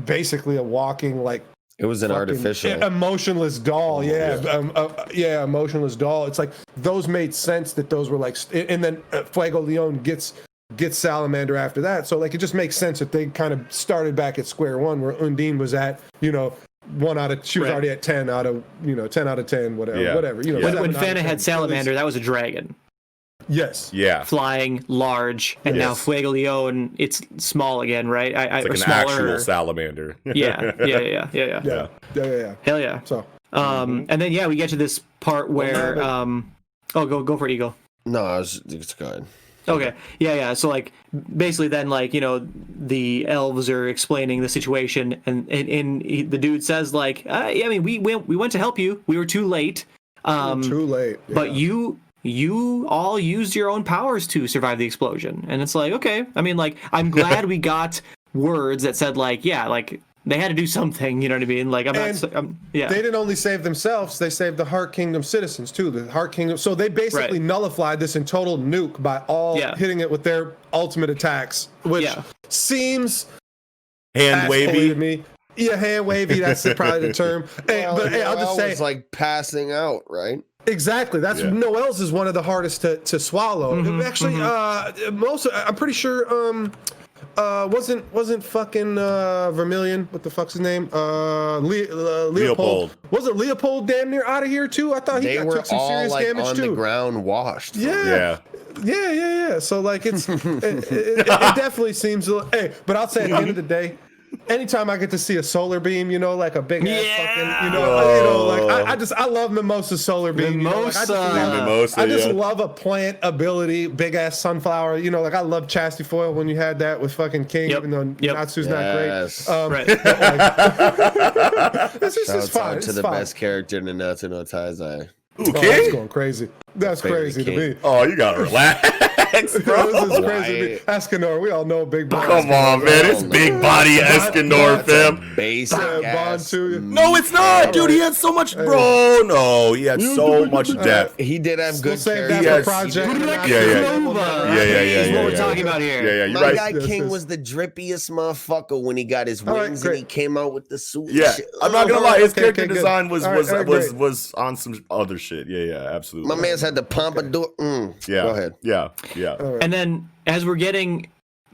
basically a walking like, it was an artificial emotionless doll. Emotionless doll. It's like those made sense that those were like, and then Fuego Leon gets Salamander after that. So like it just makes sense that they kind of started back at square one, where Undine was at, she was already at 10 out of 10 out of 10, whatever. When Fana had Salamander, that was a dragon. Yes. Yeah. Flying large, and now Fuego Leon, it's small again, right? It's like an actual salamander. Yeah. Hell yeah. So. And then we get to this part where go for it, Eagle. No, it's good. Okay. Yeah. So like basically then like, the elves are explaining the situation, and the dude says like, we went to help you. We were too late. Too late. Yeah. But you all used your own powers to survive the explosion. And it's like, okay. I mean, like, I'm glad we got words that said like, they had to do something, you know what I mean? Like, They didn't only save themselves, they saved the Heart Kingdom citizens too. The Heart Kingdom. So they basically nullified this in total nuke by all hitting it with their ultimate attacks, which seems hand wavy to me. Yeah, hand wavy. That's probably the term. I'll just say it's like passing out, right? Exactly. That's Noel's is one of the hardest to swallow. Actually, I'm pretty sure wasn't fucking Vermilion, what the fuck's his name? Leopold. Wasn't Leopold damn near out of here too? I thought took some serious damage on too. The ground washed. Yeah. So like it definitely seems a little, but I'll say at the end of the day, anytime I get to see a solar beam, like a big ass fucking, I love Mimosa's solar beam. I just love a plant ability, big ass sunflower. I love Chastity Foil when you had that with fucking King, even though Natsu's not great. This is just fine. It's the best character in the Natsu no Taizai. Ooh, King? That's going crazy. That's crazy to me. Oh, you gotta relax. X, bro. This is crazy. Escanor, we all know big body. Come on, man. It's big body Escanor, fam. Basic ass. No, it's not, dude. He had so much, bro. No, he had so much depth. He did have good character. Project. Yeah. What we're talking about here. Yeah, you're My right. guy King was the drippiest motherfucker when he got his wings and he came out with the suit. Yeah, I'm not gonna lie. His character design was on some other shit. Yeah, absolutely. My man's had the pompadour. Yeah. Go ahead. Yeah. Right. And then as we're getting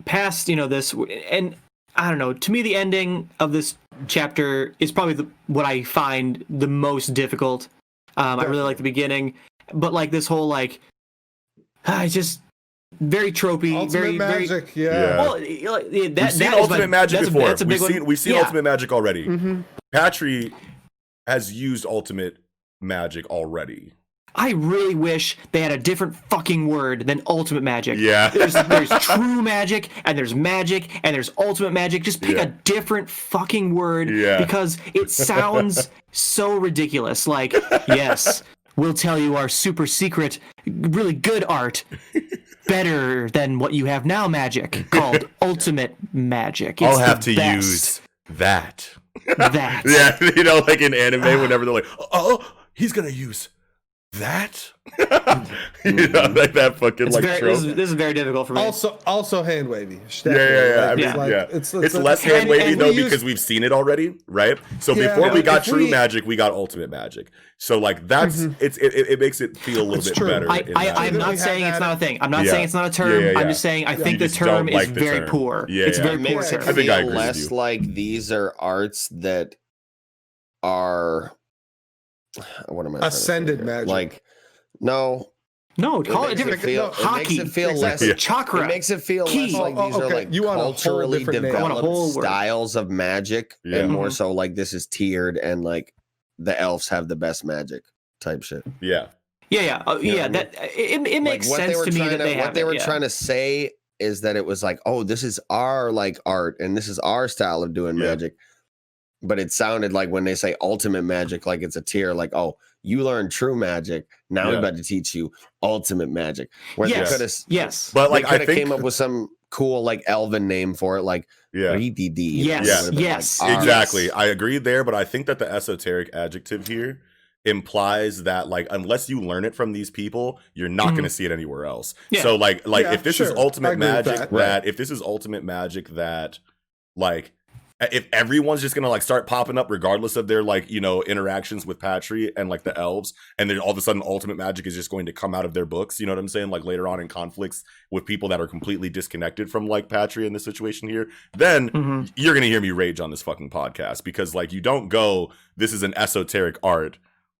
past, this, and I don't know, to me the ending of this chapter is probably what I find the most difficult. I really like the beginning, but like this whole it's just very tropey, Ultimate magic, very. yeah. Well, We've seen Ultimate Magic before. We've seen Ultimate Magic already. Mm-hmm. Patry has used Ultimate Magic already. I really wish they had a different fucking word than ultimate magic. Yeah. There's true magic, and there's ultimate magic. Just pick a different fucking word because it sounds so ridiculous. Like, yes, we'll tell you our super secret, really good art, better than what you have now magic, called ultimate magic. It's I'll have to best. use that. That. Yeah, like in anime, whenever they're like, oh, he's gonna use that. Like that fucking trope. This is very difficult for me. Also hand wavy. Yeah. It's less hand wavy though because we've seen it already, right? So before we got true magic, we got ultimate magic. So like that's it makes it feel a little bit better. I'm not saying it's not a thing. I'm not saying it's not a term. I'm just saying I think the term is very poor. It's very poor. I think I agree less like these are arts that are. What am I? Ascended magic. Like, no, call it different. Hockey. It makes it feel less chakra. It makes it feel less like these are like culturally developed styles of magic, and more so like this is tiered and like the elves have the best magic type shit. Yeah. That it makes sense to me that they have. What they were trying to say is that it was like, oh, this is our like art, and this is our style of doing magic. But it sounded like when they say ultimate magic, like it's a tier, like, oh, you learned true magic. Now we're about to teach you ultimate magic. Where they could have, but like I think came up with some cool like elven name for it, like Yes. Exactly. I agree there, but I think that the esoteric adjective here implies that like unless you learn it from these people, you're not going to see it anywhere else. So like if this is ultimate magic if this is ultimate magic that like if everyone's just gonna like start popping up regardless of their like interactions with Patry and like the elves, and then all of a sudden ultimate magic is just going to come out of their books, you know what I'm saying, like later on in conflicts with people that are completely disconnected from like Patry in this situation here, then you're gonna hear me rage on this fucking podcast because like you don't go, this is an esoteric art,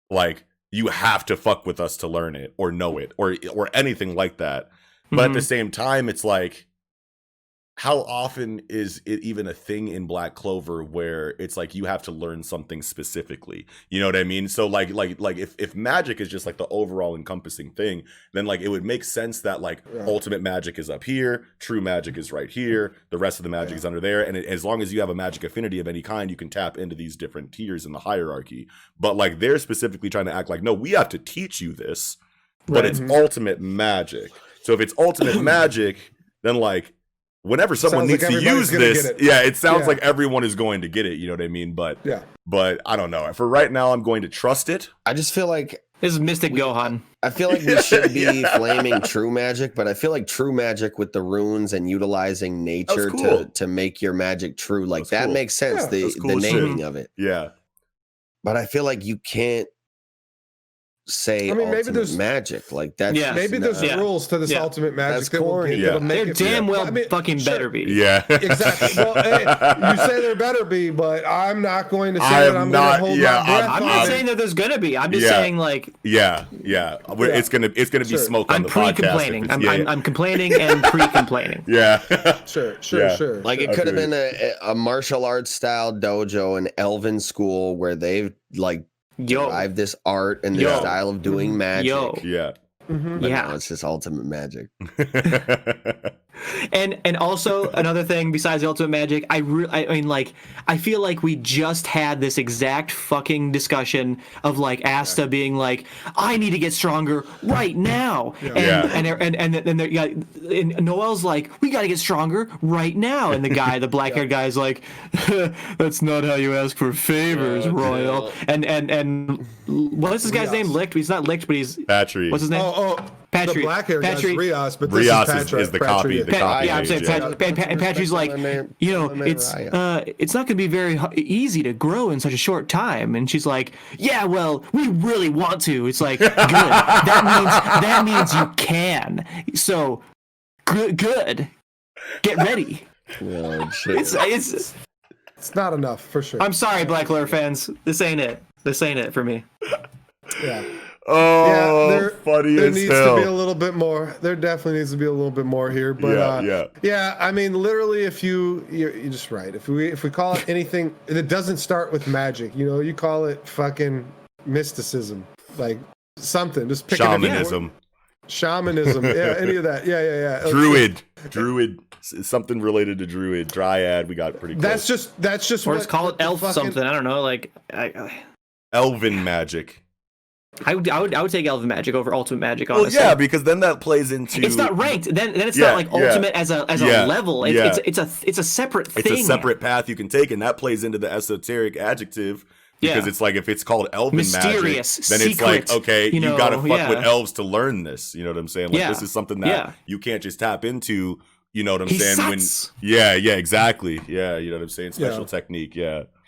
like you have to fuck with us to learn it or know it or anything like that. But at the same time, it's like, how often is it even a thing in Black Clover where it's like you have to learn something specifically? You know what I mean? So like if magic is just like the overall encompassing thing, then like it would make sense that like ultimate magic is up here, true magic is right here, the rest of the magic is under there, and as long as you have a magic affinity of any kind, you can tap into these different tiers in the hierarchy. But like they're specifically trying to act like, no, we have to teach you this, but it's ultimate magic. So if it's ultimate magic, then like whenever someone needs to use this, it sounds like everyone is going to get it. You know what I mean? But I don't know. For right now, I'm going to trust it. I just feel like this is Mystic Gohan. I feel like we should be flaming true magic, but I feel like true magic with the runes and utilizing nature to make your magic true, like that makes sense. The naming of it. Yeah. But I feel like you can't say maybe there's magic like that. Maybe there's rules to this ultimate magic. That's corny. There damn well fucking better be. Yeah, exactly. Well, hey, you say there better be, but I'm not going to say that I'm going to hold my breath. I'm not saying that there's gonna be. I'm just saying like it's gonna be smoke on the podcast. I'm complaining and pre-complaining. Sure. Like it could have been a martial arts style dojo, an elven school where they've like drive this art and this style of doing magic. Yeah. But no, it's just ultimate magic. And also another thing besides the ultimate magic, I mean, like, I feel like we just had this exact fucking discussion of like Asta being like, I need to get stronger right now, and Noel's like, we got to get stronger right now, and the black-haired guy is like, that's not how you ask for favors, Royal. And what's this guy's name? Licht? He's not Licht, but he's Patry. What's his name? The black hair guy's Rios, but this Rios is, is the copy. Yeah, I'm saying and Patry's like, it's not going to be very easy to grow in such a short time, and she's like, yeah, well, we really want to. It's like, good. That means you can. So good. Get ready. Oh, shit. It's not enough for sure. I'm sorry, Black Clover fans. This ain't it for me. Yeah. Oh, funny there as needs hell. to be a little bit more. There definitely needs to be a little bit more here. But yeah. I mean, literally, if you're just right. If we call it anything that doesn't start with magic, you call it fucking mysticism, like something. Just pick shamanism. Shamanism. Yeah, any of that. Yeah. Druid. Something related to druid. Dryad. We got pretty close. That's just. Or just call it elf something. I don't know. Like elven magic. I would take elven magic over ultimate magic. Honestly. Well, yeah, because then that plays into. It's not ranked. Then it's not like ultimate as a level. It's a separate thing. It's a separate path you can take, and that plays into the esoteric adjective. Because it's like if it's called elven mysterious, magic, then secret, it's like, okay, you gotta fuck with elves to learn this. You know what I'm saying? Like this is something that you can't just tap into. You know what I'm saying? Sucks. Exactly. Yeah, you know what I'm saying? Special technique,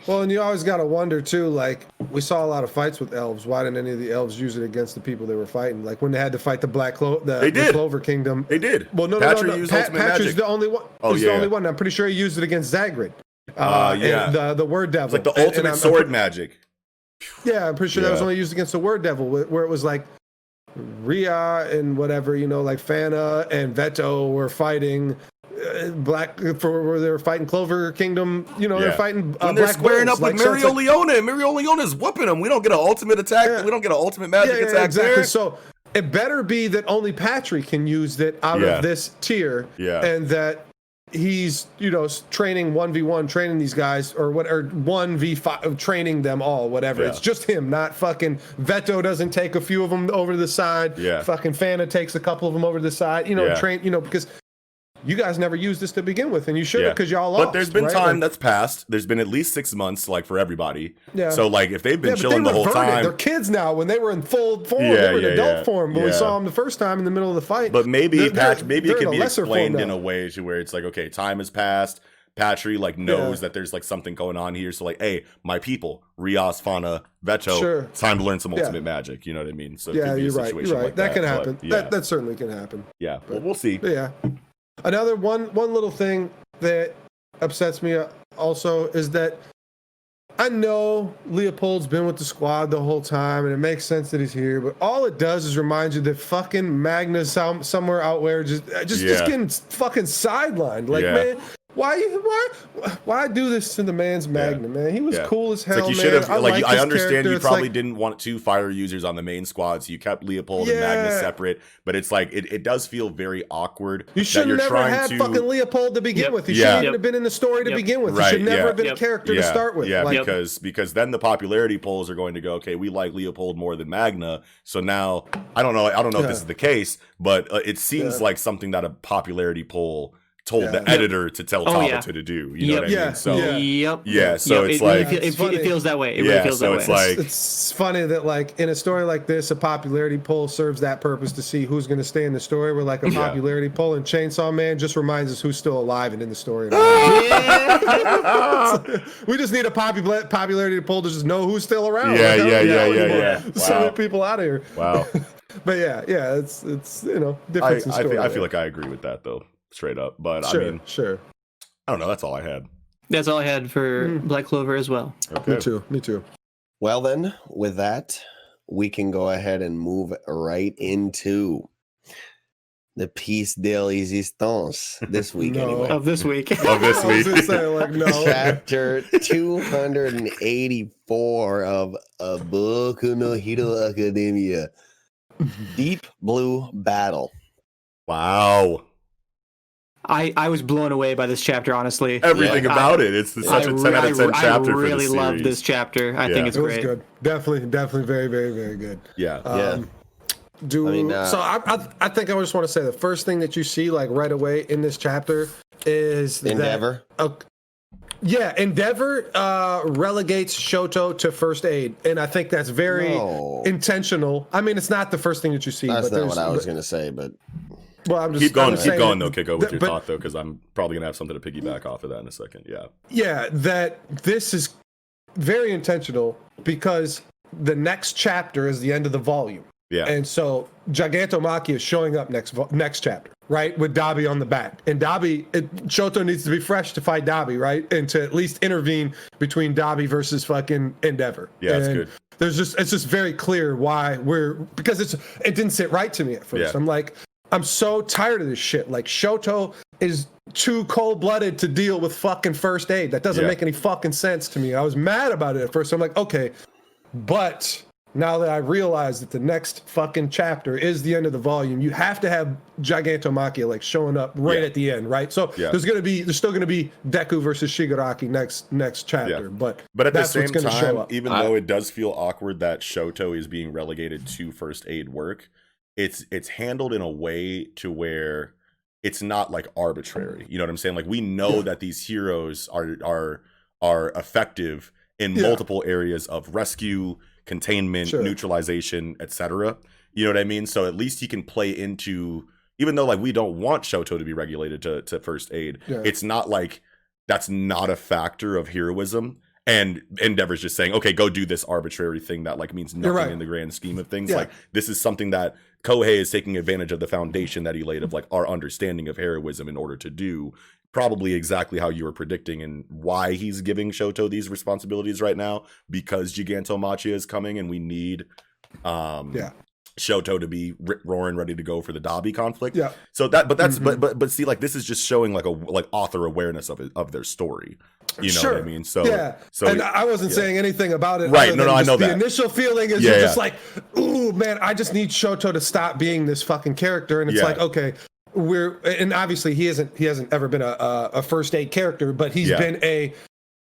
Well, and you always gotta wonder too, like, we saw a lot of fights with elves. Why didn't any of the elves use it against the people they were fighting? Like when they had to fight the the Clover Kingdom. They did. Well, no. Used ultimate magic. Patry's the only one. He's the only one. I'm pretty sure he used it against Zagrid. The word devil. It's like the ultimate sword magic. Yeah, I'm pretty sure that was only used against the word devil, where it was like Rhea and whatever, like Fana and Veto were fighting where they were fighting Clover Kingdom. They're fighting. When they're squaring up with Leona, and Leona's whooping them. We don't get an ultimate attack. Yeah. We don't get an ultimate magic attack. Exactly. There. So it better be that only Patry can use it out of this tier, and that he's training 1v1, training these guys, or 1v5, training them all, whatever. It's just him, not fucking Veto doesn't take a few of them over to the side. Fucking Fana takes a couple of them over to the side. Train. Because you guys never used this to begin with, and you should have, because y'all lost. But there's been time that's passed. There's been at least 6 months, like, for everybody. Yeah. So, like, if they've been chilling the whole time. They're kids now. When they were in full form, they were in adult form. When we saw them the first time in the middle of the fight. But maybe it could be explained in a way to where it's like, okay, time has passed. Patry, like, knows that there's, like, something going on here. So, like, hey, my people, Rios, Fana, Veto, it's time to learn some ultimate magic. You know what I mean? So, you're right. Like that can happen. That certainly can happen. Yeah. Well, we'll see. Yeah. Another one little thing that upsets me also is that I know Leopold's been with the squad the whole time, and it makes sense that he's here, but all it does is remind you that fucking M.A.N.G.A somewhere out there just getting fucking sidelined. Like, man, why do this to the man's M.A.N.G.A, man? He was cool as hell, like you should have, I understand you probably didn't want 2 fire users on the main squad, so you kept Leopold and M.A.N.G.A separate, but it's like, it does feel very awkward. You should have never had fucking Leopold to begin with. He shouldn't have been in the story to begin with. He should never have been a character to start with. Yeah, because then the popularity polls are going to go, okay, we like Leopold more than M.A.N.G.A, so now, I don't know if this is the case, but it seems like something that a popularity poll told the editor to tell Tabata to do. You know what I mean? So so it's like it feels that way. It really feels that way. It's like it's funny that, like, in a story like this, a popularity poll serves that purpose to see who's going to stay in the story. Where, like, a popularity poll in Chainsaw Man just reminds us who's still alive and in the story. We just need a popularity poll to just know who's still around. Yeah. So many people out of here. Wow. But it's difference in story. I feel like I agree with that though. Straight up, but I mean, I don't know. That's all I had. That's all I had for Black Clover as well. Okay. Me too. Well then, with that, we can go ahead and move right into the piece de resistance this week. Anyway, of this week. Chapter 284 of Boku no Hero Academia, Deep Blue Battle. Wow. I was blown away by this chapter, honestly. Everything about it. It's such a 10 out of 10 chapter. I really for the love this chapter. I think it's great. It was good. Definitely very, very, very good. Yeah. So I think I just want to say the first thing that you see like right away in this chapter is Endeavor. Endeavor relegates Shoto to first aid, and I think that's very intentional. I mean, it's not the first thing that you see. That's not what I was going to say, but well, I'm just keep going though, Kiko, with your thought though, because I'm probably gonna have something to piggyback off of that in a second. Yeah, that this is very intentional because the next chapter is the end of the volume. Yeah. And so Gigantomachia is showing up next chapter, right? With Dabi on the back. And Shoto needs to be fresh to fight Dabi, right? And to at least intervene between Dabi versus fucking Endeavor. Yeah, that's good. It's just very clear why because it didn't sit right to me at first. Yeah. I'm like, I'm so tired of this shit. Like, Shoto is too cold-blooded to deal with fucking first aid. That doesn't make any fucking sense to me. I was mad about it at first. I'm like, okay, but now that I realize that the next fucking chapter is the end of the volume, you have to have Gigantomachia like showing up right at the end, right? So there's still gonna be Deku versus Shigaraki next chapter, but at that's the same what's gonna show time, up. even though it does feel awkward that Shoto is being relegated to first aid work, it's handled in a way to where it's not like arbitrary. You know what I'm saying? Like, we know that these heroes are effective in multiple areas of rescue, containment, neutralization, etc. You know what I mean? So at least he can play into, even though like we don't want Shoto to be regulated to first aid, it's not like that's not a factor of heroism. And Endeavor's just saying, okay, go do this arbitrary thing that like means nothing in the grand scheme of things. Like, this is something that Kohei is taking advantage of the foundation that he laid of like our understanding of heroism in order to do probably exactly how you were predicting, and why he's giving Shoto these responsibilities right now, because Gigantomachia is coming and we need Shoto to be rip-roaring ready to go for the Dabi conflict. Yeah. So that, but see, like, this is just showing like author awareness of their story. You know what I mean? So and I wasn't saying anything about it. Right? No, I know that. The initial feeling is you're just like, ooh, man, I just need Shoto to stop being this fucking character, and it's like, okay. And obviously he hasn't ever been a first aid character, but he's been a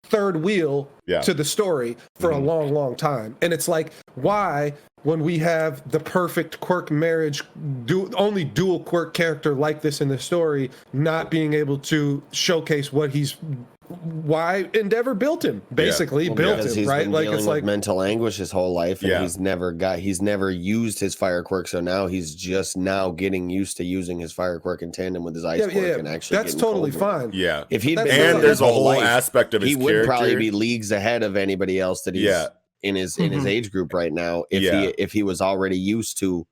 third wheel to the story for a long time. And it's like, why, when we have the perfect quirk marriage, only dual quirk character like this in the story, not being able to showcase why Endeavor built him, basically built him, he's right? Been like, dealing it's with like mental anguish his whole life, and he's never used his fire quirk. So now he's just now getting used to using his fire quirk in tandem with his ice quirk, and actually that's totally fine. Yeah, if he'd been and there's a whole aspect of his character, he would probably be leagues ahead of anybody else that he's in his age group right now. If he was already used to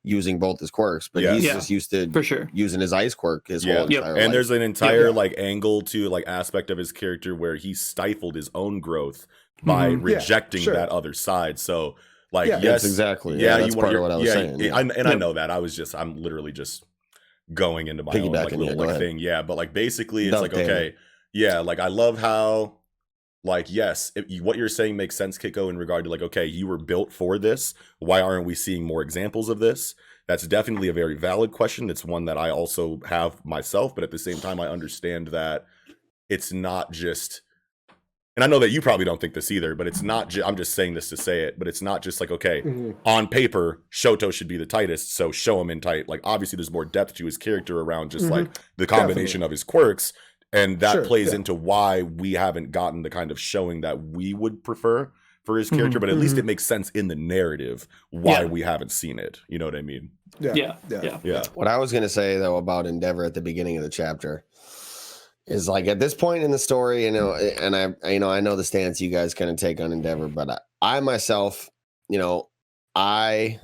using both his quirks, but he's just used to using his ice quirk his whole entire life. And there's an entire like angle to like aspect of his character where he stifled his own growth by rejecting that other side. So like that's exactly that's part of what I was saying. I know that I'm literally just going into my own like little like thing. Yeah, but like basically it's like okay, like I love how like what you're saying makes sense, Kiko, in regard to like, okay, you were built for this. Why aren't we seeing more examples of this? That's definitely a very valid question. It's one that I also have myself, but at the same time, I understand that it's not just, and I know that you probably don't think this either, but it's not I'm just saying this to say it, but it's not just like, okay, on paper, Shoto should be the tightest, so show him in tight. Like, obviously there's more depth to his character around just like the combination of his quirks. And that plays into why we haven't gotten the kind of showing that we would prefer for his character, but at least it makes sense in the narrative why we haven't seen it. You know what I mean? Yeah. What I was going to say, though, about Endeavor at the beginning of the chapter is like, at this point in the story, and I know the stance you guys kind of take on Endeavor, but I myself, I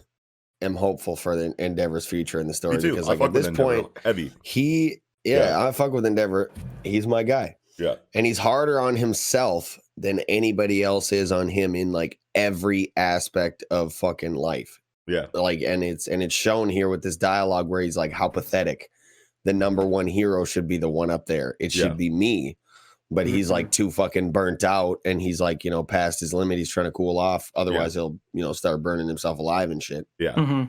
am hopeful for the Endeavor's future in the story, because like at this point, heavy. I fuck with Endeavor. He's my guy. Yeah. And he's harder on himself than anybody else is on him in like every aspect of fucking life. Yeah. Like, and it's shown here with this dialogue where he's like, how pathetic. The number one hero should be the one up there. It should be me. But he's like too fucking burnt out, and he's like, past his limit. He's trying to cool off. Otherwise he'll, start burning himself alive and shit. Yeah.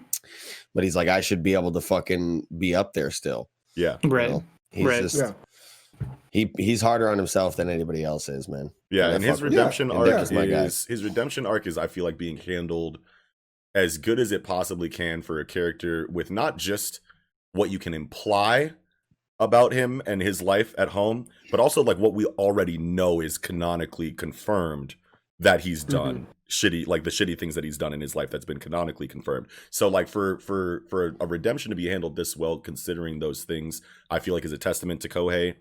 But he's like, I should be able to fucking be up there still. Yeah. Right. He's just he's harder on himself than anybody else is, man. Yeah, and his redemption arc is, I feel like, being handled as good as it possibly can for a character with not just what you can imply about him and his life at home, but also like what we already know is canonically confirmed that he's done shitty, like the shitty things that he's done in his life that's been canonically confirmed. So like for a redemption to be handled this well, considering those things, I feel like is a testament to Kohei.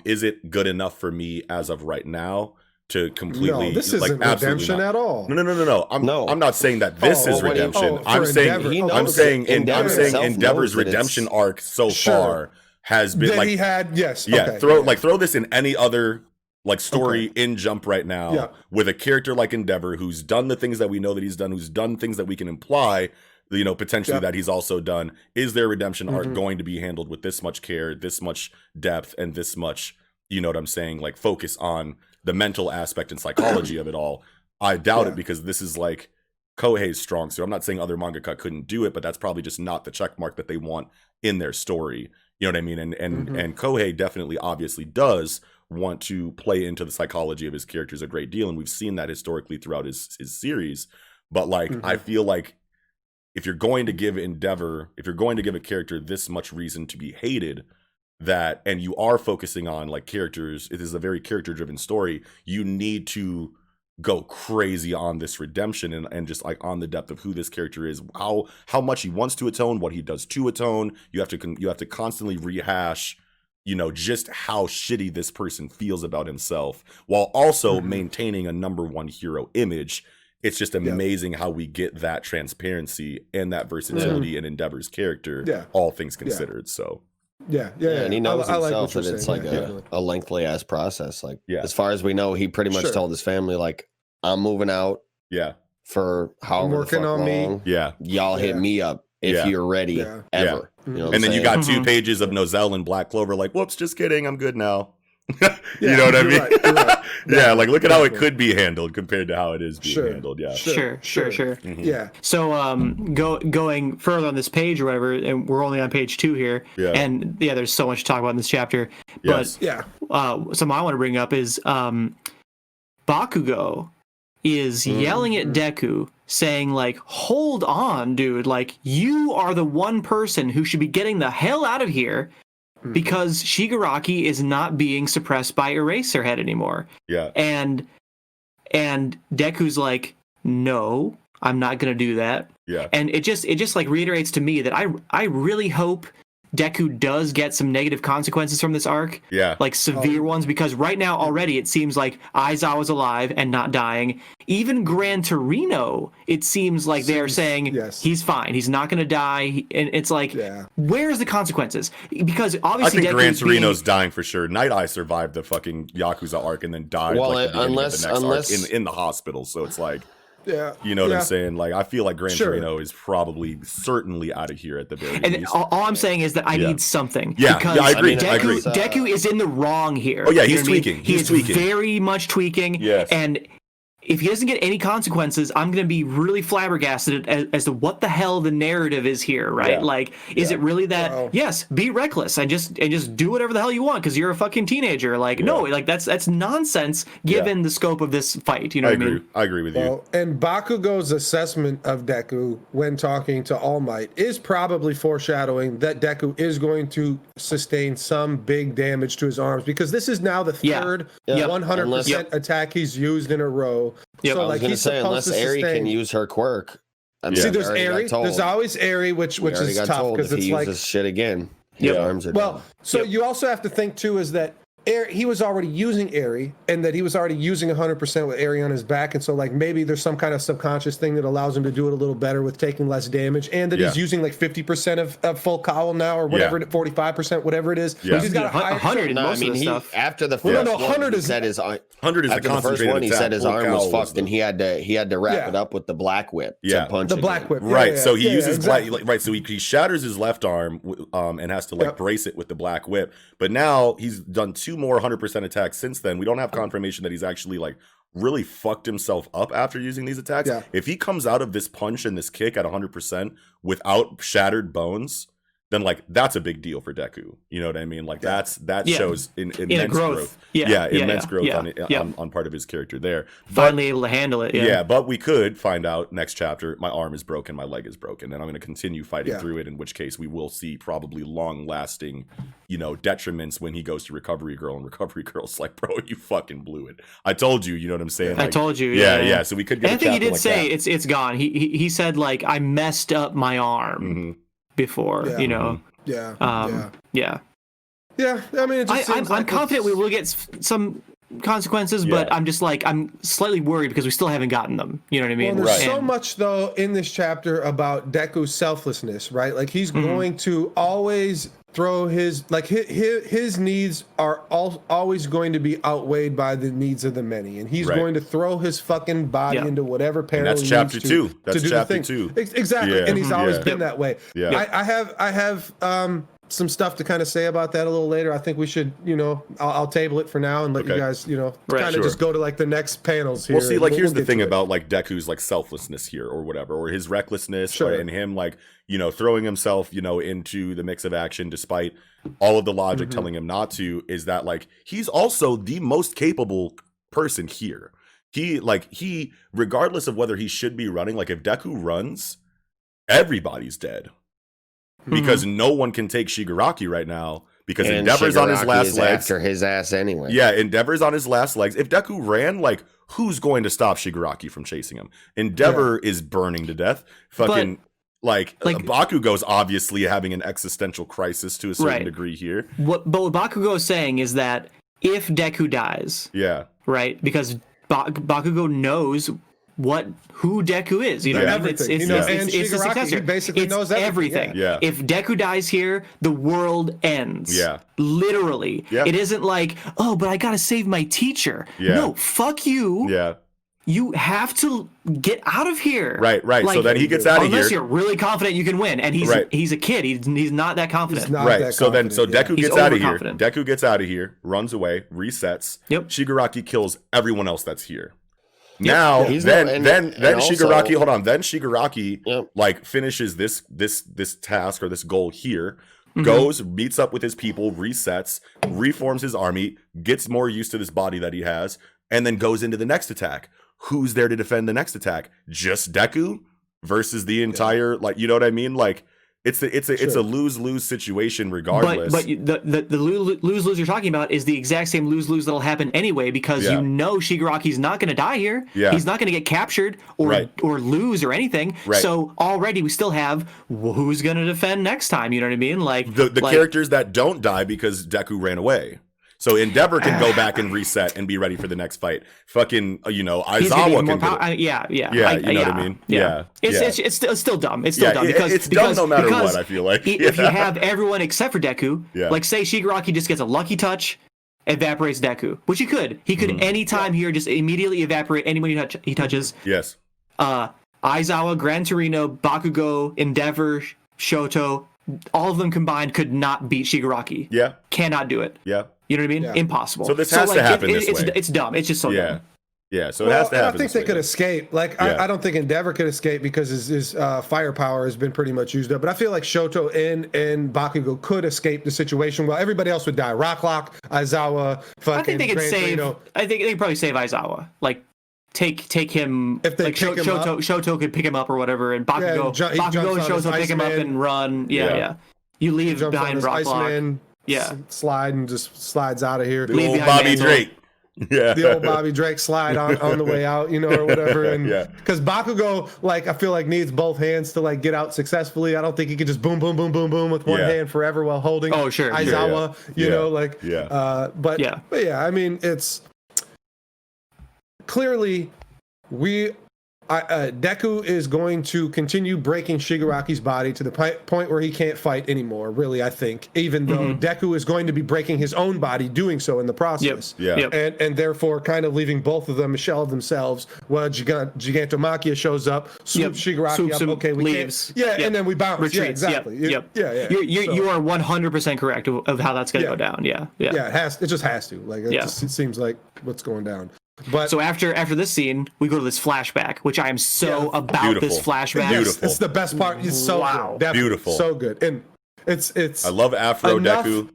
Is it good enough for me as of right now to completely? No, this isn't redemption at all. No. I'm not saying that this is redemption. I'm saying Endeavor's redemption arc so far has been that like he had. Yes. Yeah. Throw this in any other like story in Jump right now with a character like Endeavor who's done the things that we know that he's done, who's done things that we can imply, you know, potentially that he's also done. Is their redemption arc going to be handled with this much care, this much depth, and this much, you know what I'm saying, like focus on the mental aspect and psychology of it all? I doubt it, because this is like Kohei's strong suit. I'm not saying other mangaka couldn't do it, but that's probably just not the check mark that they want in their story. You know what I mean? And Kohei definitely obviously does want to play into the psychology of his characters a great deal, and we've seen that historically throughout his series. But like I feel like if you're going to give a character this much reason to be hated, that, and you are focusing on like characters, it is a very character driven story, you need to go crazy on this redemption and just like on the depth of who this character is, how much he wants to atone, what he does to atone. You have to constantly rehash, you know, just how shitty this person feels about himself, while also maintaining a number one hero image. It's just amazing how we get that transparency and that versatility in Endeavor's character, all things considered. So and he knows himself that it's like a lengthy ass process. Like as far as we know, he pretty much told his family, like, I'm moving out for however working on long. Y'all hit me up if you're ready ever. You know and then you got 2 pages of Nozell and Black Clover like, whoops, just kidding, I'm good now. You know what I mean? Right. Like look at how it could be handled compared to how it is being handled. Sure. Yeah. So going further on this page or whatever, and we're only on page 2 here, and there's so much to talk about in this chapter. But something I want to bring up is Bakugo is yelling at Deku, saying like, hold on, dude, like you are the one person who should be getting the hell out of here, because Shigaraki is not being suppressed by Eraserhead anymore. And Deku's like, no, I'm not gonna do that. And it just like reiterates to me that I really hope Deku does get some negative consequences from this arc. Like severe ones, because right now already it seems like Aizawa's alive and not dying. Even Gran Torino, it seems like they're saying he's fine, he's not going to die. And it's like, where's the consequences? Because obviously I think Gran Torino's dying for sure. Night Eye survived the fucking Yakuza arc and then died unless in the hospital. So it's like, you know what I'm saying? Like, I feel like Gran Torino is probably certainly out of here at the very least. And all I'm saying is that I need something. Because I agree. Deku is in the wrong here. Oh yeah, he's tweaking. He's very much tweaking. And if he doesn't get any consequences, I'm going to be really flabbergasted as to what the hell the narrative is here, right? Like, is it really that, yes, be reckless and just do whatever the hell you want because you're a fucking teenager? Like, no, like that's nonsense given the scope of this fight. You know what I mean? I agree with you. And Bakugo's assessment of Deku when talking to All Might is probably foreshadowing that Deku is going to sustain some big damage to his arms, because this is now the third 100% attack he's used in a row. So, I was going to say, unless Eri can use her quirk. I mean, see, there's Eri. There's always Eri, which is tough because it's like shit again. His arms are well. So you also have to think too is that he was already using Eri, and that he was already using 100% with Eri on his back, and so like maybe there's some kind of subconscious thing that allows him to do it a little better with taking less damage, and that he's using like 50% of full cowl now, or whatever, 45%, whatever it is. He's got 100 in most of the stuff. After the first 100 is after the first one, he said his arm was fucked, and he had to wrap it up with the black whip. To punch the black whip. Right. So he uses so he shatters his left arm and has to like brace it with the black whip. But now he's done 2 more 100% attacks since then. We don't have confirmation that he's actually like really fucked himself up after using these attacks. If he comes out of this punch and this kick at 100% without shattered bones, then like that's a big deal for Deku. You know what I mean? Like that shows immense growth. Immense growth on part of his character there. Finally able to handle it. Yeah, but we could find out next chapter, my arm is broken, my leg is broken, and I'm going to continue fighting through it, in which case we will see probably long-lasting, detriments when he goes to Recovery Girl, and Recovery Girl's like, bro, you fucking blew it. I told you, you know what I'm saying? I told you. Yeah. So we could get I think he did say it's gone. He said, like, I messed up my arm before, Yeah. I mean, it just I'm confident we will get some consequences, but I'm just like, I'm slightly worried because we still haven't gotten them. You know what I mean? Well, there's so much though in this chapter about Deku's selflessness, right? Like he's going to always throw his needs are always going to be outweighed by the needs of the many, and he's going to throw his fucking body into whatever peril. And that's chapter 2. That's chapter 2. Exactly, and he's always been that way. Yeah. I have some stuff to kind of say about that a little later. I think we should, I'll table it for now and let you guys, kind of just go to like the next panels here. Well, see, like here's the thing about like Deku's like selflessness here or whatever, or his recklessness, right? And him like, throwing himself, into the mix of action despite all of the logic telling him not to, is that like he's also the most capable person here. He regardless of whether he should be running, like if Deku runs, everybody's dead. Because no one can take Shigaraki right now because Endeavor's on his last legs. After his ass anyway. Yeah, Endeavor's on his last legs. If Deku ran, like, who's going to stop Shigaraki from chasing him? Endeavor is burning to death. Fucking, like Bakugo's obviously having an existential crisis to a certain degree here. But what Bakugo is saying is that if Deku dies, right, because Bakugo knows who Deku is, everything. He knows, and Shigaraki, he basically knows everything. Yeah. If Deku dies here, the world ends. Yeah. Literally. Yeah. It isn't like, oh, but I gotta save my teacher. Yeah. No, fuck you. Yeah. You have to get out of here. Right. Like, so then he gets out of here. Unless you're really confident you can win, and he's a kid. He's not that confident. So Deku gets out of here. Deku gets out of here, runs away, resets. Yep. Shigaraki kills everyone else that's here. Now, then Shigaraki, hold on. Then Shigaraki like finishes this task or this goal here, goes, meets up with his people, resets, reforms his army, gets more used to this body that he has, and then goes into the next attack. Who's there to defend the next attack? Just Deku versus the entire, like, you know what I mean? Like, it's a lose-lose situation regardless. But the lose-lose you're talking about is the exact same lose-lose that'll happen anyway, because Shigaraki's not going to die here. Yeah. He's not going to get captured or lose or anything. Right. So already we still have who's going to defend next time. You know what I mean? Like the characters that don't die because Deku ran away. So Endeavor can go back and reset and be ready for the next fight. Fucking, Aizawa can do it. You know what I mean? Yeah. It's still dumb. It's still dumb because dumb no matter what, I feel like. If you have everyone except for Deku, like say Shigaraki just gets a lucky touch, evaporates Deku, which he could. He could anytime here just immediately evaporate anyone he touches. Yes. Aizawa, Gran Torino, Bakugo, Endeavor, Shoto, all of them combined could not beat Shigaraki. Yeah. Cannot do it. Yeah. You know what I mean? Impossible. So this has to happen this way. It's dumb. It's just so dumb. Yeah, so it has to happen. I think they could escape. Like, I don't think Endeavor could escape because his firepower has been pretty much used up. But I feel like Shoto and Bakugo could escape the situation while everybody else would die. Rocklock, Aizawa, fucking. I think they could save. I think they could probably save Aizawa. Like, take him. If they like pick him up. Shoto could pick him up or whatever, and Bakugo and Shoto pick him up and run. Yeah. You leave behind Rocklock. Slide and just slides out of here. The old Bobby Drake. Yeah. The old Bobby Drake slide on the way out, or whatever. And because Bakugo, like, I feel like needs both hands to like get out successfully. I don't think he could just boom, boom, boom, boom, boom with one hand forever while holding Aizawa, But I mean, it's clearly Deku is going to continue breaking Shigaraki's body to the point where he can't fight anymore, really, I think, even though Deku is going to be breaking his own body doing so in the process. And therefore kind of leaving both of them a shell of themselves while Gigantomachia shows up, swoops Shigaraki up, okay, we leaves. And then we bounce. Retreats. Yeah, exactly. You are 100% correct of how that's going to go down. Yeah, it just has to. Like, it seems like what's going down. But so after this scene, we go to this flashback, which I am so about. Beautiful. This flashback. Beautiful. It's the best part. It's so good. Beautiful. So good. And it's I love Afro enough. Deku.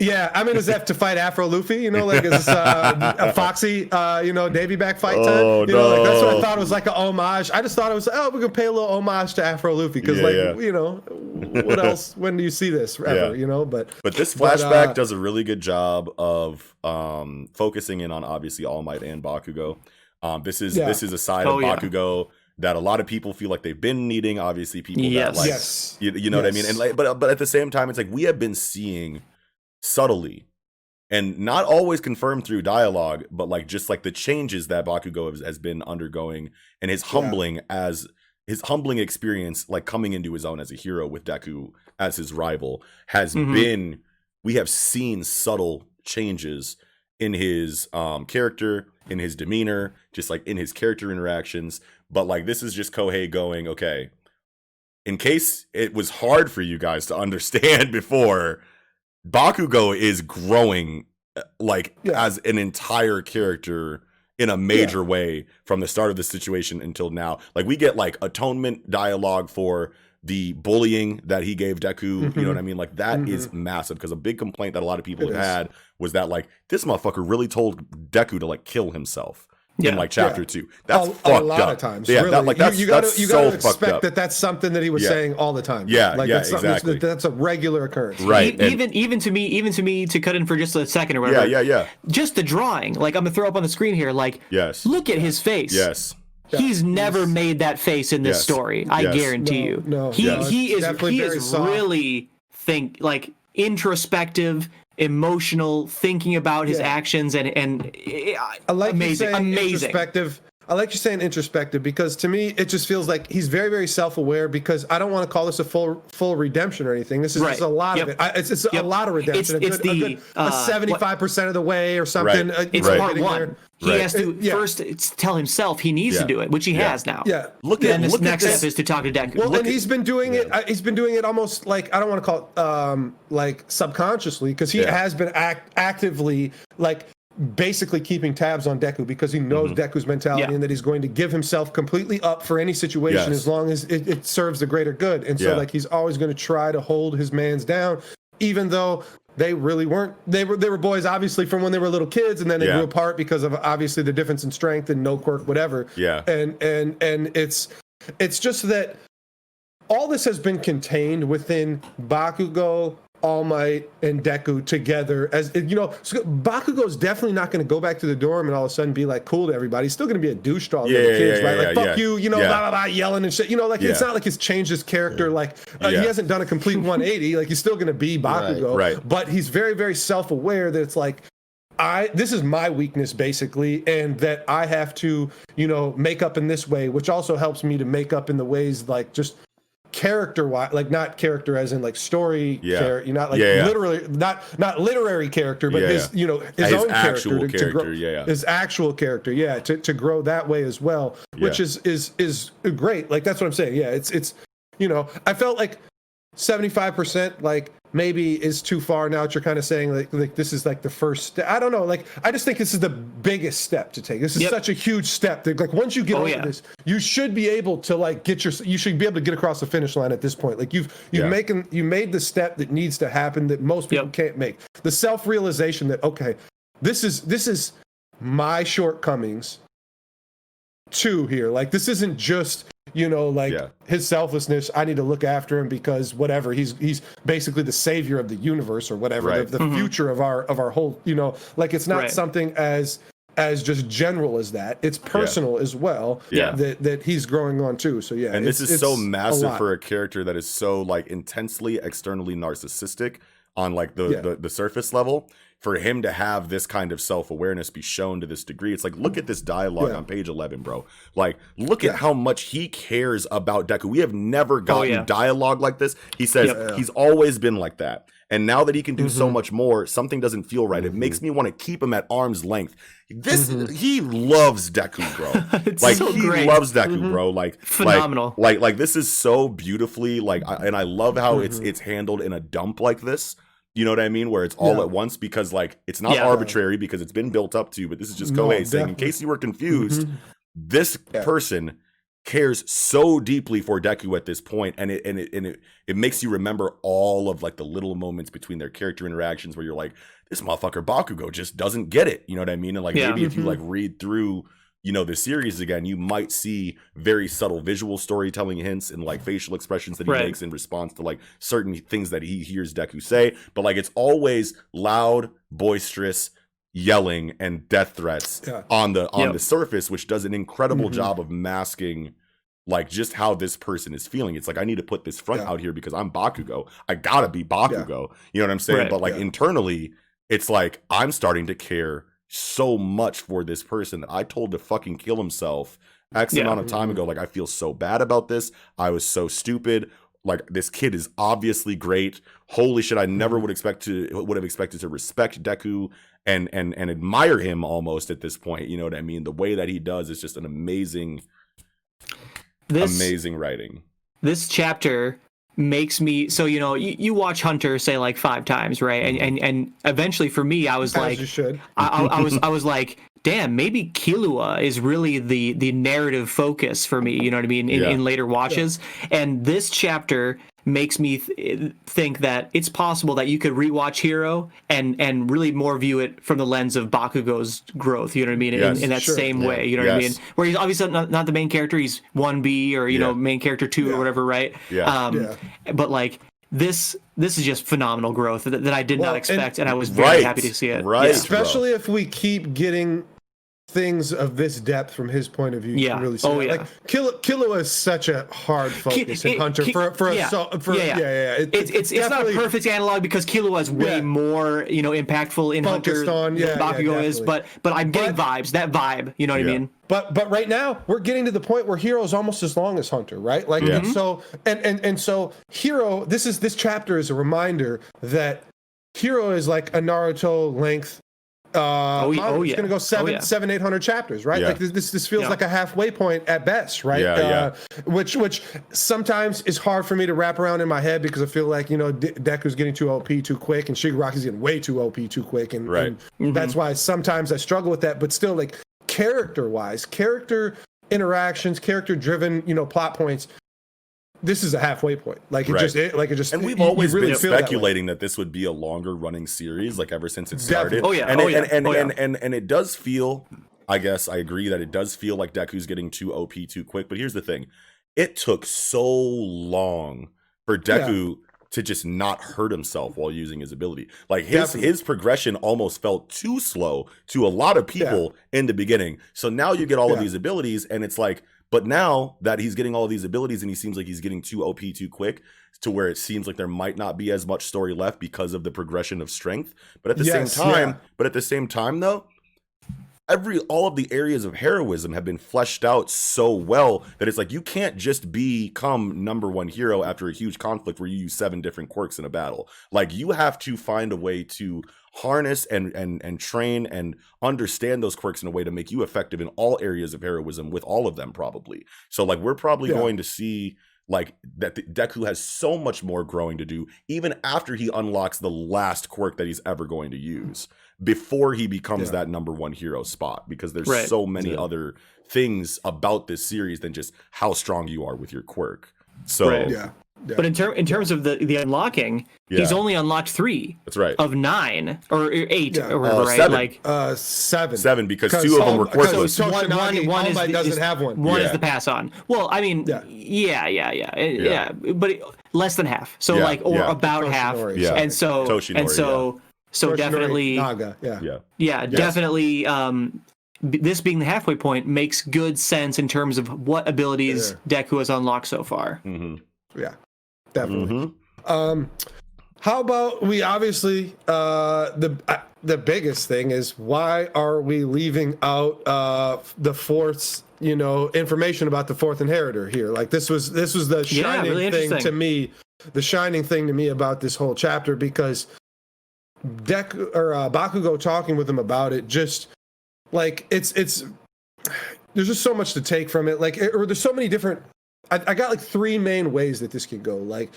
Yeah, I mean, is that to fight Afro Luffy? You know, like is this a Foxy, Navy back fight time? Oh, You know, like that's what I no. thought it was like a homage. I just thought it was, we're gonna pay a little homage to Afro Luffy because, what else? When do you see this ever? Yeah. But this flashback does a really good job of focusing in on obviously All Might and Bakugo. This is a side of Bakugo that a lot of people feel like they've been needing. Obviously, people that like, you know what I mean. And like, but at the same time, it's like we have been seeing subtly, and not always confirmed through dialogue, but like just like the changes that Bakugo has been undergoing, and his humbling experience, like coming into his own as a hero with Deku as his rival, has been. We have seen subtle changes in his character, in his demeanor, just like in his character interactions. But like this is just Kohei going, okay, in case it was hard for you guys to understand before, Bakugo is growing as an entire character in a major way from the start of the situation until now. Like we get like atonement dialogue for the bullying that he gave Deku, you know what I mean? Like that is massive, because a big complaint that a lot of people had was that like this motherfucker really told Deku to like kill himself in like chapter 2. That's fucked up. A lot of times. Yeah, really. You gotta expect that that's something that he was saying all the time. Yeah, like that's exactly. That's a regular occurrence. Right. Even to me to cut in for just a second or whatever. Yeah. Just the drawing, like I'm gonna throw up on the screen here, like look at his face. Yes. He's never made that face in this story. I guarantee you. No, he is really introspective, emotional, thinking about his actions, and I like amazing. Introspective. I like you saying introspective, because to me it just feels like he's very, very self-aware, because I don't want to call this a full redemption or anything. This is just a lot of it. It's a lot of redemption. It's a 75% of the way or something. It's part one. He has to first tell himself he needs to do it, which he has now. Yeah. Then this next step is to talk to Deku. Well, and he's been doing it. He's been doing it almost like, I don't want to call it like subconsciously, because he has been actively like basically keeping tabs on Deku, because he knows Deku's mentality and that he's going to give himself completely up for any situation as long as it serves the greater good. And so like he's always going to try to hold his mans down, even though they really weren't. They were boys obviously from when they were little kids, and then they grew apart because of obviously the difference in strength and no quirk, whatever. Yeah. And it's just that all this has been contained within Bakugo, All Might, and Deku together. As you know, Bakugo's definitely not going to go back to the dorm and all of a sudden be like cool to everybody. He's still going to be a douche to all the kids, right? Like fuck you, blah blah blah, yelling and shit. Like it's not like he's changed his character. Like he hasn't done a complete 180. Like he's still going to be Bakugo, right? But he's very, very self-aware that it's like, this is my weakness basically, and that I have to, make up in this way, which also helps me to make up in the ways like just character wise, like not character as in like story character, not like literally not literary character, but his his own actual character to grow, his actual character to grow that way as well, which is great. Like that's what I'm saying. It's I felt like 75% like maybe is too far now. You're kind of saying like this is like the first step. I don't know. Like I just think this is the biggest step to take. This is such a huge step that like once you get over this, you should be able to like you should be able to get across the finish line at this point. Like you made the step that needs to happen that most people can't make. The self-realization that okay, this is my shortcomings too here. Like this isn't just his selflessness. I need to look after him because whatever, he's basically the savior of the universe or whatever, the future of our whole, like it's not something as just general as that. It's personal as well. That he's growing on too. So and this is so massive for a character that is so like intensely externally narcissistic on like the surface level. For him to have this kind of self-awareness be shown to this degree, it's like, look at this dialogue on page 11, bro. Like, look at how much he cares about Deku. We have never gotten dialogue like this. He says he's always been like that. And now that he can do so much more, something doesn't feel right. It makes me want to keep him at arm's length. He loves Deku, bro. Like so he loves Deku, bro. Like phenomenal. Like this is so beautifully and I love how it's handled in a dump like this. You know what I mean? Where it's all at once, because like it's not arbitrary, because it's been built up to, but this is just Kohei saying, in case you were confused, this person cares so deeply for Deku at this point, and it makes you remember all of like the little moments between their character interactions where you're like, this motherfucker Bakugo just doesn't get it, you know what I mean? And like maybe if you like read through, you know, the series again, you might see very subtle visual storytelling hints and like facial expressions that he makes in response to like certain things that he hears Deku say, but like it's always loud, boisterous yelling and death threats on the surface, which does an incredible job of masking like just how this person is feeling. It's like, I need to put this front out here because I'm Bakugo. I gotta be Bakugo. You know what I'm saying? But like internally, it's like I'm starting to care so much for this person that I told to fucking kill himself X amount of time ago. Like, I feel so bad about this. I was so stupid. Like, this kid is obviously great. Holy shit, I never would have expected to respect Deku and admire him almost at this point. You know what I mean? The way that he does is just an amazing writing. This chapter makes me, so you know, you watch Hunter say like 5 times, right? And eventually for me, I was like, you should. I was like, damn, maybe Killua is really the narrative focus for me, you know what I mean, in later watches. And this chapter makes me think that it's possible that you could rewatch Hero and really more view it from the lens of Bakugo's growth, you know what I mean, in that same way, you know what I mean, where he's obviously not the main character, he's 1B or, you know, main character 2 or whatever, right? But like, this is just phenomenal growth that I did not expect, and I was very happy to see it. Especially if we keep getting things of this depth from his point of view. Really see like Killua is such a hard focus in Hunter it's not a perfect analog because Killua is way more, you know, impactful in Hunter than Bakugo is, but I'm getting that vibe, you know what I mean? But right now we're getting to the point where Hero is almost as long as Hunter, right? Like and so Hero, this chapter is a reminder that Hero is like a Naruto length. It's gonna go 700-800 chapters, right? Like this feels like a halfway point at best, right? Which sometimes is hard for me to wrap around in my head because I feel like, you know, Deku's getting too OP too quick and Shigaraki's getting way too OP too quick, and that's why sometimes I struggle with that. But still, like character interactions, character driven, you know, plot points. This is a halfway point. Like it just. And we've always been speculating that this would be a longer running series, like ever since it started. And it does feel. I guess I agree that it does feel like Deku's getting too OP too quick. But here's the thing: it took so long for Deku to just not hurt himself while using his ability. Like his progression almost felt too slow to a lot of people in the beginning. So now you get all of these abilities, and it's like. But now that he's getting all of these abilities and he seems like he's getting too OP too quick to where it seems like there might not be as much story left because of the progression of strength. But at the same time though, all of the areas of heroism have been fleshed out so well that it's like you can't just become number 1 hero after a huge conflict where you use 7 different quirks in a battle. Like you have to find a way to harness and train and understand those quirks in a way to make you effective in all areas of heroism with all of them probably. So like we're probably going to see like that Deku has so much more growing to do even after he unlocks the last quirk that he's ever going to use before he becomes that number 1 hero spot, because there's so many other things about this series than just how strong you are with your quirk. So but in terms of the unlocking, he's only unlocked 3. That's right. Of 9 or 8 or whatever, right? 7. Like 7 because 2 of them were quirkless. One doesn't have one. One is the pass on. Well, I mean, but less than half. So about half. And so definitely M.A.N.G.A. definitely. This being the halfway point makes good sense in terms of what abilities Deku has unlocked so far. Yeah, definitely. How about we obviously the biggest thing is why are we leaving out the fourth, you know, information about the 4th inheritor here? Like this was the shining thing to me. The shining thing to me about this whole chapter, because Bakugo talking with him about it, just like it's there's just so much to take from it. Like or there's so many different. I got like 3 main ways that this can go. Like,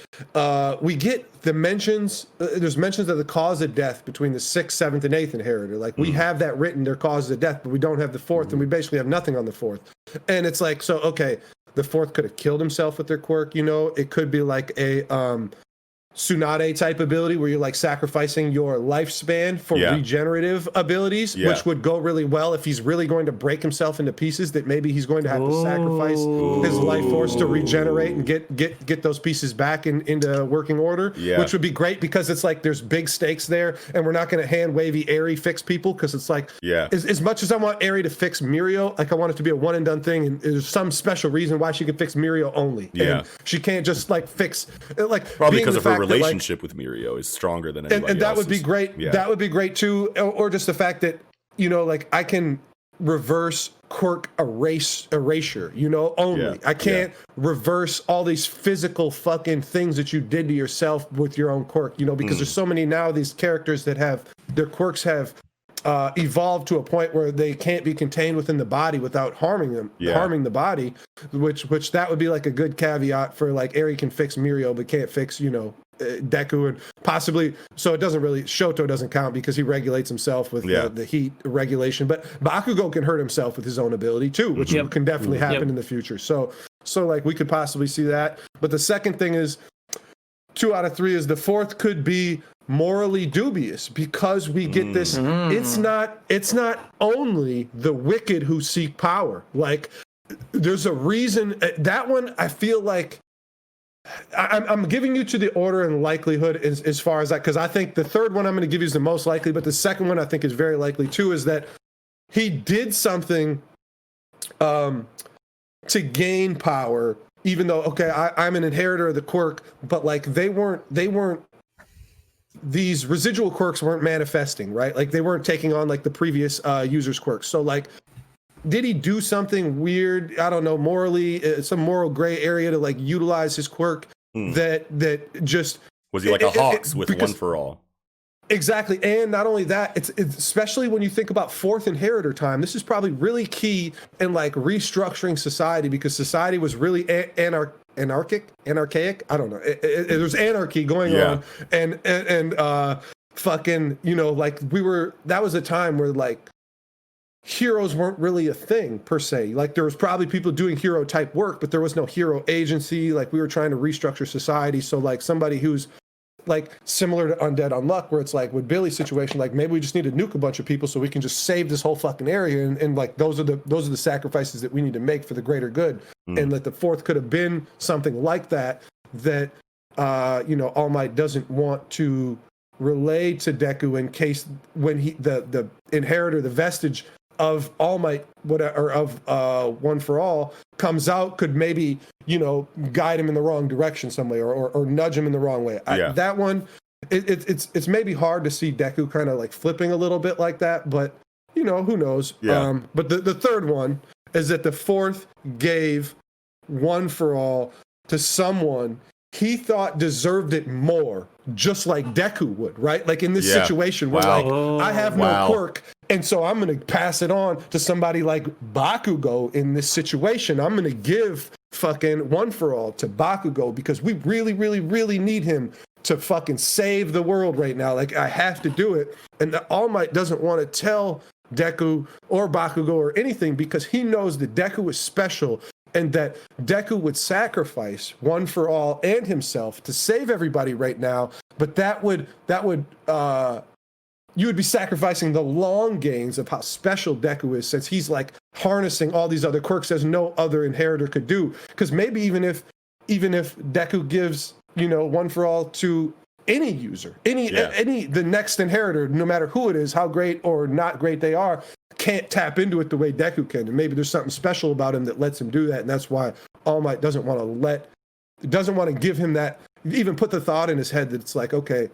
we get the mentions. There's mentions of the cause of death between the 6th, 7th, and 8th inheritor. Like, we have that written, their causes of death, but we don't have the 4th, and we basically have nothing on the 4th. And it's like, so okay, the fourth could have killed himself with their quirk. You know, it could be like a Tsunade type ability where you're like sacrificing your lifespan for regenerative abilities, which would go really well if he's really going to break himself into pieces, that maybe he's going to have to sacrifice his life force to regenerate and get those pieces back into working order, which would be great because it's like there's big stakes there, and we're not going to hand wavy Eri fix people, because it's like as much as I want Eri to fix Mirio, like I want it to be a one and done thing, and there's some special reason why she can fix Mirio only. And she can't just like fix like probably because of her relationship with Mirio is stronger than anybody and that else's. would be great. That would be great too, or just the fact that, you know, like I can reverse quirk erasure, you know, only. I can't reverse all these physical fucking things that you did to yourself with your own quirk, you know, because there's so many now these characters that have their quirks have evolved to a point where they can't be contained within the body without harming the body, which that would be like a good caveat for like Eri can fix Mirio but can't fix, you know, Deku, and possibly, so it doesn't really, Shoto doesn't count because he regulates himself with the heat regulation, but Bakugo can hurt himself with his own ability too, which can definitely happen in the future. So like we could possibly see that. But the second thing is 2 out of 3 is the fourth could be morally dubious, because we get this it's not only the wicked who seek power. Like there's a reason that one, I feel like I'm giving you to the order and likelihood as far as that, because I think the third one I'm going to give you is the most likely, but the second one I think is very likely too, is that he did something to gain power, even though, okay, I'm an inheritor of the quirk, but like they weren't these residual quirks weren't manifesting, right? Like they weren't taking on like the previous user's quirks. So like, did he do something weird? I don't know, morally, some moral gray area to like utilize his quirk that just... Was he like a Hawks with one for all? Exactly. And not only that, it's especially when you think about fourth inheritor time, this is probably really key in like restructuring society, because society was really anarchaic. I don't know. There's anarchy going on, and fucking, you know, like that was a time where like heroes weren't really a thing per se. Like there was probably people doing hero type work, but there was no hero agency. Like we were trying to restructure society. So like somebody who's like similar to Undead Unluck, where it's like with Billy's situation, like maybe we just need to nuke a bunch of people so we can just save this whole fucking area, and like those are the sacrifices that we need to make for the greater good. And that the fourth could have been something like that you know, All Might doesn't want to relay to Deku in case when he the inheritor, the vestige of All Might, or of One for All comes out, could maybe, you know, guide him in the wrong direction some way, or nudge him in the wrong way. That one, it's maybe hard to see Deku kind of like flipping a little bit like that, but you know, who knows? But the third one is that the fourth gave One for All to someone he thought deserved it more, just like Deku would, right? Like in this situation where like I have no quirk, and so I'm going to pass it on to somebody like Bakugo in this situation. I'm going to give fucking One for All to Bakugo because we really, really, really need him to fucking save the world right now. Like I have to do it. And the All Might doesn't want to tell Deku or Bakugo or anything, because he knows that Deku is special, and that Deku would sacrifice One for All and himself to save everybody right now. But that would you would be sacrificing the long gains of how special Deku is, since he's like harnessing all these other quirks as no other inheritor could do. Because maybe even if Deku gives, you know, One for All to any user, the next inheritor, no matter who it is, how great or not great they are, can't tap into it the way Deku can. And maybe there's something special about him that lets him do that. And that's why All Might doesn't want to give him that, even put the thought in his head that it's like, okay,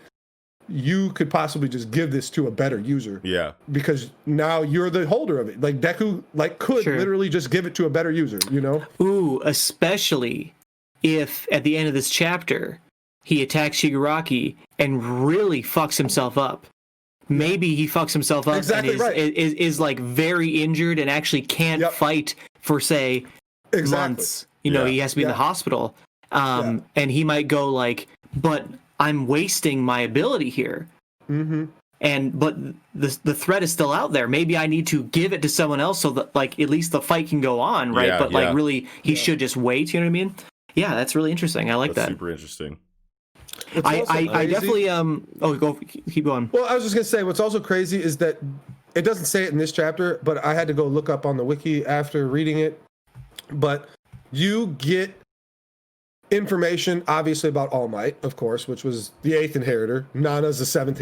you could possibly just give this to a better user. Yeah. Because now you're the holder of it. Like Deku could literally just give it to a better user, you know? Ooh, especially if at the end of this chapter he attacks Shigaraki and really fucks himself up. Maybe he fucks himself up and is like very injured and actually can't fight for, say, months. You know, he has to be in the hospital. And he might go like, but I'm wasting my ability here. Mm-hmm. but the threat is still out there. Maybe I need to give it to someone else so that like at least the fight can go on, right? But like really, he should just wait. You know what I mean? Yeah, that's really interesting. I like that. Super interesting. I definitely keep going. Well, I was just gonna say what's also crazy is that it doesn't say it in this chapter, but I had to go look up on the wiki after reading it. But you get information, obviously, about All Might, of course, which was the 8th inheritor. Nana's the 7th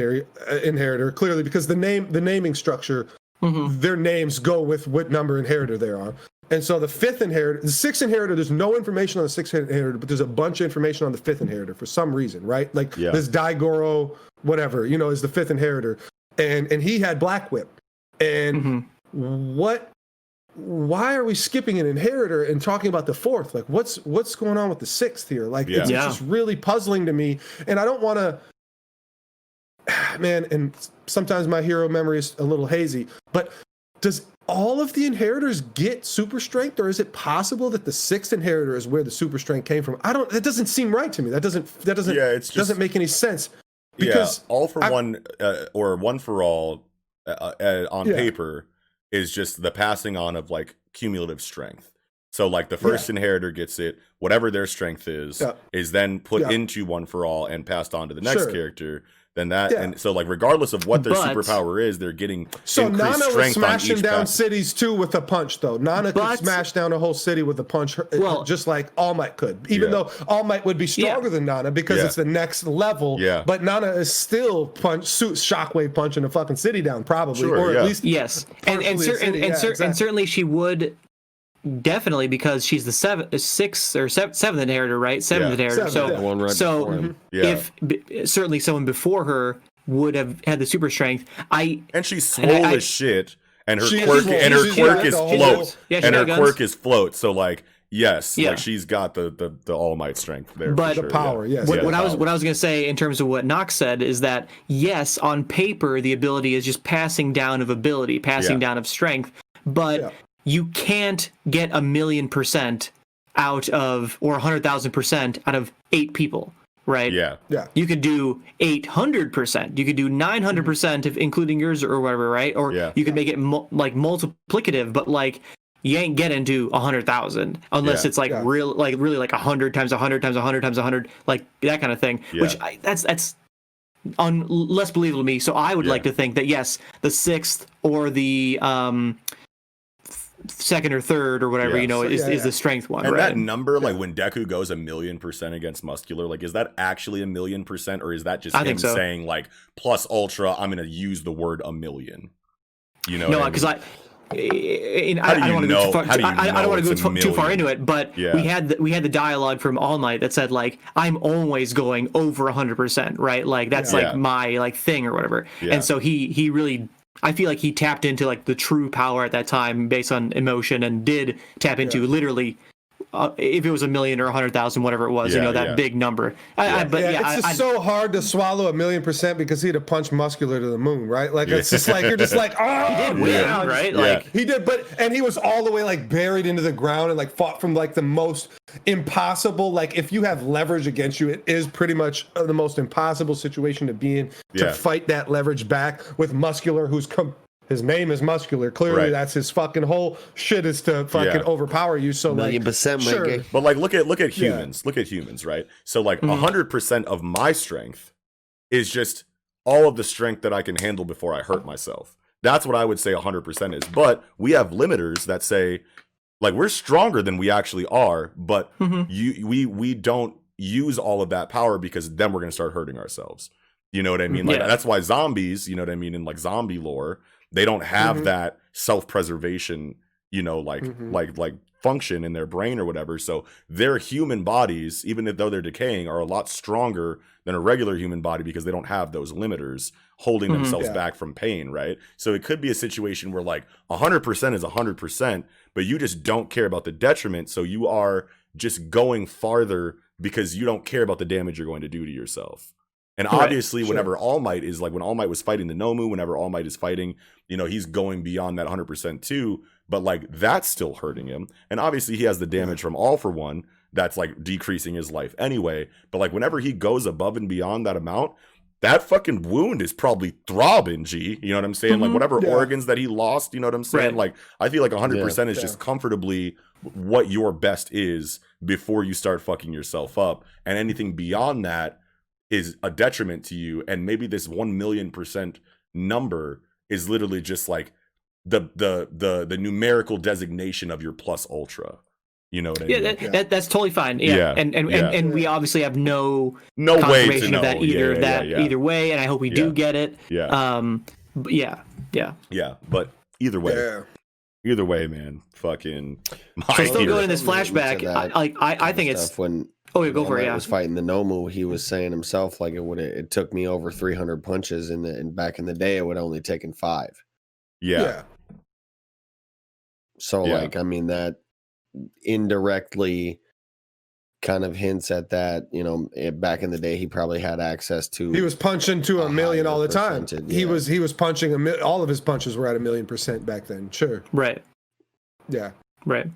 inheritor, clearly, because the naming structure, their names go with what number inheritor they are. And so the 5th inheritor, the 6th inheritor, there's no information on the 6th inheritor, but there's a bunch of information on the 5th inheritor for some reason, right? Like this Daigoro, whatever, is the 5th inheritor. And he had Black Whip. And why are we skipping an inheritor and talking about the 4th? Like, what's going on with the 6th here? Like, it's just really puzzling to me. And I don't want to, man, and sometimes my hero memory is a little hazy, but does all of the inheritors get super strength, or is it possible that the 6th inheritor is where the super strength came from? That doesn't seem right to me. That doesn't make any sense. Because all for one, or one for all on paper is just the passing on of like cumulative strength. So like the first inheritor gets it, whatever their strength is then put into one for all and passed on to the next character. Then that and so like regardless of what their superpower is, they're getting so increased Nana was strength smashing on each down cities too with a punch though. Nana could smash down a whole city with a punch, just like All Might could. Even though All Might would be stronger than Nana because it's the next level. Yeah. But Nana is still shockwave punching a fucking city down probably, or at least and certainly she would. Definitely, because she's the 7th inheritor, right? 7th inheritor. If certainly someone before her would have had the super strength, and she's swole as shit, and her quirk is float, and her quirk is float. So like, like she's got the All Might strength there, but for sure, the power. What I was gonna say in terms of what Nox said is that yes, on paper the ability is just passing down of ability, passing down of strength, but you can't get 1,000,000% out of, or 100,000% out of 8 people, right? Yeah. You could do 800%. You could do 900% if including yours or whatever, right? Or you could make it like multiplicative, but like you ain't getting to 100,000 unless it's like really like 100 times 100 times 100 times 100, like that kind of thing. Which that's less believable to me. So I would like to think that yes, the 6th or the 2nd or 3rd or whatever, is the strength one. And that number, like when Deku goes 1,000,000% against Muscular, like is that actually 1,000,000%, or is that just him saying like plus Ultra? I'm going to use the word 1,000,000. No, because I don't want to go too far. I don't want to go too far into it, but we had the dialogue from All Might that said like I'm always going over 100%, right? Like that's like my like thing or whatever. And so he really. I feel like he tapped into like the true power at that time based on emotion, and did tap into literally if it was 1,000,000 or 100,000, whatever it was, that big number. It's just so hard to swallow 1,000,000% because he'd have punched Muscular to the moon, right? Like it's just like you're just like, oh, he did win, right? Like he did, and he was all the way like buried into the ground and like fought from like the most impossible. Like if you have leverage against you, it is pretty much the most impossible situation to be in to fight that leverage back with Muscular, who's his name is Muscular. Clearly, that's his fucking whole shit is to fucking overpower you. So like, 1,000,000%, but like, look at humans. Look at humans, right? So like, 100% of my strength is just all of the strength that I can handle before I hurt myself. That's what I would say 100% is. But we have limiters that say, like, we're stronger than we actually are, but we don't use all of that power because then we're gonna start hurting ourselves. You know what I mean? Like that's why zombies, you know what I mean, in like zombie lore, they don't have that self-preservation, like function in their brain or whatever. So their human bodies, even though they're decaying, are a lot stronger than a regular human body because they don't have those limiters holding themselves back from pain, right? So it could be a situation where like 100% is 100%, but you just don't care about the detriment. So you are just going farther because you don't care about the damage you're going to do to yourself. And obviously, whenever All Might is like, when All Might was fighting the Nomu, whenever All Might is fighting, he's going beyond that 100% too. But like, that's still hurting him. And obviously, he has the damage from All for One that's like decreasing his life anyway. But like, whenever he goes above and beyond that amount, that fucking wound is probably throbbing, G. You know what I'm saying? Like whatever organs that he lost, you know what I'm saying? Like I feel like 100% is just comfortably what your best is before you start fucking yourself up. And anything beyond that is a detriment to you. And maybe this 1,000,000% number is literally just like the numerical designation of your plus ultra. You know what I mean? That's totally fine. And we obviously have no confirmation of that either either way, and I hope we do get it. But either way, man, fucking. So still going in this flashback, I think it's when go for it. Yeah, was fighting the Nomu. He was saying himself like it took me over 300 punches, and back in the day it would only taken 5. Yeah. So like I mean that indirectly kind of hints at that, you know, back in the day he probably had access to. He was punching to 1,000,000 all the time. He was punching all of his punches were at 1,000,000% back then. Sure. Right. Yeah. Right.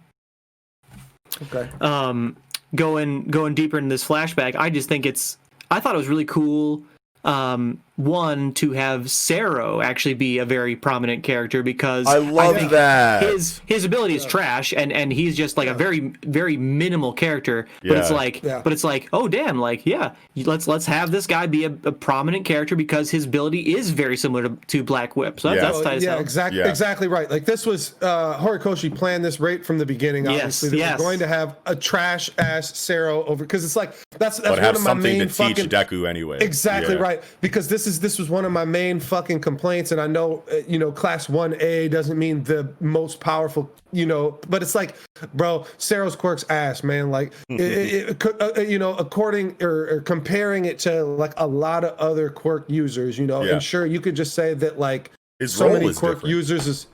Okay. Going deeper in this flashback, I thought it was really cool. One, to have Sero actually be a very prominent character, because I love that his ability is trash, and he's just like a very, very minimal character. But it's like, oh damn, like let's have this guy be a prominent character because his ability is very similar to Black Whip. So that's tight as hell. Exactly right. Like this was Horikoshi planned this right from the beginning. Obviously, we're going to have a trash ass Sero over, because it's like that's but one have of my something main to teach Deku anyway. Exactly right, because this was one of my main fucking complaints, and I know class 1A doesn't mean the most powerful, but it's like, bro, Sero's quirk's ass, man. Like according or comparing it to like a lot of other quirk users, and sure you could just say that like his so many is quirk different. users is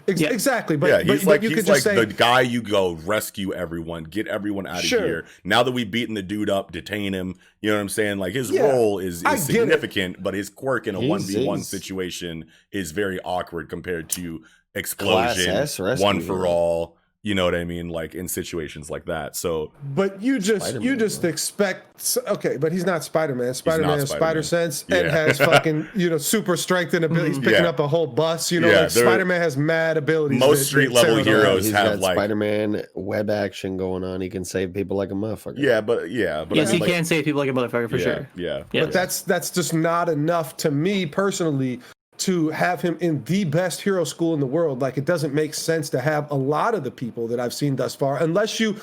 exactly, but he's but like the guy you go rescue everyone, get everyone out of here. Now that we've beaten the dude up, detain him. You know what I'm saying? Like his role is significant, but his quirk in a 1v1 situation is very awkward compared to explosion, one for all. You know what I mean? Like in situations like that. So, but you just expect, but he's not Spider-Man. Spider-Man has spider sense and has fucking super strength and abilities, picking up a whole bus. Like Spider-Man has mad abilities. Most street level heroes have like Spider-Man web action going on. He can save people like a motherfucker. Yes, he can save people like a motherfucker for sure. But that's just not enough to me personally to have him in the best hero school in the world. Like, it doesn't make sense to have a lot of the people that I've seen thus far, unless you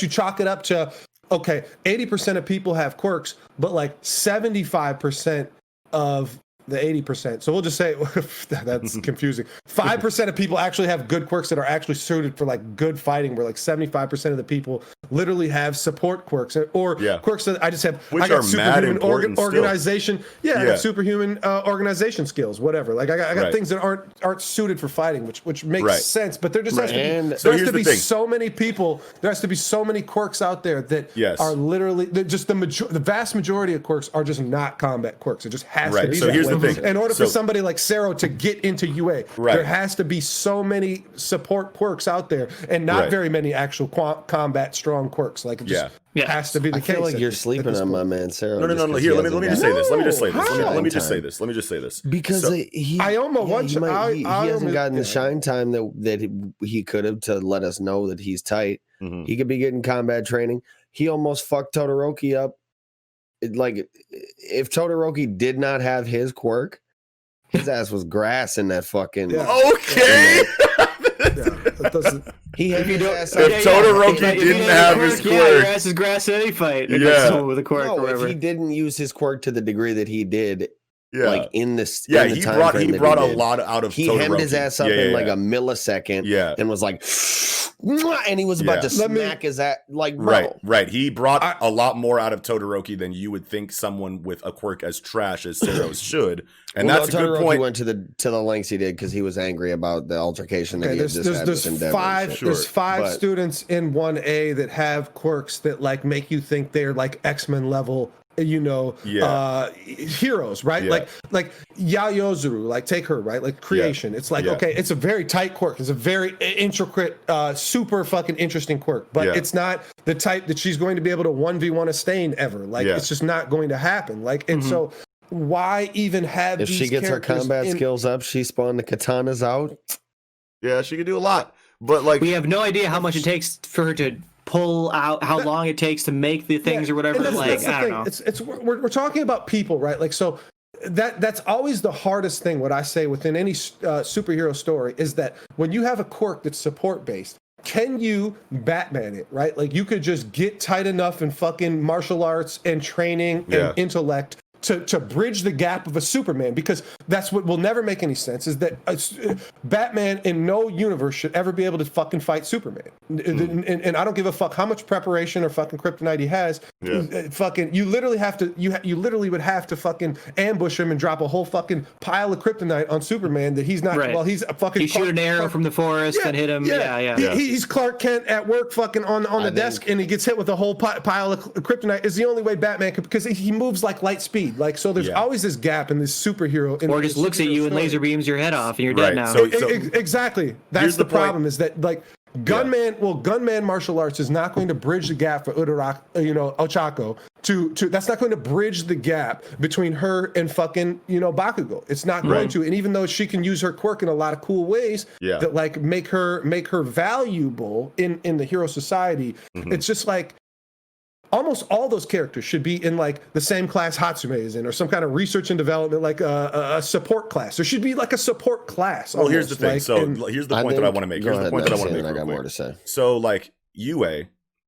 chalk it up to, 80% of people have quirks, but like 75% of the 80%. So we'll just say that's confusing. 5% of people actually have good quirks that are actually suited for like good fighting, where like 75% of the people literally have support quirks or quirks that I just have. Which I got are superhuman mad organization. I have superhuman organization skills, whatever. Like I got things that aren't suited for fighting, which makes sense. But there just has to be so many people. There has to be so many quirks out there that are literally just the vast majority of quirks are just not combat quirks. It just has to be. So here's the thing. In order for somebody like Sero to get into UA, there has to be so many support quirks out there, and not very many actual combat strong quirks. Like it just has to be the case. I feel like you're sleeping on my man Sero. No. Here, let me just say this. Let me just say this. Because he hasn't gotten the shine time that he could have to let us know that he's tight. Mm-hmm. He could be getting combat training. He almost fucked Todoroki up. Like, if Todoroki did not have his quirk, his ass was grass in that fucking. Okay. If Todoroki didn't have his quirk, your ass is grass in any fight. With a quirk or whatever. If he didn't use his quirk to the degree that he did, like in this, he brought a lot out of. He Todoroki. hemmed his ass up in like a millisecond, and was like. And he was about to smack his ass, like, bro. Right. He brought a lot more out of Todoroki than you would think someone with a quirk as trash as Sero's should, and that's a good Todoroki point. Went to the lengths he did because he was angry about the altercation that he had just had with Endeavor. There's five students in 1A that have quirks that like make you think they're like X-Men level. Heroes, right? Like Yayozuru, like take her, right? Like creation. It's like, it's a very tight quirk. It's a very intricate, super fucking interesting quirk, but it's not the type that she's going to be able to 1v1 a stain ever. Like it's just not going to happen. Like, and so why even have If these she gets her characters combat skills up, she spawned the katanas out. Yeah, she can do a lot. But like, we have no idea how much it takes for her to pull out, how long it takes to make the things or whatever. That's I don't know. It's we're talking about people, right? Like, so that's always the hardest thing. What I say within any superhero story is that when you have a quirk that's support based, can you Batman it, right? Like, you could just get tight enough in fucking martial arts and training and intellect to bridge the gap of a Superman, because that's what will never make any sense, is that Batman in no universe should ever be able to fucking fight Superman. And I don't give a fuck how much preparation or fucking kryptonite he has. Fucking, you literally have to, you literally would have to fucking ambush him and drop a whole fucking pile of kryptonite on Superman that he's not, well, he's a fucking... You shoot an arrow from the forest and hit him. He's Clark Kent at work fucking on the desk, and he gets hit with a whole pile of kryptonite. Is the only way Batman could, because he moves like light speed. Like, so there's always this gap in this superhero. Or just looks at you and laser beams your head off and you're dead now. So exactly. That's the problem, is that, like, gunman martial arts is not going to bridge the gap for Ochako that's not going to bridge the gap between her and fucking, Bakugo. It's not going to. And even though she can use her quirk in a lot of cool ways that, like, make her valuable in the hero society, it's just like, almost all those characters should be in, like, the same class Hatsume is in, or some kind of research and development, like a support class. There should be like a support class. Well, here's the thing. Here's the point that I want to make. Here's the point that I want to make. I got more to say. So, like, UA,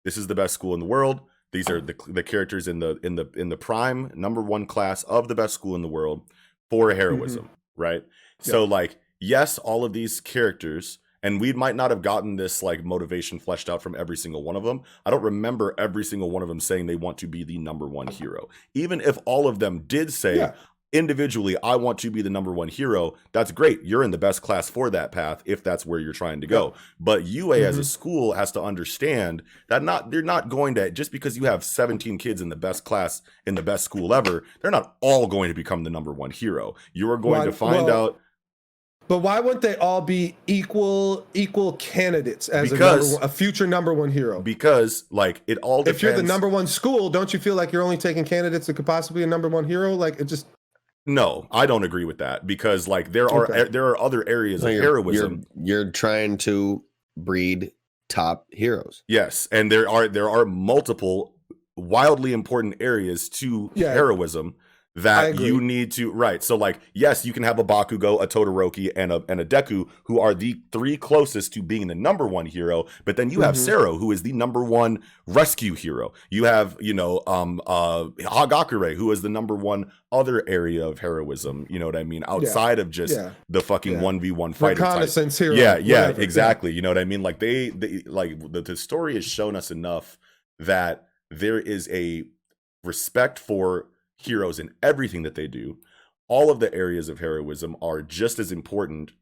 this is the best school in the world. These are the characters in the prime #1 class of the best school in the world for heroism, right? So, like, yes, all of these characters. And we might not have gotten this, like, motivation fleshed out from every single one of them. I don't remember every single one of them saying they want to be the #1 hero. Even if all of them did say individually, I want to be the #1 hero, that's great. You're in the best class for that path if that's where you're trying to go. But UA as a school has to understand that they're not going to, just because you have 17 kids in the best class in the best school ever, they're not all going to become the #1 hero. You are going to find out. But why wouldn't they all be equal candidates as a future #1 hero? Because, like, it all depends. If you're the #1 school, don't you feel like you're only taking candidates that could possibly be a #1 hero? Like, it just... No, I don't agree with that, because, like, there are other areas of heroism. You're trying to breed top heroes. Yes, and there are multiple wildly important areas to heroism that you need to, so, like, yes, you can have a Bakugo, a Todoroki, and a Deku, who are the 3 closest to being the #1 hero, but then you have Sero, who is the #1 rescue hero. You have, Hagakure, who is the #1 other area of heroism, you know what I mean, outside of just the fucking 1v1 fighter reconnaissance hero. Exactly. You know what I mean? Like, they like, the story has shown us enough that there is a respect for heroes in everything that they do. All of the areas of heroism are just as important,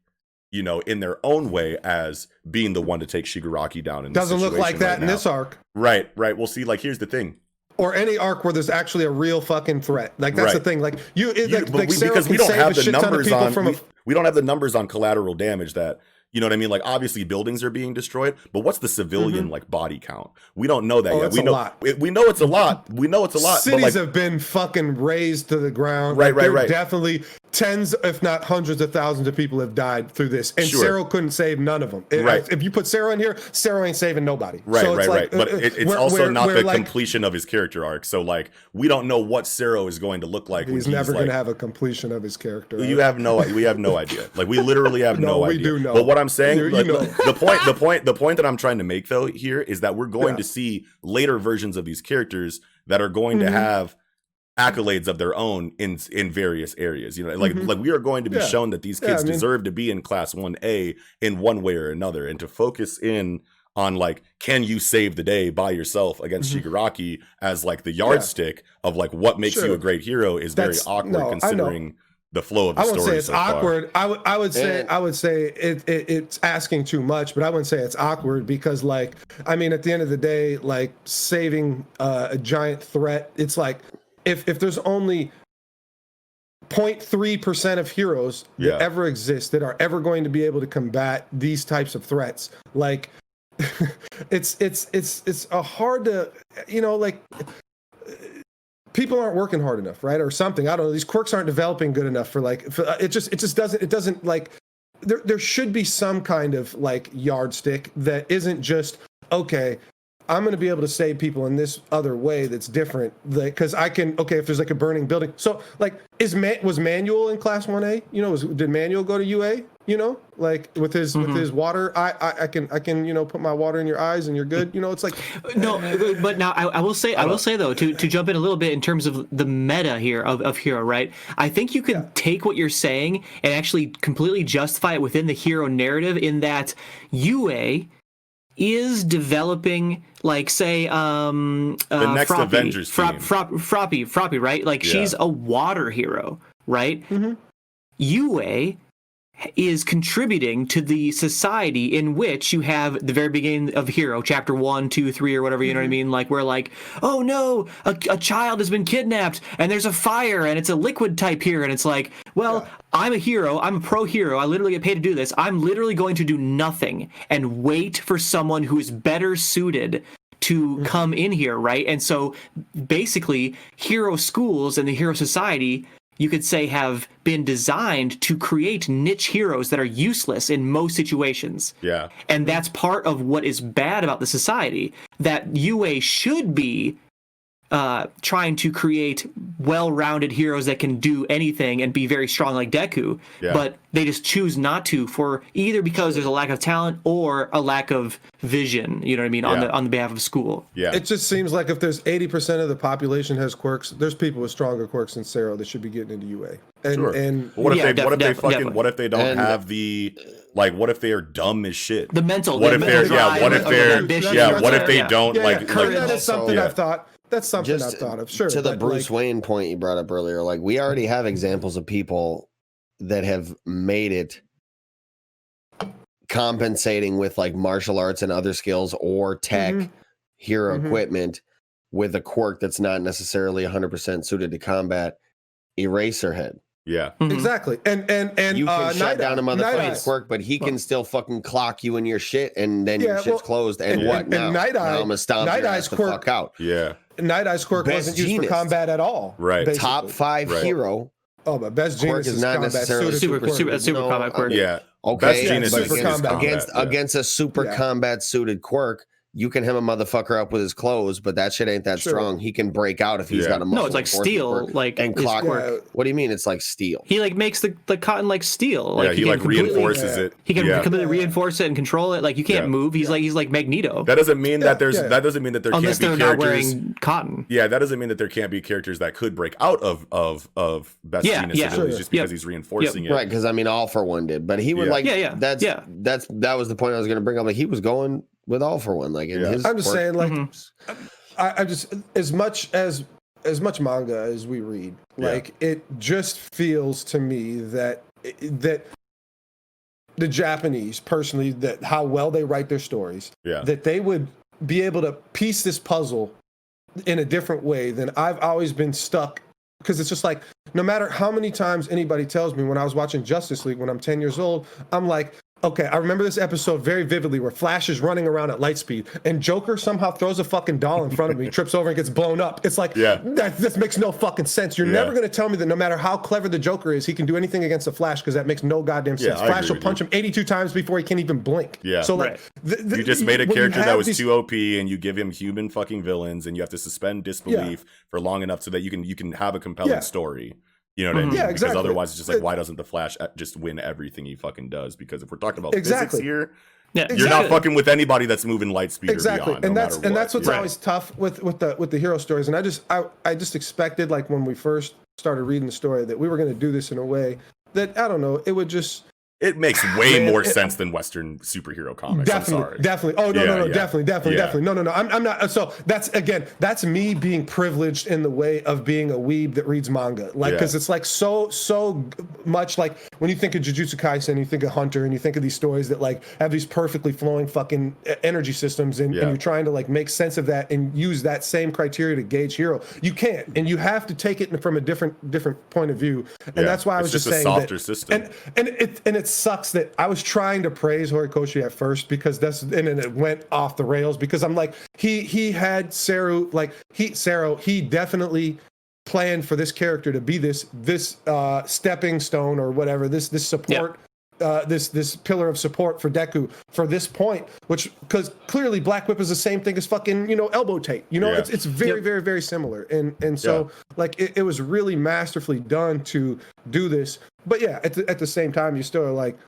in their own way, as being the one to take Shigaraki down. Doesn't look like that in this arc. Right. Well, see, like, here's the thing. Or any arc where there's actually a real fucking threat. Like, that's the thing. Like, because we don't have the numbers on. We don't have the numbers on collateral damage that. You know what I mean? Like, obviously buildings are being destroyed, but what's the civilian like body count? We don't know that yet. We know it's a lot. We know it's a lot. Cities have been fucking razed to the ground. Right. Definitely tens, if not hundreds of thousands of people have died through this. And Sero couldn't save none of them. If you put Sero in here, Sero ain't saving nobody. Right. But it's also not the completion of his character arc. So, like, we don't know what Sero is going to look like. He's never going to have a completion of his character. We have no idea. Like, we literally have no idea. We do know. But what I'm saying, the point that I'm trying to make, though, here is that we're going to see later versions of these characters that are going to have accolades of their own in various areas. Like we are going to be shown that these kids deserve to be in class 1A in one way or another, and to focus in on, like, can you save the day by yourself against Shigaraki as, like, the yardstick of, like, what makes you a great hero is very awkward, considering the flow of the story. I wouldn't say it's awkward. I would say it's asking too much, but I wouldn't say it's awkward, because, like, I mean, at the end of the day, like, saving a giant threat, it's like, if there's only 0.3% of heroes that ever exist that are ever going to be able to combat these types of threats, like, it's a hard to, like, people aren't working hard enough, right? Or something. I don't know. These quirks aren't developing good enough for it just doesn't like, there should be some kind of like yardstick that isn't just, okay, I'm going to be able to save people in this other way that's different. Because I can, okay, if there's like a burning building. So like, was Manual in Class 1A? You know, did Manual go to UA? You know, like with his water, I can put my water in your eyes and you're good. You know, it's like no, but now I will say though, to jump in a little bit in terms of the meta here of Hero, right? I think you can take what you're saying and actually completely justify it within the Hero narrative in that UA is developing, like, say, the next Froppy, Avengers team. Froppy, right? Like, she's a water hero, right? UA is contributing to the society in which you have the very beginning of Hero, chapter 1, 2, 3, or whatever, you know what I mean? Like, where like, oh no, a child has been kidnapped and there's a fire and it's a liquid type here. And it's like, well, I'm a hero. I'm a pro hero. I literally get paid to do this. I'm literally going to do nothing and wait for someone who is better suited to come in here, right? And so basically, hero schools and the hero society, you could say, have been designed to create niche heroes that are useless in most situations. Yeah. And that's part of what is bad about the society, that UA should be trying to create well-rounded heroes that can do anything and be very strong like Deku, but they just choose not to, for either because there's a lack of talent or a lack of vision, you know what I mean, on the behalf of school. Yeah. It just seems like if there's 80% of the population has quirks, there's people with stronger quirks than Sero that should be getting into UA. And what if they don't have the, like, what if they are dumb as shit? The mental, what if they don't that is something I've thought. That's something I've thought of. Sure. To the Bruce Wayne point you brought up earlier, like, we already have examples of people that have made it compensating with like martial arts and other skills or tech, hero equipment with a quirk that's not necessarily 100% suited to combat. Eraserhead. Yeah. Exactly. And you can shut down a motherfucking quirk, but he can still fucking clock you in your shit, and then your shit's closed. And what now? Now I'm gonna stomp your ass the fuck out. Yeah. Night Eye's quirk wasn't used for combat at all. Right. Basically. Top 5 hero. Oh, but Best Genius is not necessarily super combat quirk. Yeah. Okay. Best Genius is against a super combat suited quirk. You can hem a motherfucker up with his clothes, but that shit ain't that strong. He can break out if he's got a muscle. No, it's like steel, like, and clockwork. What do you mean? It's like steel. He like makes the cotton like steel. Like, he like reinforces it. He can completely reinforce it and control it. Like, you can't move. He's like Magneto. That doesn't mean that there's. That doesn't mean that there unless can't be they're characters. Not wearing cotton. Yeah, that doesn't mean that there can't be characters that could break out of Best Genius abilities just because he's reinforcing it. Right, because I mean, All For One did, but he would that was the point I was going to bring up. Like, he was going with All For One, like in his. I'm just saying, like, I just as much manga as we read, like, it just feels to me that the Japanese, personally, that how well they write their stories, that they would be able to piece this puzzle in a different way than I've always been stuck. Because it's just like, no matter how many times anybody tells me, when I was watching Justice League when I'm 10 years old, I'm like, okay, I remember this episode very vividly where Flash is running around at light speed and Joker somehow throws a fucking doll in front of me, trips over and gets blown up. It's like, this makes no fucking sense. You're never going to tell me that no matter how clever the Joker is, he can do anything against the Flash, because that makes no goddamn sense. Flash will punch him 82 times before he can even blink. Yeah. So like, you just made a character that was too OP, and you give him human fucking villains, and you have to suspend disbelief for long enough so that you can have a compelling story. You know what I mean? Yeah, exactly. Because otherwise, it's just like, why doesn't the Flash just win everything he fucking does? Because if we're talking about physics here, you're not fucking with anybody that's moving light speed or beyond. And that's what's always tough with the hero stories. And I just expected, like, when we first started reading the story, that we were going to do this in a way that, I don't know, it would just. It makes way more sense than Western superhero comics. Definitely. Oh, no, definitely. No. I'm not. So that's me being privileged in the way of being a weeb that reads manga. Like, because it's like so much like when you think of Jujutsu Kaisen, you think of Hunter, and you think of these stories that like have these perfectly flowing fucking energy systems, and you're trying to like make sense of that and use that same criteria to gauge hero. You can't, and you have to take it from a different point of view. And that's why I was just saying that. It's just a softer system. And it sucks that I was trying to praise Horikoshi at first, because and then it went off the rails, because I'm like, he had Seru, like Sero, he definitely planned for this character to be this stepping stone or whatever, this support. This pillar of support for Deku for this point, which because clearly Black Whip is the same thing as fucking elbow tape. It's very very very similar, and so like it was really masterfully done to do this. But yeah, at the same time, you still are like,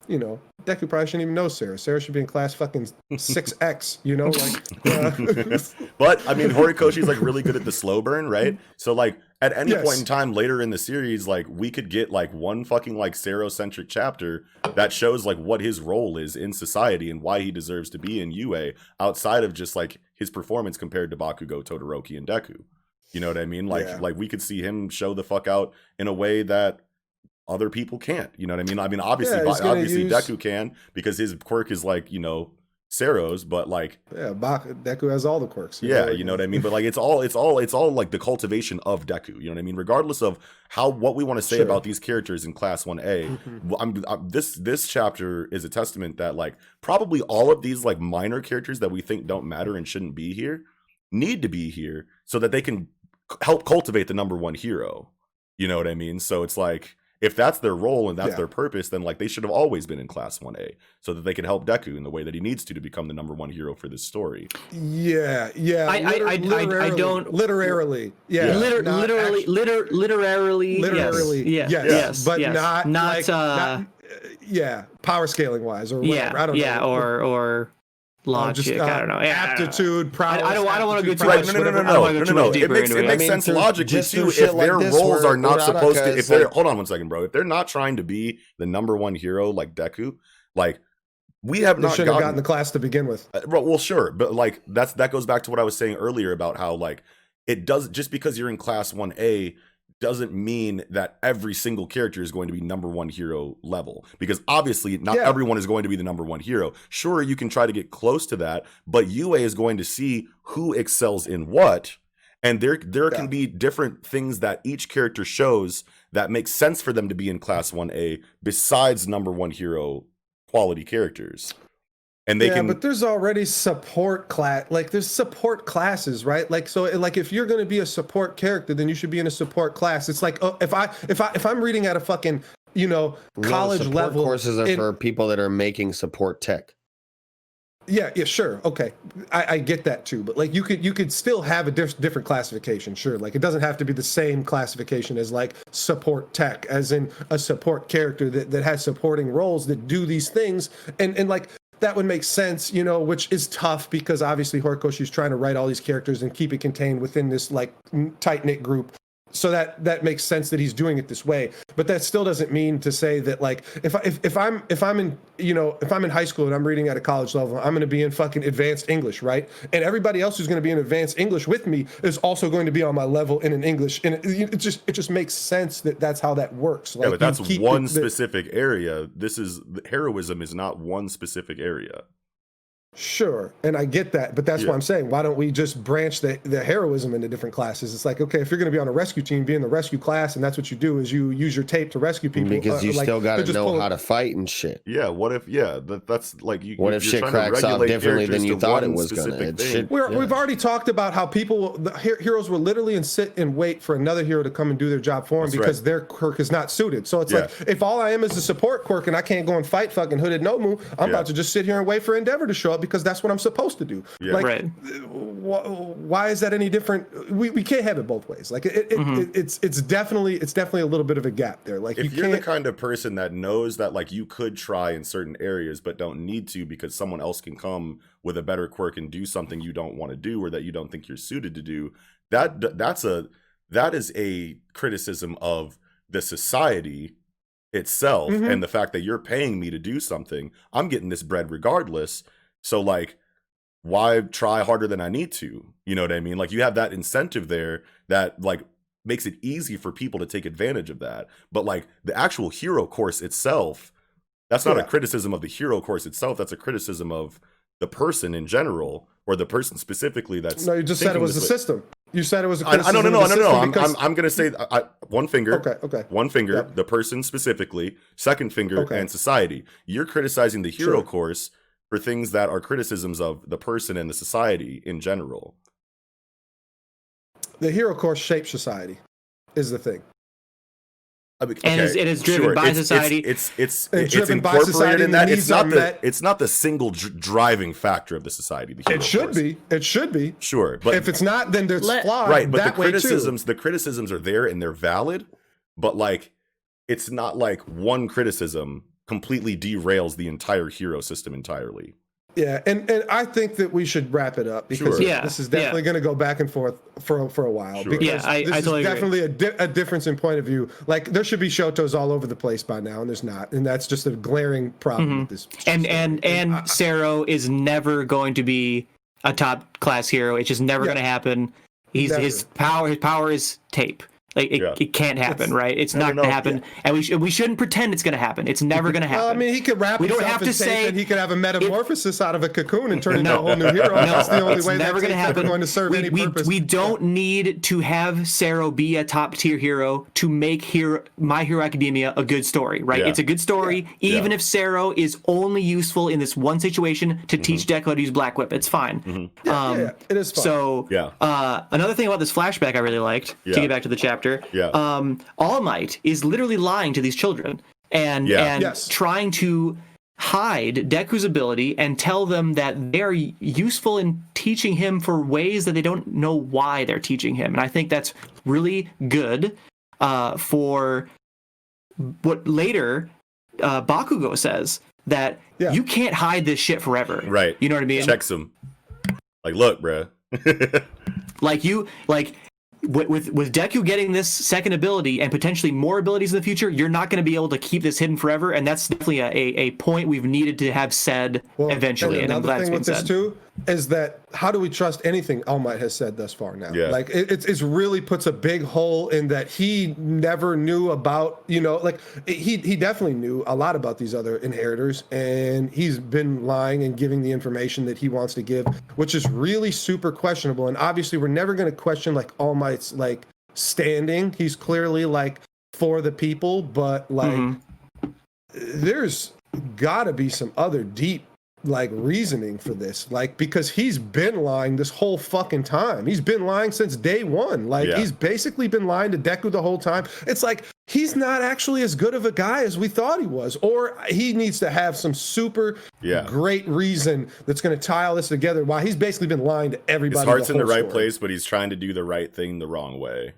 Deku probably shouldn't even know Sarah. Sarah should be in class fucking 6X, But I mean, Horikoshi's like really good at the slow burn, right? So like at any point in time later in the series, like we could get like one fucking like Sarah-centric chapter that shows like what his role is in society and why he deserves to be in UA outside of just like his performance compared to Bakugo, Todoroki, and Deku. You know what I mean? Like we could see him show the fuck out in a way that other people can't. You know what I mean? I mean, obviously Deku can because his quirk is like, Sero's, but like Deku has all the quirks. You know what I mean? But like it's all like the cultivation of Deku. You know what I mean? Regardless of what we want to say about these characters in Class 1A, this chapter is a testament that like probably all of these like minor characters that we think don't matter and shouldn't be here need to be here so that they can help cultivate the number one hero. You know what I mean? So it's like, if that's their role and that's their purpose, then like they should have always been in Class 1A so that they could help Deku in the way that he needs to become the number one hero for this story. Yeah. I don't literally. Yeah. Literally. Yes. But yes. not power scaling wise or whatever. I don't know. Or logic, I don't know. Aptitude, prowess. I don't want to go too right, much. No. It makes sense logically too. If their roles are not supposed to, if they're hold on one second, bro. If they're not trying to be the number one hero like Deku, like we have not gotten the class to begin with. Well, sure, but like that goes back to what I was saying earlier about how like it does just because you're in Class 1A. Doesn't mean that every single character is going to be number one hero level, because obviously not everyone is going to be the number one hero. Sure, you can try to get close to that, but UA is going to see who excels in what, and there can be different things that each character shows that makes sense for them to be in Class 1A besides number one hero quality characters. And they can, but there's already support class. Like there's support classes, right? Like so, like if you're going to be a support character, then you should be in a support class. It's like if I'm reading at a fucking college level, courses are for people that are making support tech. Yeah, sure, okay, I get that too. But like you could still have a different classification, sure. Like it doesn't have to be the same classification as like support tech, as in a support character that has supporting roles that do these things, and like. That would make sense, which is tough because obviously Horikoshi is trying to write all these characters and keep it contained within this like tight-knit group. So that makes sense that he's doing it this way. But that still doesn't mean to say that like if I'm in high school and I'm reading at a college level, I'm going to be in fucking advanced English, right? And everybody else who's going to be in advanced English with me is also going to be on my level in an English. And it just makes sense that that's how that works. Like, but that's one specific area. Heroism is not one specific area. Sure, and I get that, but that's why I'm saying, why don't we just branch the heroism into different classes? It's like, okay, if you're going to be on a rescue team, be in the rescue class, and that's what you do is you use your tape to rescue people. Because you still got to know how to fight and shit. Yeah, what if, that's like... What if shit cracks off differently than you thought it was going to? We've already talked about how the heroes will literally sit and wait for another hero to come and do their job for them because their quirk is not suited. So it's like, if all I am is a support quirk and I can't go and fight fucking Hooded Nomu, I'm about to just sit here and wait for Endeavor to show up because that's what I'm supposed to do. Why is that any different? We can't have it both ways. Like it's definitely a little bit of a gap there. Like if you're the kind of person that knows that like you could try in certain areas but don't need to because someone else can come with a better quirk and do something you don't want to do or that you don't think you're suited to do, that is a criticism of the society itself and the fact that you're paying me to do something. I'm getting this bread regardless. So like, why try harder than I need to? You know what I mean? Like you have that incentive there that like makes it easy for people to take advantage of that. But like the actual hero course itself, that's not a criticism of the hero course itself. That's a criticism of the person in general or the person specifically that's... No, you just said it was the system. You said it was a criticism. No. I'm going to say one finger. Okay. One finger, the person specifically, second finger, and society. You're criticizing the hero course for things that are criticisms of the person and the society in general. The hero core shapes society, is the thing. And it is driven by society. It's driven by incorporated society, in that. and It's not the single driving factor of the society. The hero It should course. be. It should be. Sure, but if it's not, then there's flawed. Right, but that the criticisms are there and they're valid. But like, it's not like one criticism completely derails the entire hero system entirely. Yeah, and I think that we should wrap it up because this is definitely going to go back and forth for a while. Sure. Because I this totally is definitely a difference in point of view. Like there should be shotos all over the place by now, and there's not, and that's just a glaring problem with this. And Sero is never going to be a top class hero. It's just never going to happen. His power is tape. Like it can't happen, right? It's not going to happen, and we shouldn't pretend it's going to happen. It's never going to happen. Well, I mean, he could wrap. We don't have to say he could have a metamorphosis out of a cocoon and turn into a whole new hero. That's the only way never going to happen. Going to serve any purpose. We don't need to have Sero be a top tier hero to make My Hero Academia a good story, right? Yeah. It's a good story, even if Sero is only useful in this one situation to teach Deku how to use Black Whip. It's fine. It is fine. So another thing about this flashback I really liked, to get back to the chapter, All Might is literally lying to these children and trying to hide Deku's ability and tell them that they are useful in teaching him for ways that they don't know why they're teaching him. And I think that's really good for what later Bakugo says, that you can't hide this shit forever. Right. You know what I mean? Checks him. Like, look, bruh. With Deku getting this second ability and potentially more abilities in the future, you're not going to be able to keep this hidden forever, and that's definitely a point we've needed to have said eventually. And I'm glad it's been said. Another thing with this too is that how do we trust anything All Might has said thus far now? Yeah. Like it's really puts a big hole in that he never knew about, like he definitely knew a lot about these other inheritors, and he's been lying and giving the information that he wants to give, which is really super questionable. And obviously we're never going to question like All Might's like standing. He's clearly like for the people, but like there's gotta be some other deep like reasoning for this, like because he's been lying this whole fucking time. He's been lying since day one. Like he's basically been lying to Deku the whole time. It's like he's not actually as good of a guy as we thought he was, or he needs to have some super great reason that's going to tie all this together. Why he's basically been lying to everybody. His heart's in the right place, but he's trying to do the right thing the wrong way.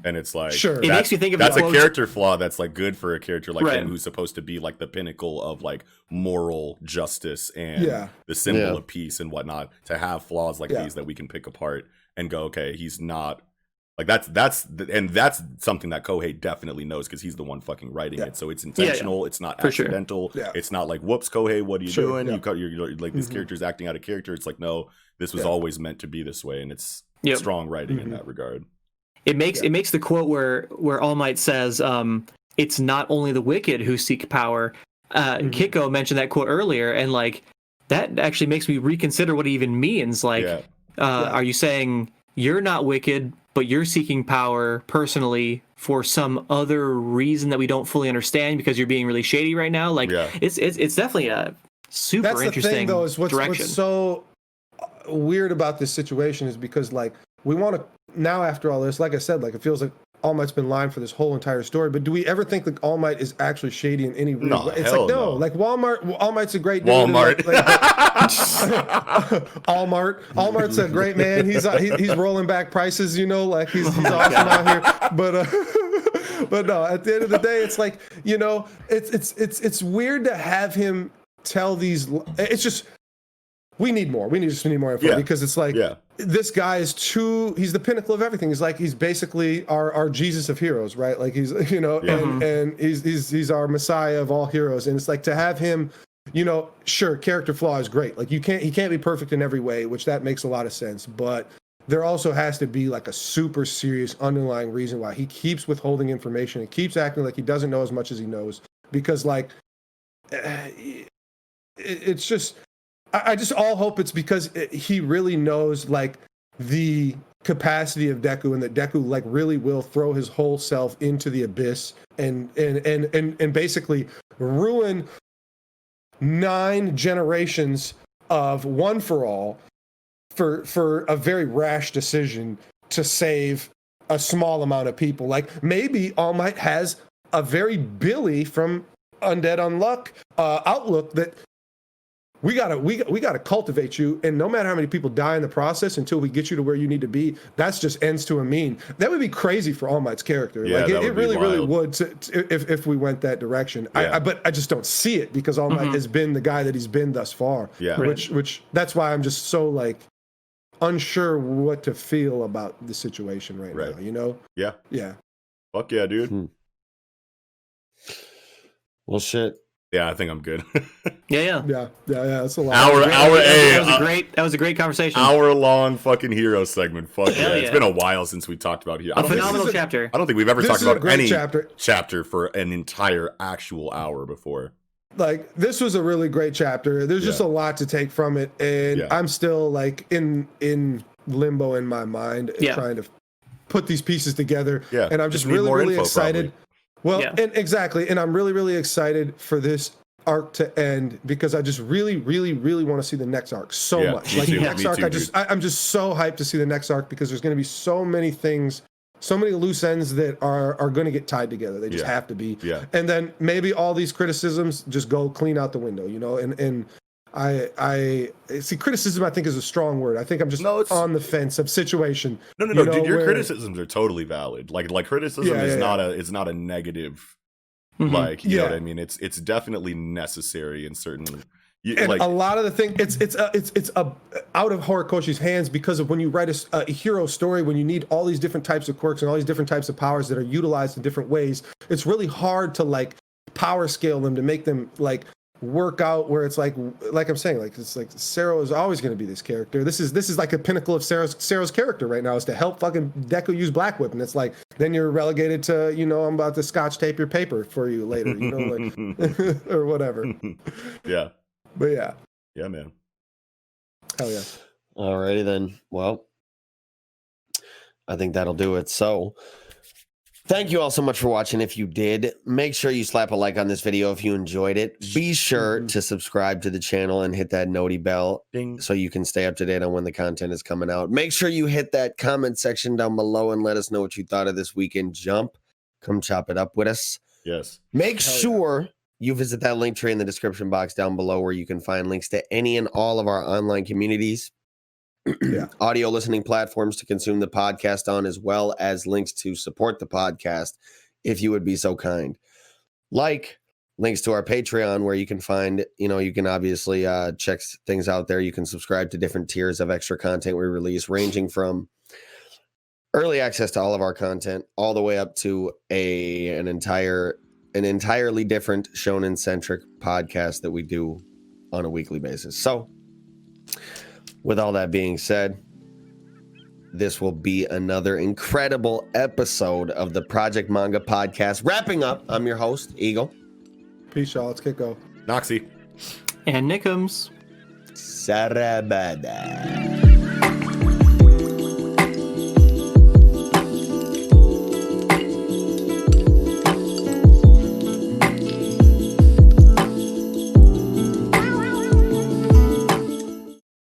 And it's like, it makes you think of that's a character flaw that's like good for a character like him, who's supposed to be like the pinnacle of like moral justice and the symbol of peace and whatnot, to have flaws like these that we can pick apart and go, okay, he's not like that's something that Kohei definitely knows, because he's the one fucking writing it. So it's intentional. It's not accidental. It's not like, whoops, Kohei, what are you doing? You're like, this character's acting out of character. It's like, no, this was always meant to be this way, and it's strong writing in that regard. It makes the quote where All Might says, "It's not only the wicked who seek power." Kiko mentioned that quote earlier, and like that actually makes me reconsider what it even means. Like, are you saying you're not wicked, but you're seeking power personally for some other reason that we don't fully understand because you're being really shady right now? Like, it's definitely a super interesting thing, though, is direction. What's so weird about this situation is because like we want to. Now, after all this, like I said, like it feels like All Might's been lying for this whole entire story. But do we ever think like All Might is actually shady in any real way? It's like no. Like All Might's a great dude. Walmart. All Mart's a great man. He's rolling back prices, like he's awesome out here. But no, at the end of the day, it's like it's weird to have him tell these. It's just. We need more. We just need more info because it's like this guy is he's the pinnacle of everything. He's basically our Jesus of heroes, right? Like he's and he's our Messiah of all heroes. And it's like to have him, sure, character flaw is great. Like he can't be perfect in every way, which that makes a lot of sense. But there also has to be like a super serious underlying reason why he keeps withholding information and keeps acting like he doesn't know as much as he knows. Because like it's just. I just all hope it's because he really knows like the capacity of Deku, and that Deku like really will throw his whole self into the abyss and basically ruin 9 generations of One for All for a very rash decision to save a small amount of people. Like maybe All Might has a very Billy from Undead Unluck outlook that we gotta cultivate you, and no matter how many people die in the process, until we get you to where you need to be, that's just ends to a mean. That would be crazy for All Might's character. Yeah, like it really would if we went that direction. Yeah. But I just don't see it, because All Might has been the guy that he's been thus far. Yeah. Which that's why I'm just so like unsure what to feel about the situation right now. You know? Yeah. Yeah. Fuck yeah, dude. Well, shit. Yeah, I think I'm good. Yeah. That's a lot. That was a great conversation. Hour-long fucking hero segment. Fuck yeah. Yeah. It's been a while since we talked about hero. A phenomenal chapter. I don't think we've ever talked about any chapter for an entire actual hour before. Like, this was a really great chapter. There's just a lot to take from it, and I'm still like in limbo in my mind, trying to put these pieces together. Yeah. And I'm just really excited. Probably. Well, and exactly, and I'm really excited for this arc to end, because I just really want to see the next arc so much. Like the next arc, I'm just so hyped to see the next arc, because there's going to be so many things, so many loose ends that are going to get tied together. They just have to be. Yeah. And then maybe all these criticisms just go clean out the window, you know. And I see, criticism I think is a strong word. I think I'm just on the fence of situation. No, you know, dude, your criticisms are totally valid. Like criticism is not a negative. Like, you know what I mean? It's definitely necessary in certain. And like, a lot of the thing, it's out of Horikoshi's hands, because of when you write a hero story, when you need all these different types of quirks and all these different types of powers that are utilized in different ways, it's really hard to like power scale them to make them like work out, where it's like I'm saying, like it's like Sero is always going to be this character. This is like a pinnacle of Sero's character right now, is to help fucking Deku use Black Whip, and it's like then you're relegated to, you know, I'm about to scotch tape your paper for you later, you know, like or whatever. Yeah. But yeah, man. Hell yeah. Alrighty then. Well, I think that'll do it. So thank you all so much for watching. If you did, make sure you slap a like on this video if you enjoyed it. Be sure to subscribe to the channel and hit that noti bell so you can stay up to date on when the content is coming out. Make sure you hit that comment section down below and let us know what you thought of this weekend jump. Come chop it up with us. Yes. Make sure you visit that link tree in the description box down below, where you can find links to any and all of our online communities. Audio listening platforms to consume the podcast on, as well as links to support the podcast if you would be so kind. Like links to our Patreon, where you can find, you know, you can obviously check things out there. You can subscribe to different tiers of extra content we release, ranging from early access to all of our content all the way up to an entirely different shonen centric podcast that we do on a weekly basis. So with all that being said, this will be another incredible episode of the Project Manga podcast. Wrapping up, I'm your host, Eagle. Peace, y'all. Let's get go. Noxie. And Nickums. Sarabada.